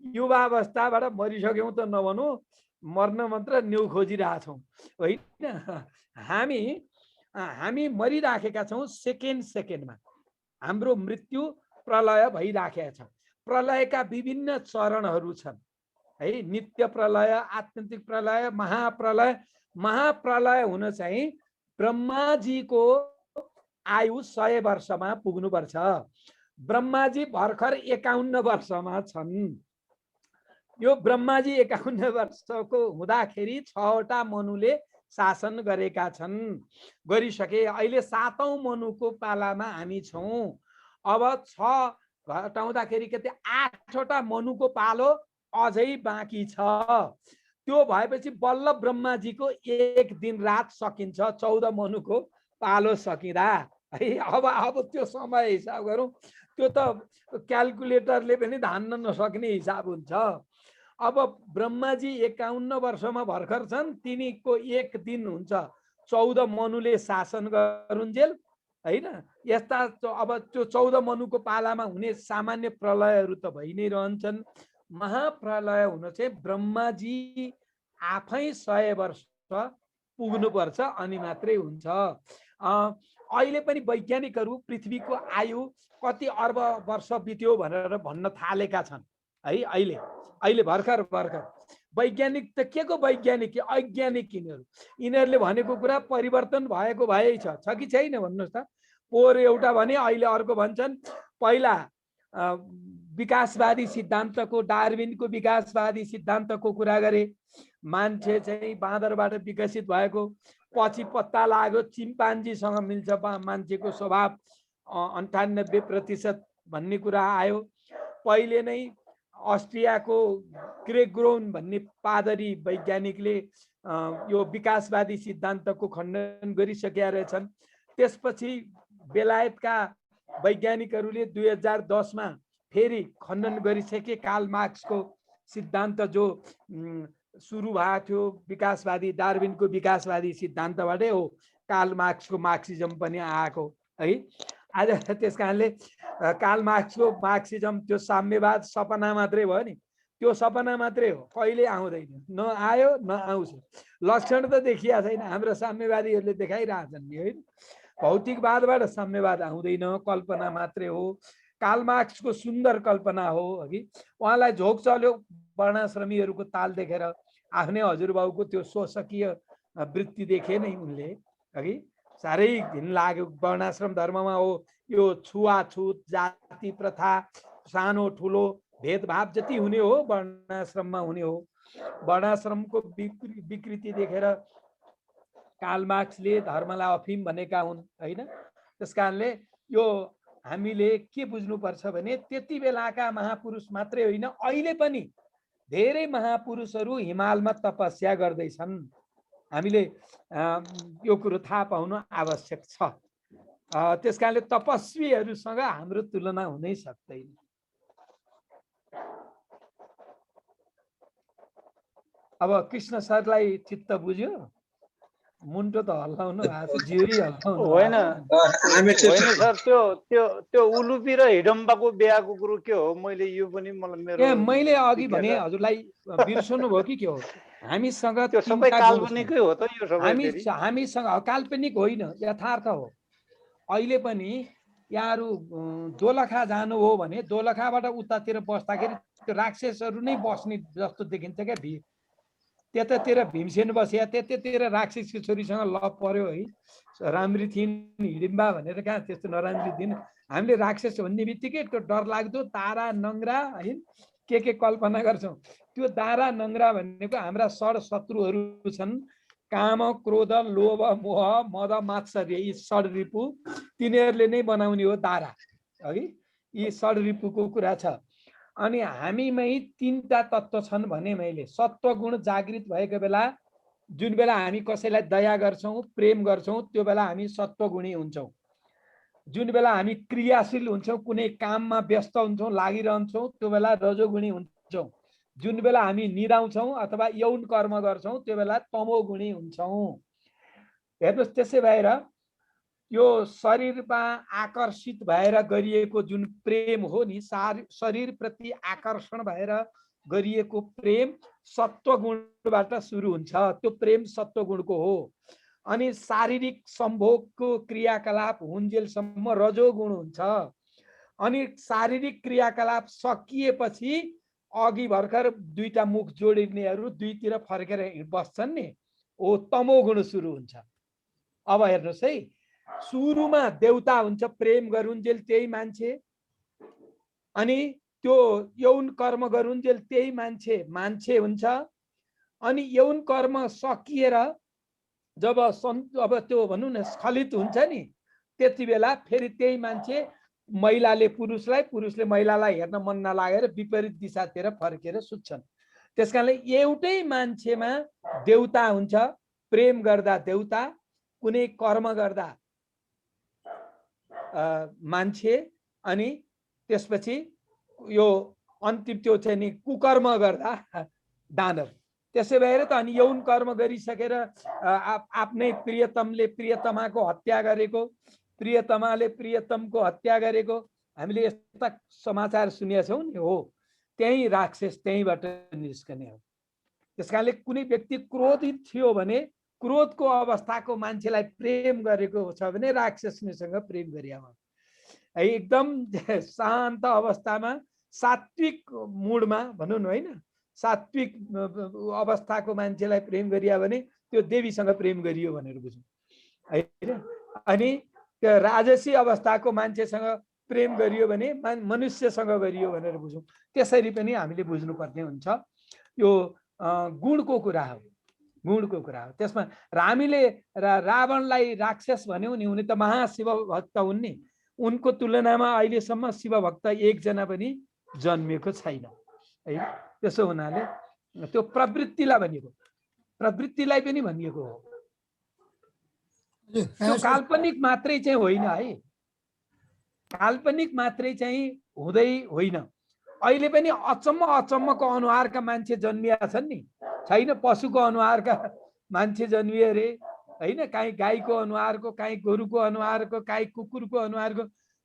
युवा अवस्थाबाट मरिसक्यौँ त नभनौँ, मर्न मात्र न्यु खोजिरहेछौँ होइन। हामी मरिराखेका छौँ सेकेन्डमा। हाम्रो मृत्यु प्रलय भइराखेको छ। प्रलयका विभिन्न चरणहरू छन् है। नित्य प्रलय, आत्यन्तिक प्रलय, महाप्रलय। महाप्रलय हुन चाहिँ ब्रह्माजीको आयु 100 वर्षमा पुग्नुपर्छ। ब्रह्माजी भर्खर 51 वर्षमा छन्। यो ब्रह्माजी 51 वर्षको हुँदाखेरि 6वटा मनुले शासन गरेका छन्, गरिसके। अहिले 7औं मनुको पालामा हामी छौँ। अब 6 घटाउँदाखेरि कति 8वटा मनुको पालो अझै बाँकी छ। त्यो भएपछि बल्ल ब्रह्माजीको 1 दिन रात सकिन्छ 14 मनुको पालो सकिँदा है। अब त्यो समय हिसाब गरौँ, त्यो त क्यालकुलेटरले पनि धान्न नसक्ने हिसाब हुन्छ। अब ब्रह्माजी 51 वर्षमा भर्खर छन्, तिनीको 1 दिन हुन्छ 14 मनुले शासन गरुन्जेल होइन। यस्ता अब त्यो 14 मनुको पालामा हुने सामान्य प्रलयहरू त भइ नै रहन्छन्। महाप्रलय हुन चाहिँ ब्रह्माजी आफै 100 वर्ष पुग्नुपर्छ अनि मात्रै हुन्छ। अहिले पनि वैज्ञानिकहरू पृथ्वीको आयु कति अर्ब वर्ष बित्यो भनेर भन्न थालेका छन् है। अहिले भर्खर वैज्ञानिक त के को वैज्ञानिक, अवैज्ञानिक यिनीहरूले भनेको कुरा परिवर्तन भएको भए छ कि छैन भन्नुहोस् त। पोहोर एउटा भने अहिले अर्को भन्छन्। पहिला विकासवादी सिद्धान्तको, डार्विनको विकासवादी सिद्धान्तको कुरा गरे। मान्छे चाहिँ बाँदरबाट विकसित भएको, पछि पत्ता लाग्यो चिम्पान्जीसँग मिल्छ मान्छेको स्वभाव 98% भन्ने कुरा आयो। पहिले नै अस्ट्रियाको ग्रेगोन भन्ने पादरी वैज्ञानिकले यो विकासवादी सिद्धान्तको खण्डन गरिसकेका रहेछन्। त्यसपछि बेलायतका वैज्ञानिकहरूले 2010 मा फेरि खण्डन गरिसके। कार्ल मार्क्सको सिद्धान्त जो सुरु भएको थियो विकासवादी, डार्विनको विकासवादी सिद्धान्तबाटै हो कार्ल मार्क्सको मार्क्सिजम पनि आएको है। आज त्यस कारणले कार्ल मार्क्सको मार्क्सिजम त्यो साम्यवाद सपना मात्रै भयो नि, त्यो सपना मात्रै हो, कहिले आउँदैन, न आयो न आउँछ। लक्षण त देखिया छैन, हाम्रो साम्यवादीहरूले देखाइरहेछन् नि होइन। भौतिकवादबाट साम्यवाद आउँदैन, कल्पना मात्रै हो। कार्ल मार्क्सको सुन्दर कल्पना हो अघि। उहाँलाई झोक चल्यो वर्णाश्रमीहरूको ताल देखेर, आफ्नै हजुरबाउको त्यो शोषकीय वृत्ति देखे नै उनले अघि। साह्रै घिन लाग्यो। वर्णाश्रम धर्ममा हो यो छुवाछुत, जाति प्रथा, सानो ठुलो भेदभाव जति हुने हो वर्णाश्रममा हुने हो। वर्णाश्रमको विकृति देखेर कार्ल मार्क्सले धर्मलाई अफिम भनेका हुन् होइन। त्यस कारणले यो हामीले के बुझ्नुपर्छ भने त्यति बेलाका महापुरुष मात्रै होइन, अहिले पनि धेरै महापुरुषहरू हिमालमा तपस्या गर्दैछन्। हामीले यो कुरो थाहा पाउनु आवश्यक छ। त्यस कारणले तपस्वीहरूसँग हाम्रो तुलना हुनै सक्दैन। अब कृष्ण सरलाई चित्त बुझ्यो? मुन्टो त हल्लाउनु भएको छ, जिउरी हल्लाउनु होइन सर। त्यो उलुपी र हिडम्बाको बिहाको कुरो के हो? मैले यो पनि मैले अघि भने हजुरलाई बिर्सनु भयो कि के हो? हामीसँग त्यो सबै काल्पनिकै हो त? यो सबै हामीसँग काल्पनिक होइन, यथार्थ हो। अहिले पनि यहाँहरू दोलखा जानु हो भने दोलखाबाट उतातिर बस्दाखेरि त्यो राक्षसहरू नै बस्ने जस्तो देखिन्छ क्या। त्यतातिर भीमसेन बसिया, त्यतातिर राक्षसको छोरीसँग लभ पर्यो है। राम्री थिइन् हिडिम्बा भनेर, कहाँ त्यस्तो नराम्री थिइन्। हामीले राक्षस भन्ने बित्तिकै त्यो डरलाग्दो दारा नङ्ग्रा है के कल्पना गर्छौँ। त्यो दारा नङ्ग्रा भनेको हाम्रा षड्शत्रुहरू छन्। काम, क्रोध, लोभ, मोह, मद, मात्सर्य, यी षड्रिपु तिनीहरूले नै बनाउने हो दारा है। यी षड्रिपुको कुरा छ। अनि हामीमै तीनटा तत्त्व छन् भने मैले सत्व गुण जागृत भएको बेला, जुन बेला हामी कसैलाई दया गर्छौँ, प्रेम गर्छौँ, त्यो बेला हामी सत्वगुणी हुन्छौँ। जुन बेला हामी क्रियाशील हुन्छौँ, कुनै काममा व्यस्त हुन्छौँ, लागिरहन्छौँ, त्यो बेला रजोगुणी हुन्छौँ। जुन बेला हामी निदाउँछौँ अथवा यौन कर्म गर्छौँ, त्यो बेला तमोगुणी हुन्छौँ। हेर्नुहोस्, त्यसै भएर यो शरीरमा आकर्षित भएर गरिएको जुन प्रेम हो नि, शरीर प्रति आकर्षण भएर गरिएको प्रेम सत्वगुणबाट सुरु हुन्छ। त्यो प्रेम सत्वगुणको हो। अनि शारीरिक सम्भोगको क्रियाकलाप हुन्जेलसम्म रजोगुण हुन्छ। अनि शारीरिक क्रियाकलाप सकिएपछि अघि भर्खर दुईटा मुख जोडिनेहरू दुईतिर फर्केर बस्छन् नि, ओ तमोगुण सुरु हुन्छ। अब हेर्नुहोस् है, सुरुमा देवता हुन्छ, प्रेम गरुन्जेल त्यही मान्छे, अनि त्यो यौन कर्म गरुन्जेल त्यही मान्छे हुन्छ। अनि यौन कर्म सकिएर जब त्यो भनौँ न स्खलित हुन्छ नि, त्यति बेला फेरि त्यही मान्छे महिलाले पुरुषलाई, पुरुषले महिलालाई हेर्न मन नलागेर विपरीत दिशातिर फर्केर सुत्छन्। त्यस कारणले एउटै मान्छेमा देवता हुन्छ, प्रेम गर्दा देवता, कुनै कर्म गर्दा मान्छे, अनि त्यसपछि यो अन्तिम त्यो चाहिँ नि कुकर्म गर्दा दानव। त्यसै भएर त अनि यौन कर्म गरिसकेर आफ्नै प्रियतमले प्रियतमाको हत्या गरेको, प्रियतमाले प्रियतमको हत्या गरेको हामीले यस्ता समाचार सुनेका छौँ नि। हो, त्यही राक्षस त्यहीँबाट निस्कने हो। त्यस कारणले कुनै व्यक्ति क्रोधित थियो भने क्रोधको अवस्थाको मान्छेलाई प्रेम गरेको छ भने राक्षसनीसँग प्रेम गरियामा है, एकदम शान्त अवस्थामा सात्विक मुडमा भनौँ न होइन, सात्विक अवस्थाको मान्छेलाई प्रेम गरिया भने त्यो देवीसँग प्रेम गरियो भनेर बुझौँ होइन। अनि त्यो राजसी अवस्थाको मान्छेसँग प्रेम गरियो भने मनुष्यसँग गरियो भनेर बुझौँ। त्यसरी पनि हामीले बुझ्नुपर्ने हुन्छ। यो गुणको कुरा हो, गुणको कुरा हो। त्यसमा हामीले रावणलाई राक्षस भन्यौँ नि, उनी त महाशिव भक्त हुन् नि, उनको तुलनामा अहिलेसम्म शिव भक्त एकजना पनि जन्मिएको छैन है। त्यसो हुनाले त्यो प्रवृत्तिलाई भनिएको, प्रवृत्तिलाई पनि भनिएको हो, त्यो काल्पनिक मात्रै चाहिँ होइन है, काल्पनिक मात्रै चाहिँ हुँदै होइन। अहिले पनि अचम्म अचम्मको अनुहारका मान्छे जन्मिया छन् नि, छैन पशुको अनुहारका मान्छे जन्मिए अरे होइन, काहीँ गाईको अनुहारको, काहीँ गोरुको अनुहारको, काहीँ कुकुरको अनुहारको,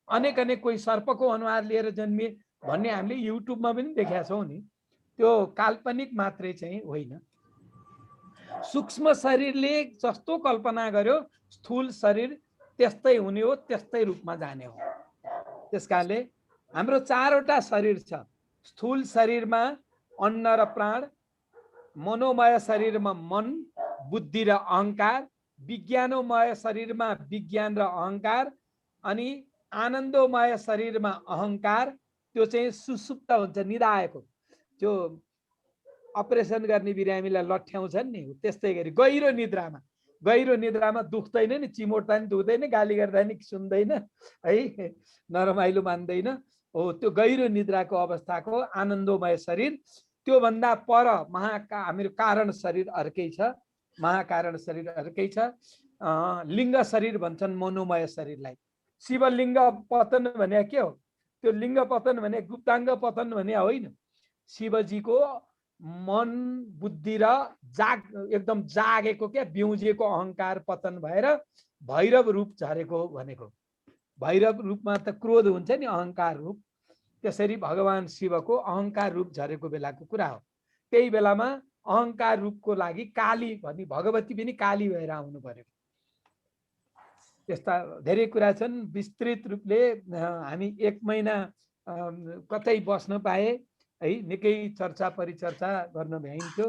अनेक अनेक, कोही सर्पको अनुहार लिएर जन्मिए भन्ने हामीले युट्युबमा पनि देखेका छौँ नि। त्यो काल्पनिक मात्रै चाहिँ होइन। सूक्ष्म शरीरले जस्तो कल्पना गर्यो स्थूल शरीर त्यस्तै हुने हो, त्यस्तै रूपमा जाने हो। त्यस कारणले हाम्रो 4वटा शरीर छ। स्थूल शरीरमा अन्न र प्राण, मनोमय शरीरमा मन, बुद्धि र अहङ्कार, विज्ञानोमय शरीरमा विज्ञान र अहङ्कार, अनि आनन्दोमय शरीरमा अहङ्कार। त्यो चाहिँ सुसुप्त हुन्छ, निदाएको। त्यो अपरेसन गर्ने बिरामीलाई लट्ठ्याउँछन् नि, त्यस्तै गरी गहिरो निद्रामा, गहिरो निद्रामा दुख्दैन नि, चिमोट्दा नि दुख्दैन, गाली गर्दा नि सुन्दैन है, नरमाइलो मान्दैन हो। त्यो गहिरो निद्राको अवस्थाको आनन्दोमय शरीर। त्योभन्दा पर हाम्रो कारण शरीर अर्कै छ, महाकारण शरीर अर्कै छ। लिङ्ग शरीर भन्छन् मनोमय शरीरलाई। शिवलिङ्ग पतन भने के हो? त्यो लिङ्ग पतन भने गुप्ताङ्ग पतन भने होइन। शिवजीको मन बुद्धि र एकदम जागेको क्या बिउजेको अहङ्कार पतन भएर भैरव रूप झरेको भनेको। भैरव रूपमा त क्रोध हुन्छ नि, अहङ्कार रूप। त्यसरी भगवान शिवको अहङ्कार रूप झरेको बेलाको कुरा हो। त्यही बेलामा अहङ्कार रूपको लागि काली भनी भगवती पनि काली भएर आउनु पर्यो। त्यस्ता धेरै कुरा छन्। विस्तृत रूपले हामी 1 महिना कतै बस्न पाए है, निकै चर्चा परिचर्चा गर्न भ्याइन्थ्यो।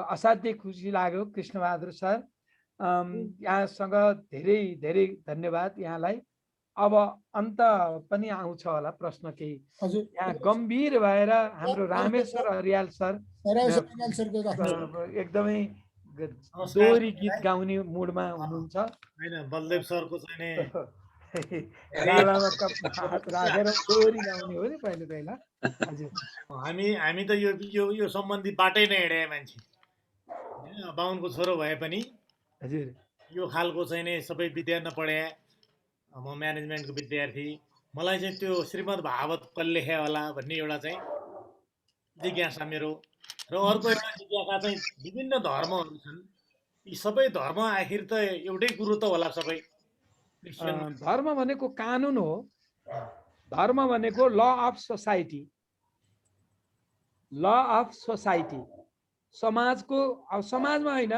असाध्यै खुसी लाग्यो कृष्णबहादुर सर, यहाँसँग धेरै धेरै धन्यवाद यहाँलाई। अब अन्त पनि आउँछ होला प्रश्न केही। यहाँ गम्भीर भएर हाम्रो रामेश्वर अर्याल सर एकदमै दोहोरी गीत गाउने मुडमा हुनुहुन्छ। हैन, बलदेव सरको चाहिँ गालामा हात राखेर दोहोरी गाउने हो नि पहिला पहिला। हजुर, हामी त यो सम्बन्धी बाटै नै हिँडे मान्छे, बाहुनको छोरो भए पनि हजुर यो खालको चाहिँ नि सबै विद्या नपढे। म म्यानेजमेन्टको विद्यार्थी, मलाई चाहिँ त्यो श्रीमद् भागवत कसले लेखे होला भन्ने एउटा चाहिँ जिज्ञासा मेरो। र अर्को एउटा जिज्ञासा चाहिँ विभिन्न धर्महरू छन्, यी सबै धर्म आखिर त एउटै कुरो त होला सबै? धर्म भनेको कानुन हो। धर्म भनेको law of society, law of society. समाजको, अब समाजमा होइन,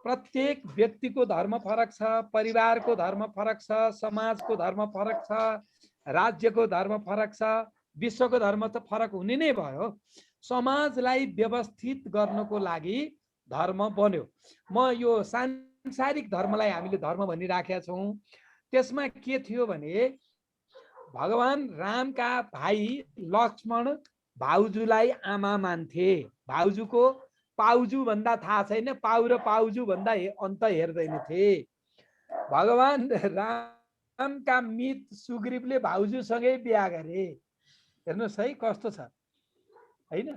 प्रत्येक व्यक्तिको धर्म फरक छ, परिवारको धर्म फरक छ, समाजको धर्म फरक छ, राज्यको धर्म फरक छ, विश्वको धर्म त फरक हुने नै भयो। समाजलाई व्यवस्थित गर्नको लागि धर्म बन्यो। म यो सांसारिक धर्मलाई हामीले धर्म भनिराखेका छौँ। त्यसमा के थियो भने भगवान रामका भाइ लक्ष्मण भाउजूलाई आमा मान्थे। भाउजूको पाउजू भन्दा थाहा छैन, पाउ र पाउजू भन्दा अन्त हेर्दैनथे। भगवान रामका मित सुग्रीवले भाउजूसँगै बिहा गरे। हेर्नुहोस् है कस्तो छ होइन,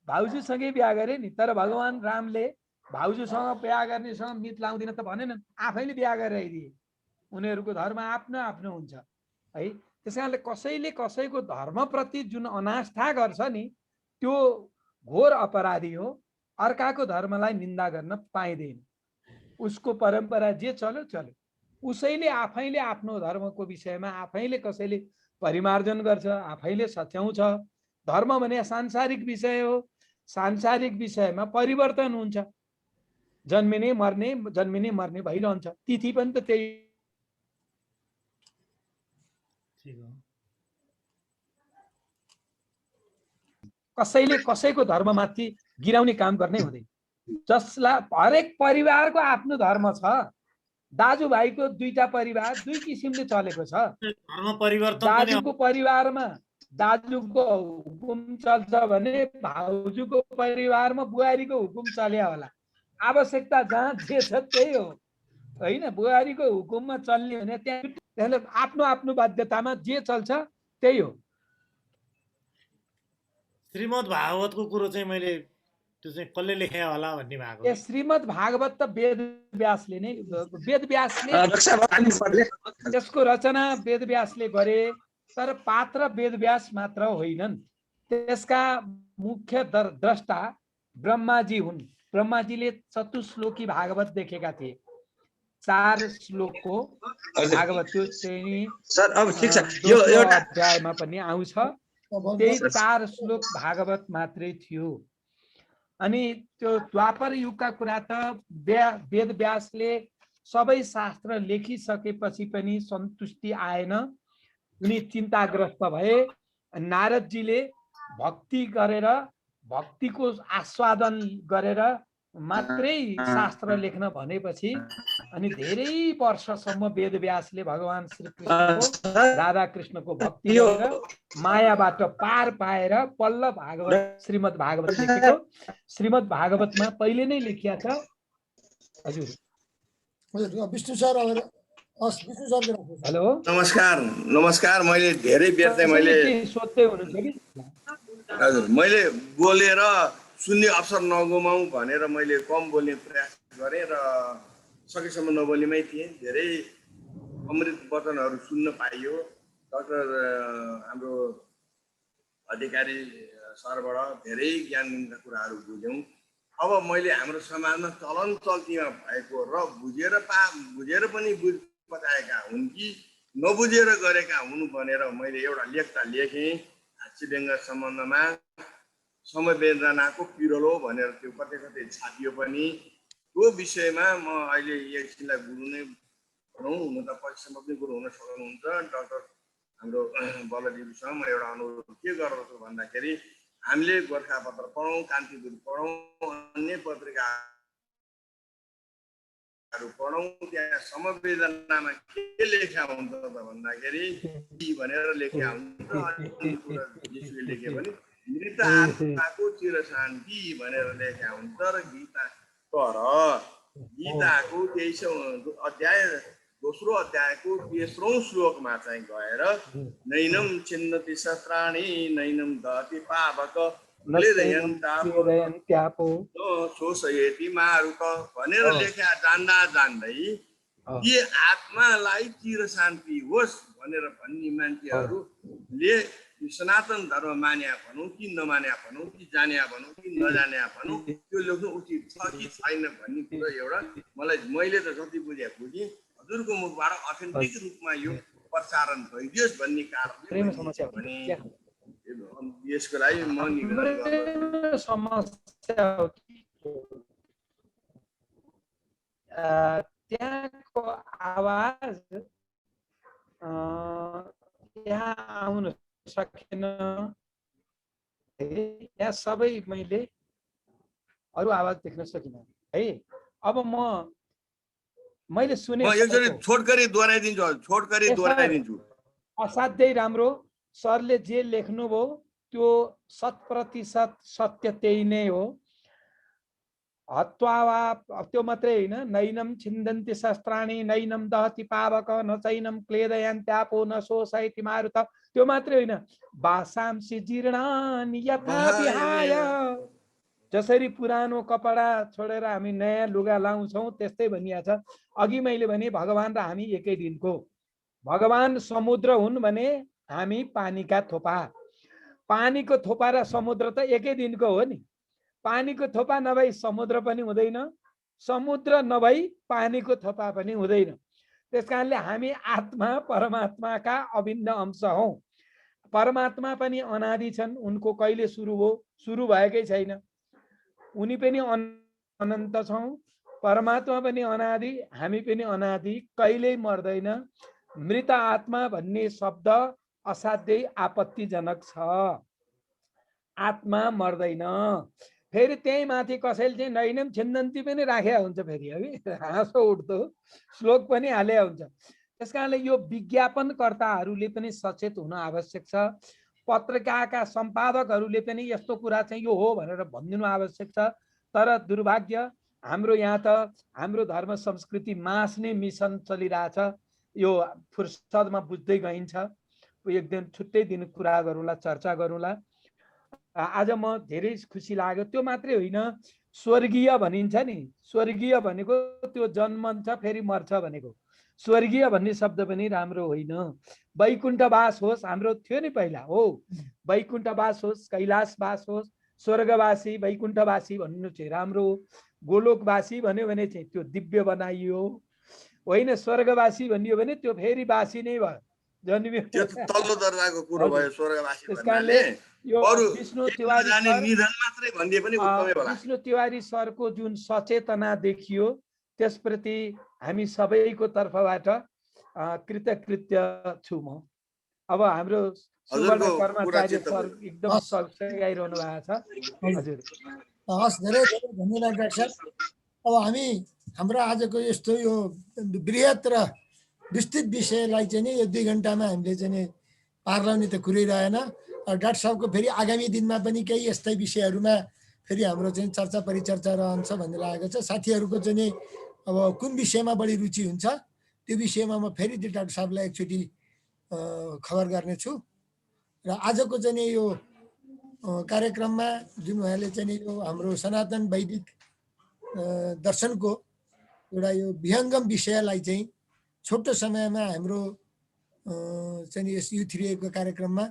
भाउजूसँगै बिहा गरे नि। तर भगवान रामले भाउजूसँग बिहा गर्नेसँग मित लाउँदिन त भनेनन्, आफैले बिहा गरेर आइदिए। उनीहरूको धर्म आफ्नो आफ्नो हुन्छ है। त्यस कारणले कसैले कसैको धर्मप्रति जुन अनास्था गर्छ नि, त्यो घोर अपराधी हो। अर्काको धर्मलाई निन्दा गर्न पाइँदैन। उसको परम्परा जे चल्यो चल्यो। उसैले आफैले आफ्नो धर्मको विषयमा आफैले कसैले परिमार्जन गर्छ, आफैले सच्याउँछ। धर्म भने सांसारिक विषय हो, सांसारिक विषयमा परिवर्तन हुन्छ। जन्मिने मर्ने भइरहन्छ। तिथि पनि त त्यही ठिक हो। कसैले कसैको धर्ममाथि गिराउने काम गर्ने हुँदैन। जसलाई हरेक परिवारको आफ्नो धर्म छ। दाजुभाइको दुईटा परिवार दुई किसिमले चलेको छ। धर्म परिवर्तन पनि दाजुको परिवारमा दाजुको हुकुम चल्छ भने भाउजूको परिवारमा बुहारीको हुकुम चल्या होला। आवश्यकता जहाँ जे छ त्यही हो होइन। बुहारीको हुकुममा चल्ने भने त्यसले आफ्नो आफ्नो बाध्यतामा जे चल्छ त्यही हो। श्रीमद् भागवतको कुरो चाहिँ मैले त्यो चाहिँ कसले लेखे होला भन्ने भएको। ए श्रीमद् भागवत त वेदव्यासले नै वेदव्यासले त्यसको रचना वेदव्यासले गरे। तर पात्र वेदव्यास मात्र होइनन्। त्यसका मुख्य द्रष्टा ब्रह्माजी हुन्। ब्रह्माजीले चतुश्लोकी भागवत देखेका थिए। 4 श्लोकको भागवत त्यो चाहिँ सर अब ठिक छ यो एउटा अध्यायमा पनि आउँछ। त्यही 4 श्लोक भागवत मात्रै थियो। अनि त्यो द्वापर युगका कुरा त वेदव्यासले सबै शास्त्र लेखिसकेपछि पनि सन्तुष्टि आएन। उनी चिन्ताग्रस्त भए। नारदजीले भक्ति गरेर भक्तिको आस्वादन गरेर मात्रै शास्त्र लेख्न भनेपछि अनि धेरै वर्षसम्म वेदव्यासले भगवान श्रीकृष्णको राधा कृष्णको भक्ति गरेर मायाबाट पार पाएर पल्ल भागवत श्रीमद् भागवत लेखेको। श्रीमद् भागवतमा पहिले नै लेखिया छ। हजुर Vishnu sir Vishnu sir hello नमस्कार। मैले धेरै बेर चाहिँ मैले सोध्दै हुनुहुन्छ कि हजुर मैले बोलेर सुन्ने अवसर नगुमाउँ भनेर मैले कम बोल्ने प्रयास गरेँ र सकेसम्म नबोलीमै थिएँ। धेरै अमृत वचनहरू सुन्न पाइयो। डाक्टर हाम्रो अधिकारी सरबाट धेरै ज्ञानका कुराहरू बुझ्यौँ। अब मैले हाम्रो समाजमा चलन चल्तीमा भएको र बुझेर पनि बुझ पठाएका हुन् कि नबुझेर गरेका हुन् भनेर मैले एउटा लेख्दा लेखेँ। हास्यव्यङ्ग सम्बन्धमा समवेदनाको पिरोलो भनेर त्यो कतै कतै छापियो पनि। त्यो विषयमा म अहिले एकछिनलाई गुरु नै भनौँ, हुन त पछिसम्म पनि गुरु हुन सक्नुहुन्छ। डाक्टर हाम्रो बलदेवसँग म एउटा अनुरोध के गर्दछु भन्दाखेरि हामीले गोर्खापत्र पढौँ, कान्तिपुर पढौँ, अन्य पत्रिकाहरू पढौँ। त्यहाँ समवेदनामा के लेखा हुन्छ त भन्दाखेरि भनेर लेखा हुन्छ। यीशुले लेखे भने मृत आत्माको चिर शान्ति भनेर लेखा हुन्छ। र गीताको 23औं अध्याय दोस्रो अध्यायको 3औं श्लोकमा चाहिँ गएर नैनम छिन्दति शस्त्राणि नैनम दहति पावक शोषयति मारुत भनेर लेख्या जान्दै यी आत्मालाई चिर शान्ति होस् भनेर भन्ने मान्छेहरूले सनातन धर्म मान्या भनौँ कि नमान्या भनौँ कि जान्या भनौँ कि नजान्या भनौँ त्यो लेख्नु उचित छ कि छैन भन्ने कुरा एउटा मैले त जति बुझेँ हजुरको मुखबाट अथेन्टिक रूपमा यो प्रसारण भइदियोस् भन्ने कारणले भने यसको लागि म निवेदन गर्छु। त्यहाँको आवाज यहाँ आउन सकेन। यहाँ सबै मैले अरू आवाज देख्न सकिनँ है। अब मैले सुने छोटकरी दोहोऱ्याइदिन्छु। असाध्यै राम्रो। सरले जे लेख्नुभयो त्यो 100% सत्य त्यही नै हो। हत्वा त्यो मात्रै होइन, नैनम छिन्दन्ति शस्त्राणि नैनम दहति पावक न चैनम क्लेदयन्त्यापो न शोषयति मारुत त्यो मात्रै होइन, वासांसि जीर्णानि यथा विहाय। जसरी पुरानो कपडा छोडेर हामी नयाँ लुगा लाउँछौँ त्यस्तै भनिया छ। अघि मैले भने भगवान र हामी एकै दिनको। भगवान समुद्र हुन् भने हामी पानीका थोपा। पानीको थोपा र समुद्र त एकै दिनको हो नि। पानीको थोपा नभई समुद्र पनि हुँदैन, समुद्र नभई पानीको थोपा पनि हुँदैन। त्यस कारणले हामी आत्मा परमात्माका अभिन्न अंश हौँ। परमात्मा पनि अनादि छन्, उनको कहिले सुरु हो? सुरु भएकै छैन। उनी पनि अनन्त छौँ, परमात्मा पनि अनादि, हामी पनि अनादि, कहिल्यै मर्दैन। मृत आत्मा भन्ने शब्द असाध्यै आपत्तिजनक छ। आत्मा मर्दैन। फेरि त्यही माथि कसैले चाहिँ नैनम छिन्दन्ती पनि राखेका हुन्छ, फेरि है हाँसो उठ्दो श्लोक पनि हाले हुन्छ। त्यस कारणले यो विज्ञापनकर्ताहरूले पनि सचेत हुन आवश्यक छ। पत्रिकाका सम्पादकहरूले पनि यस्तो कुरा चाहिँ यो हो भनेर भनिदिनु आवश्यक छ। तर दुर्भाग्य हाम्रो यहाँ त हाम्रो धर्म संस्कृति मास्ने मिसन चलिरहेछ। यो फुर्सदमा बुझ्दै गइन्छ। एक दिन छुट्टै दिन कुरा गरौँला, चर्चा गरौँला। आज म धेरै खुसी लाग्यो। त्यो मात्रै होइन, स्वर्गीय भनिन्छ नि, स्वर्गीय भनेको त्यो जन्मन्छ फेरि मर्छ भनेको। स्वर्गीय भन्ने शब्द पनि राम्रो होइन। वैकुण्ठवास होस्, हाम्रो थियो नि पहिला, हो वैकुण्ठवास होस्, कैलाशवास होस्, स्वर्गवासी वैकुण्ठवासी भन्नु चाहिँ राम्रो हो। गोलोकवासी भन्यो भने चाहिँ त्यो दिव्य बनाइयो होइन। स्वर्गवासी भनियो भने त्यो फेरि वासी नै भयो, जन्मियो। त्यो तल्लो दर्जाको कुरो भयो स्वर्गवासी त्यसकारणले यो विष्णु तिवारी निधन मात्रै भनिदिए पनि उत्तमै होला। विष्णु तिवारी सरको जुन सचेतना देखियो त्यसप्रति हामी सबैको तर्फबाट कृतज्ञ छु म। अब हाम्रो सुवर्ण कर्मचारी सर एकदम सघाइरहनु भएको छ। हजुर हस्, धेरै धेरै धन्यवाद डाक्टर साहब। अब हामी हाम्रो आजको यस्तो यो बृहत र विस्तृत विषयलाई चाहिँ नि यो 2 घन्टामा हामीले चाहिँ नि पार लाउने त कुरै रहेन। डाक्टर साहबको फेरि आगामी दिनमा पनि केही यस्तै विषयहरूमा फेरि हाम्रो चाहिँ चर्चा परिचर्चा रहन्छ भन्ने लागेको छ। साथीहरूको चाहिँ नि अब कुन विषयमा बढी रुचि हुन्छ त्यो विषयमा म फेरि त्यो डाक्टर साहबलाई एकचोटि खबर गर्नेछु। र आजको चाहिँ नि यो कार्यक्रममा जुन उहाँले चाहिँ नि यो हाम्रो सनातन वैदिक दर्शनको एउटा यो विहङ्गम विषयलाई चाहिँ छोटो समयमा हाम्रो चाहिँ यस U3A को कार्यक्रममा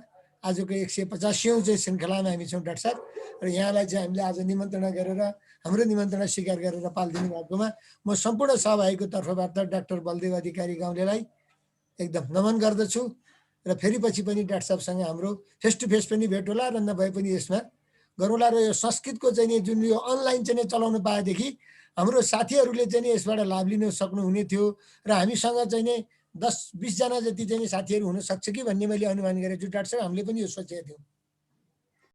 आजको 150औं चाहिँ श्रृङ्खलामा हामी छौँ डाक्टर साहब। र यहाँलाई चाहिँ हामीले आज निमन्त्रणा गरेर हाम्रो निमन्त्रणा स्वीकार गरेर पालिदिनु भएकोमा म सम्पूर्ण सहभागीको तर्फबाट डाक्टर बलदेव अधिकारी गाउँलेलाई एकदम नमन गर्दछु। र फेरि पछि पनि डाक्टर साहबसँग हाम्रो फेस टु फेस पनि भेट होला र नभए पनि यसमा गरौँला। र यो संस्कृतको चाहिँ नि जुन यो अनलाइन चाहिँ चलाउनु पाएदेखि हाम्रो साथीहरूले चाहिँ नि यसबाट लाभ लिन सक्नुहुने थियो। र हामीसँग चाहिँ नि 10-20 जना जति चाहिँ साथीहरू हुन सक्छ कि भन्ने मैले अनुमान गरेको छु डाक्टर साहब। हामीले पनि यो सोचेका थियौँ।